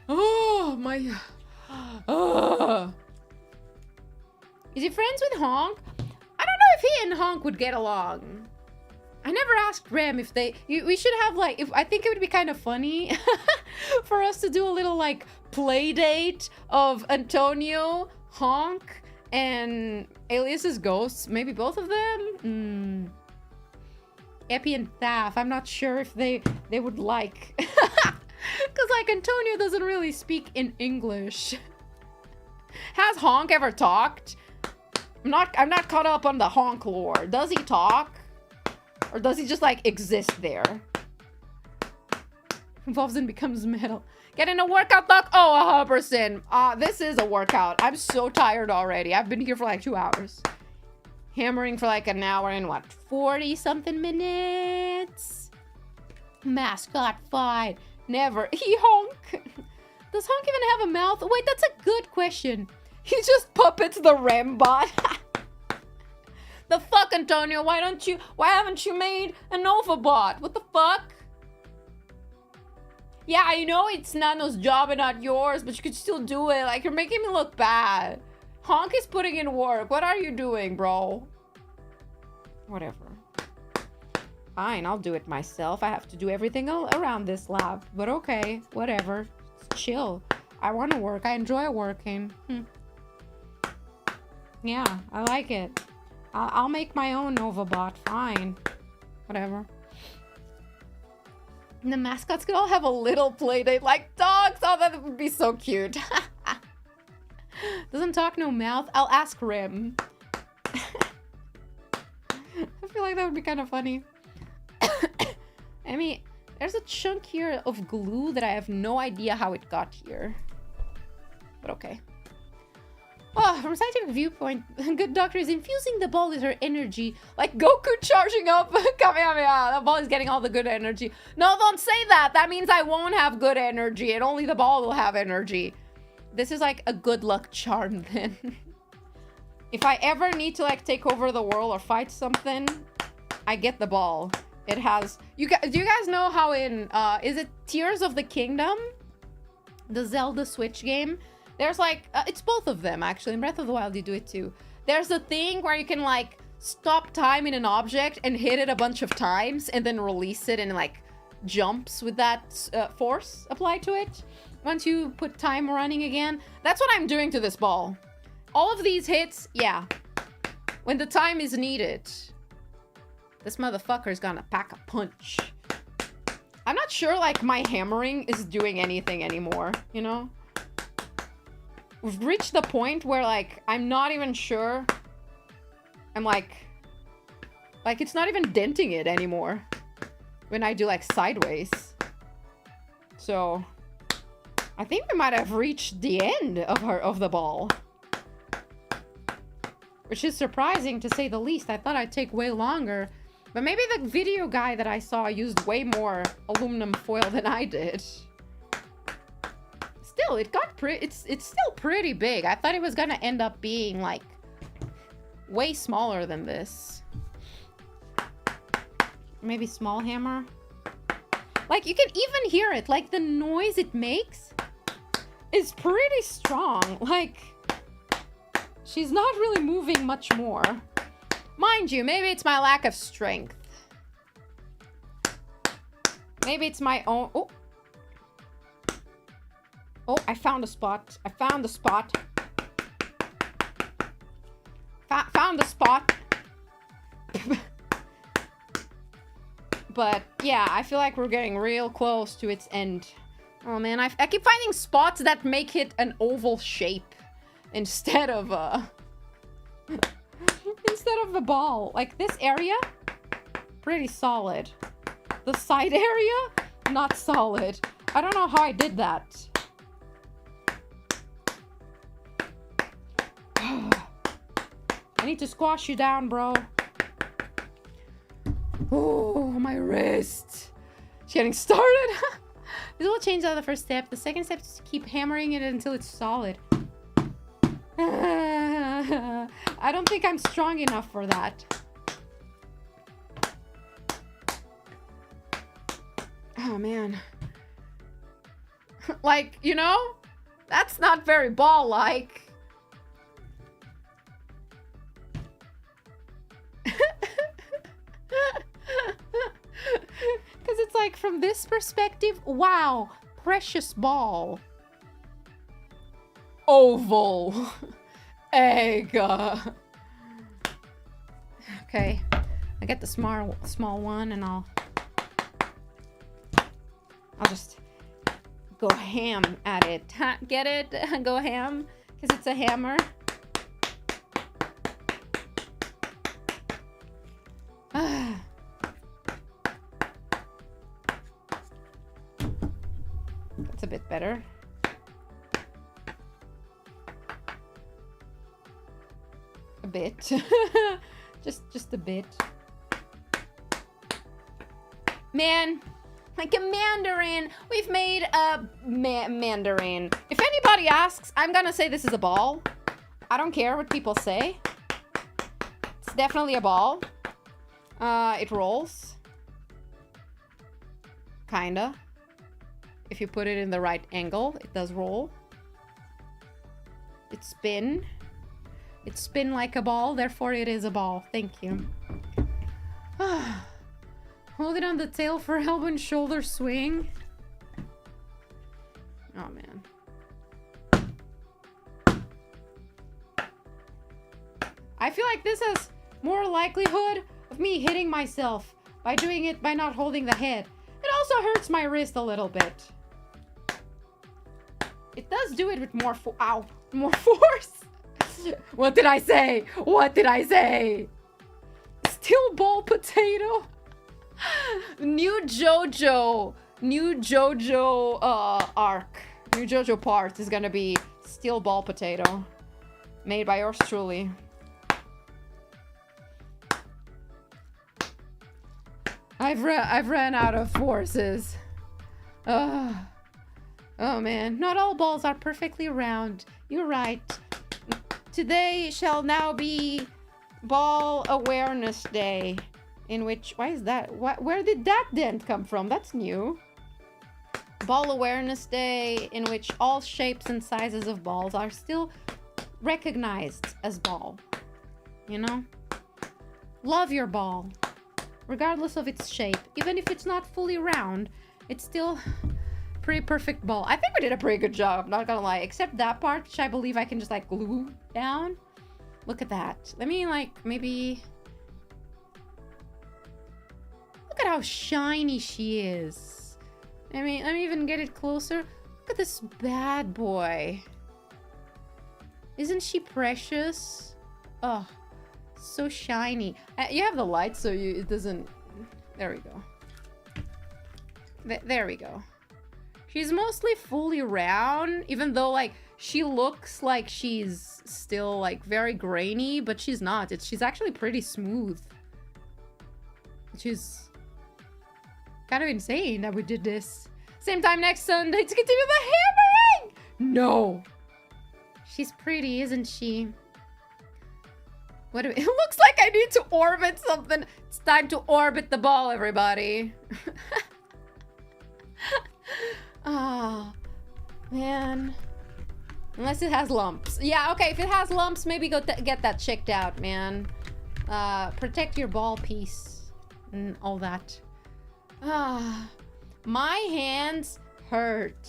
Oh my. Oh. Is he friends with Honk? I don't know if he and Honk would get along. I never asked Rem if they. We should have like. I think it would be kind of funny for us to do a little like play date of Antonio, Honk, and Alias's ghosts. Maybe both of them. Epi and Thaf. I'm not sure if they would like. Because like Antonio doesn't really speak in English. Has Honk ever talked? I'm not caught up on the honk lore. Does he talk? Or does he just, like, exist there? Evolves and becomes metal. Get in a workout, Doc? Oh, 100%. This is a workout. I'm so tired already. I've been here for, like, 2 hours. Hammering for, like, an hour and, what, 40-something minutes? Mascot fight. Never. He honk. Does honk even have a mouth? Wait, that's a good question. He just puppets the Rambot. The fuck, Antonio? Why haven't you made a Nova bot? What the fuck? Yeah, I know it's Nano's job and not yours, but you could still do it. Like, you're making me look bad. Honk is putting in work. What are you doing, bro? Whatever. Fine, I'll do it myself. I have to do everything around this lab. But okay, whatever. It's chill. I want to work. I enjoy working. Yeah, I like it. I'll make my own Nova bot. Fine. Whatever. And the mascots could all have a little play date like dogs. Oh, that would be so cute. Doesn't talk, no mouth. I'll ask Rim. I feel like that would be kind of funny. I mean, there's a chunk here of glue that I have no idea how it got here. But okay. Oh, from a scientific viewpoint, good doctor is infusing the ball with her energy. Like Goku charging up Kamehameha. The ball is getting all the good energy. No, don't say that. That means I won't have good energy and only the ball will have energy. This is like a good luck charm then. If I ever need to like take over the world or fight something, I get the ball. It has... do you guys know how in... is it Tears of the Kingdom? The Zelda Switch game? There's like... it's both of them, actually. In Breath of the Wild, you do it too. There's a thing where you can like stop time in an object and hit it a bunch of times and then release it and like jumps with that force applied to it. Once you put time running again. That's what I'm doing to this ball. All of these hits, yeah. When the time is needed. This motherfucker's gonna pack a punch. I'm not sure, like, my hammering is doing anything anymore, you know? We've reached the point where, like, I'm not even sure. I'm like, it's not even denting it anymore. When I do, like, sideways. So, I think we might have reached the end of the ball. Which is surprising, to say the least. I thought I'd take way longer. But maybe the video guy that I saw used way more aluminum foil than I did. Still, it got it's still pretty big. I thought it was gonna end up being, like, way smaller than this. Maybe small hammer. Like, you can even hear it. Like, the noise it makes is pretty strong. Like, she's not really moving much more. Mind you, maybe it's my lack of strength. Maybe it's my own... Oh. Oh, I found a spot. I found the spot. Found the spot. But, yeah, I feel like we're getting real close to its end. Oh, man, I keep finding spots that make it an oval shape instead of a... instead of the ball. Like, this area, pretty solid. The side area, not solid. I don't know how I did that. I need to squash you down, bro. Oh, my wrist. It's getting started. This will change out the first step. The second step is to keep hammering it until it's solid. I don't think I'm strong enough for that. Oh, man. Like, you know? That's not very ball-like. Because it's like, from this perspective, wow, precious ball. Oval. Egg. Okay. I get the small one and I'll just go ham at it. Get it? Go ham? Because it's a hammer. That's a bit better. A bit. just a bit. Man, like a mandarin. We've made a mandarin. If anybody asks, I'm gonna say this is a ball. I don't care what people say. It's definitely a ball. It rolls. Kinda. If you put it in the right angle, it does roll. It spin. It spin like a ball, therefore it is a ball. Thank you. Hold it on the tail for elbow and shoulder swing. Oh, man. I feel like this has more likelihood of me hitting myself by doing it by not holding the head. It also hurts my wrist a little bit. It does do it with more more force. What did I say? What did I say? Still ball potato. New JoJo arc. New JoJo part is gonna be steel ball potato. Made by yours truly. I've ran out of forces. Oh man, not all balls are perfectly round. You're right. Today shall now be Ball Awareness Day, in which, why is that? Where did that dent come from? That's new. Ball Awareness Day, in which all shapes and sizes of balls are still recognized as ball. You know? Love your ball, regardless of its shape. Even if it's not fully round, it's still pretty perfect ball. I think we did a pretty good job, not gonna lie. Except that part, which I believe I can just like glue down. Look at that. Let me like maybe... Look at how shiny she is. I mean, let me even get it closer. Look at this bad boy. Isn't she precious? Oh, so shiny. You have the light so it doesn't... There we go. There we go. She's mostly fully round, even though, like, she looks like she's still, like, very grainy, but she's not. She's actually pretty smooth. Which is kind of insane that we did this. Same time next Sunday to continue the hammering! No! She's pretty, isn't she? What it looks like I need to orbit something. It's time to orbit the ball, everybody. Ah, man. Unless it has lumps. Yeah, okay, if it has lumps, maybe go get that checked out, man. Protect your ball piece and all that. Ah, my hands hurt.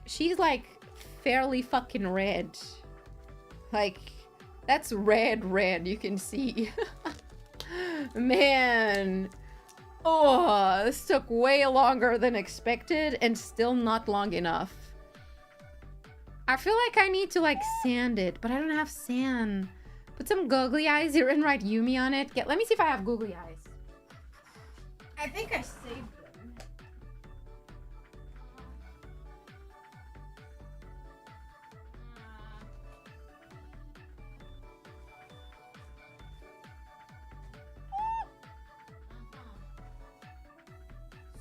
She's like fairly fucking red. Like, that's red, you can see. Man. Oh, this took way longer than expected and still not long enough. I feel like I need to like sand it, but I don't have sand. Put some googly eyes here and write Yumi on it. Let me see if I have googly eyes. I think I saved them.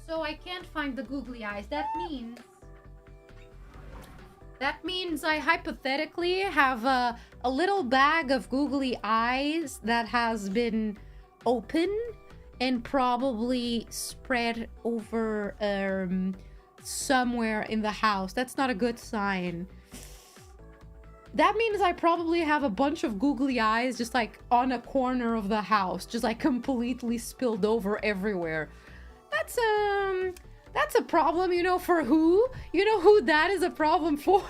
So I can't find the googly eyes. That means I hypothetically have a little bag of googly eyes that has been open and probably spread over somewhere in the house. That's not a good sign. That means I probably have a bunch of googly eyes just like on a corner of the house, just like completely spilled over everywhere. That's a problem, you know, for who? You know who that is a problem for?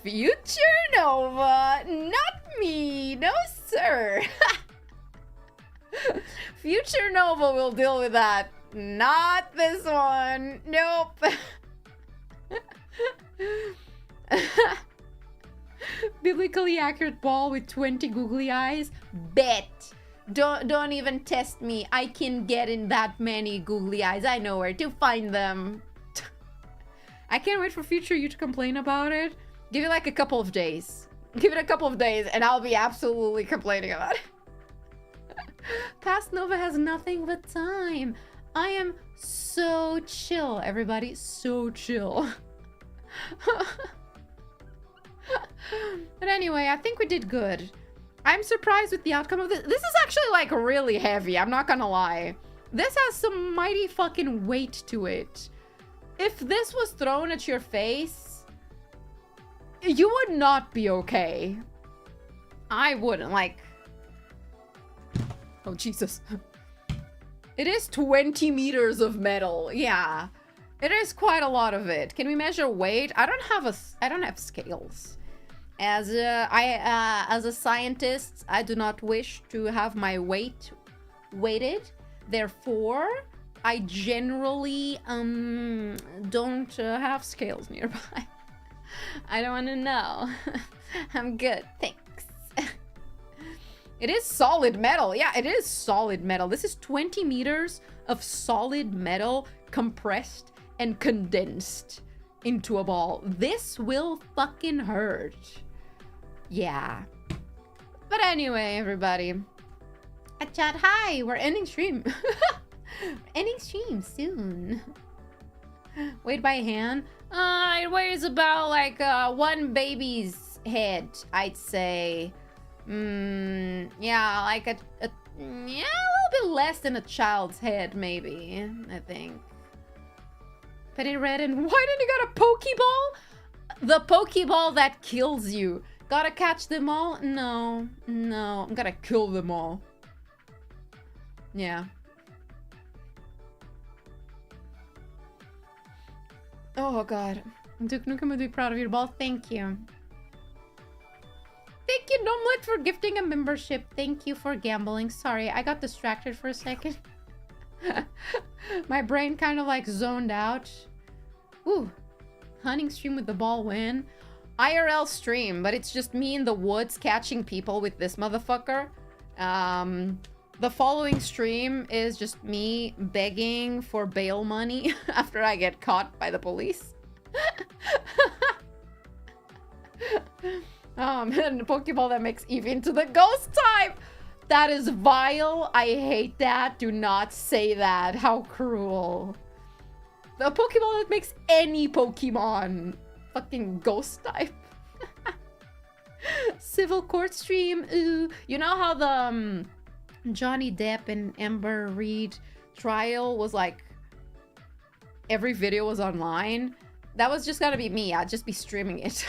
Future Nova, not me, no sir. Future Nova will deal with that, not this one. Nope. Biblically accurate ball with 20 googly eyes? Bet. Don't even test me. I can get in that many googly eyes. I know where to find them. I can't wait for future you to complain about it. Give it like a couple of days. Give it a couple of days and I'll be absolutely complaining about it. Past Nova has nothing but time. I am so chill, everybody. So chill. But anyway, I think we did good. I'm surprised with the outcome of this. This is actually like really heavy. I'm not gonna lie. This has some mighty fucking weight to it. If this was thrown at your face, you would not be okay. I wouldn't, like... Oh, Jesus. It is 20 meters of metal. Yeah. It is quite a lot of it. Can we measure weight? I don't have scales. As a scientist, I do not wish to have my weight weighted. Therefore, I generally don't have scales nearby. I don't want to know. I'm good, thanks. It is solid metal. Yeah, it is solid metal. This is 20 meters of solid metal compressed and condensed into a ball. This will fucking hurt. Yeah. But anyway, everybody. Chat, hi, we're ending stream. Ending stream soon. Weighed by hand. It weighs about like one baby's head, I'd say. Yeah, like a little bit less than a child's head, maybe. I think. Penny Red, and why didn't you got a Pokeball? The Pokeball that kills you. Gotta catch them all? No, I'm gonna kill them all. Yeah. Oh god. Duke Nukem would be proud of your ball. Thank you. Thank you, Nomlet, for gifting a membership. Thank you for gambling. Sorry, I got distracted for a second. My brain kind of like zoned out. Ooh. Hunting stream with the ball win. IRL stream, but it's just me in the woods catching people with this motherfucker. The following stream is just me begging for bail money after I get caught by the police. Man, Pokeball that makes Eevee into the ghost type! That is vile. I hate that. Do not say that. How cruel. The Pokeball that makes any Pokemon fucking ghost type. Civil court stream. Ooh. You know how the Johnny Depp and Amber Reid trial was like every video was online? That was just gonna be me. I'd just be streaming it.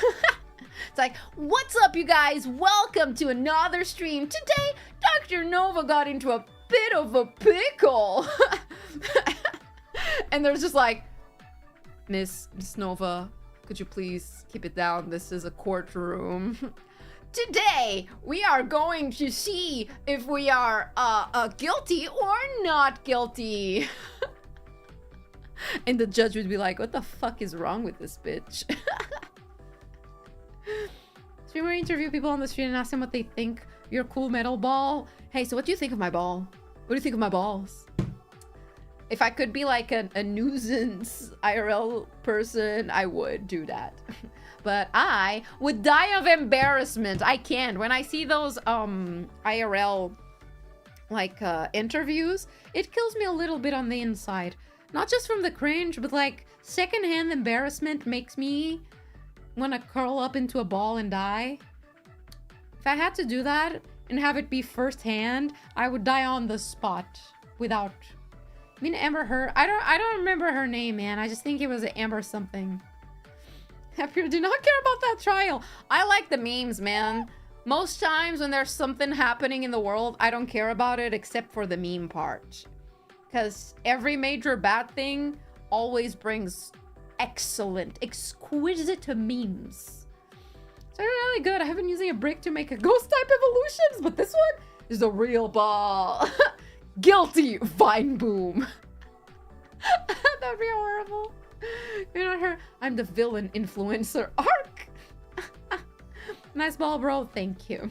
It's like, what's up, you guys? Welcome to another stream. Today, Dr. Nova got into a bit of a pickle. And there's just like, Miss Nova, could you please keep it down? This is a courtroom. Today, we are going to see if we are guilty or not guilty. And the judge would be like, what the fuck is wrong with this bitch? Streamer interview people on the street and ask them what they think. Your cool metal ball. Hey, so what do you think of my ball? What do you think of my balls? If I could be like a nuisance IRL person, I would do that. But I would die of embarrassment. I can't. When I see those IRL like interviews, it kills me a little bit on the inside. Not just from the cringe, but like secondhand embarrassment makes me want to curl up into a ball and die. If I had to do that and have it be firsthand, I would die on the spot without... I mean, Amber Heard. I don't remember her name, man. I just think it was Amber something. Happier do not care about that trial. I like the memes, man. Most times when there's something happening in the world, I don't care about it except for the meme part. Because every major bad thing always brings excellent, exquisite memes. So they're really good. I have been using a brick to make a ghost type evolutions, but this one is a real ball. Guilty, Vine Boom. That'd be horrible. You're not her. I'm the villain influencer arc. Nice ball, bro. Thank you.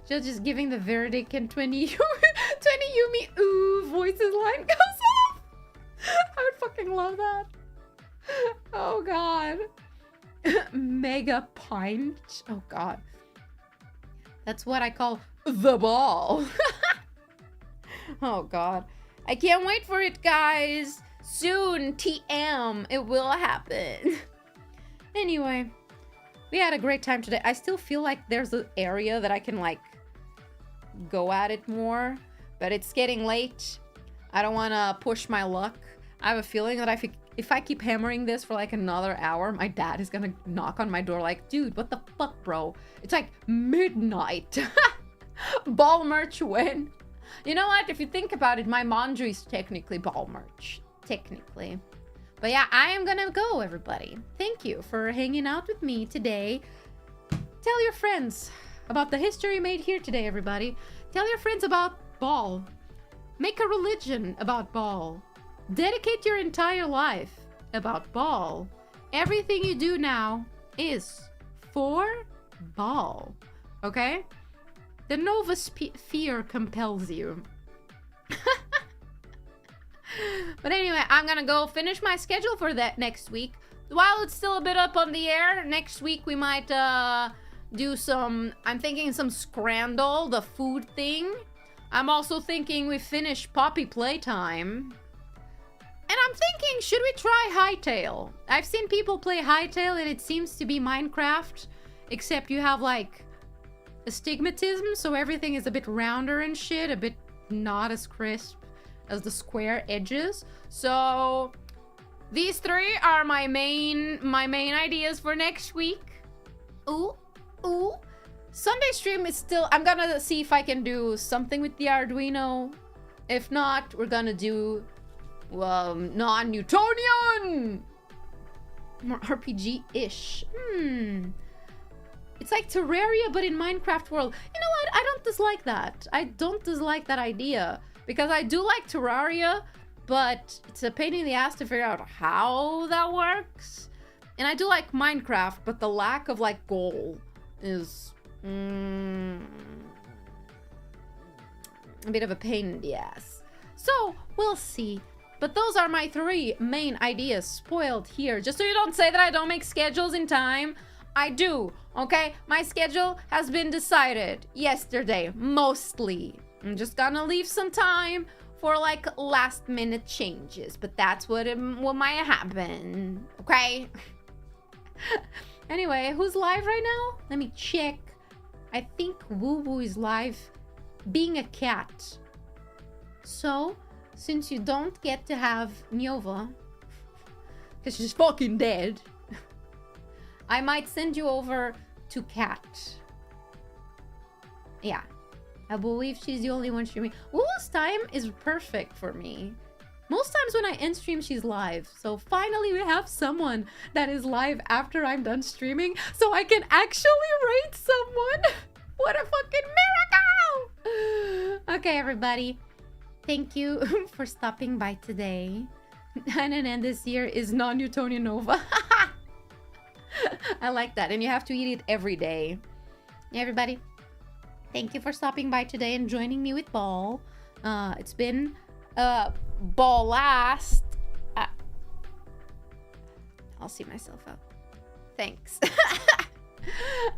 Judge is giving the verdict and 20 Yumi ooh voices line goes off. I would fucking love that. Oh god. Mega pint. Oh god. That's what I call the ball. Oh god. I can't wait for it, guys. Soon, TM, it will happen. Anyway, we had a great time today. I still feel like there's an area that I can like go at it more, but it's getting late. I don't want to push my luck. I have a feeling that if I keep hammering this for like another hour, my dad is gonna knock on my door like, dude, what the fuck, bro? It's like midnight. Ball merch when? You know what? If you think about it, my laundry is technically ball merch. Technically. But yeah, I am gonna go, everybody. Thank you for hanging out with me today. Tell your friends about the history made here today, everybody. Tell your friends about ball. Make a religion about ball. Dedicate your entire life about ball. Everything you do now is for ball. Okay? The Nova sphere compels you. But anyway, I'm gonna go finish my schedule for that next week. While it's still a bit up on the air, next week we might do some, I'm thinking some Scrandle, the food thing. I'm also thinking we finish Poppy Playtime. And I'm thinking, should we try Hightail? I've seen people play Hightail and it seems to be Minecraft, except you have like astigmatism, so everything is a bit rounder and shit, a bit not as crisp as the square edges. So these three are my main ideas for next week. Ooh. Sunday stream is still, I'm gonna see if I can do something with the Arduino. If not, we're gonna do non-Newtonian! More RPG-ish. It's like Terraria, but in Minecraft world. You know what? I don't dislike that. I don't dislike that idea. Because I do like Terraria, but it's a pain in the ass to figure out how that works. And I do like Minecraft, but the lack of like goal is a bit of a pain in the ass. So, we'll see. But those are my three main ideas spoiled here. Just so you don't say that I don't make schedules in time. I do, okay? My schedule has been decided yesterday, mostly. I'm just gonna leave some time for like last minute changes, but that's what might happen, okay? Anyway, who's live right now? Let me check. I think Woo Woo is live being a cat. So, since you don't get to have Nova, because she's fucking dead, I might send you over to Cat. Yeah. I believe she's the only one streaming. Woo's time is perfect for me. Most times when I end stream, she's live. So finally we have someone that is live after I'm done streaming, so I can actually rate someone. What a fucking miracle! Okay, everybody. Thank you for stopping by today. And this year is non-Newtonian Nova. I like that. And you have to eat it every day. Yeah, everybody. Thank you for stopping by today and joining me with Ball. It's been Ball last. I'll see myself out. Thanks.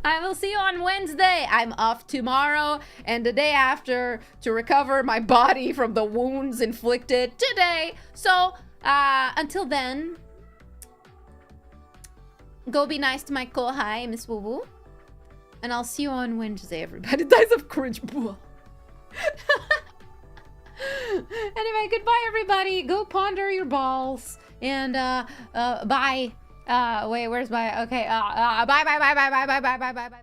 I will see you on Wednesday. I'm off tomorrow and the day after to recover my body from the wounds inflicted today. So, until then, go be nice to my kohai, Miss Woo Woo. And I'll see you on Wednesday, everybody. Dies of cringe. Anyway, goodbye, everybody. Go ponder your balls. And, bye. Wait, where's my... Okay, bye, bye, bye, bye, bye, bye, bye, bye, bye, bye, bye.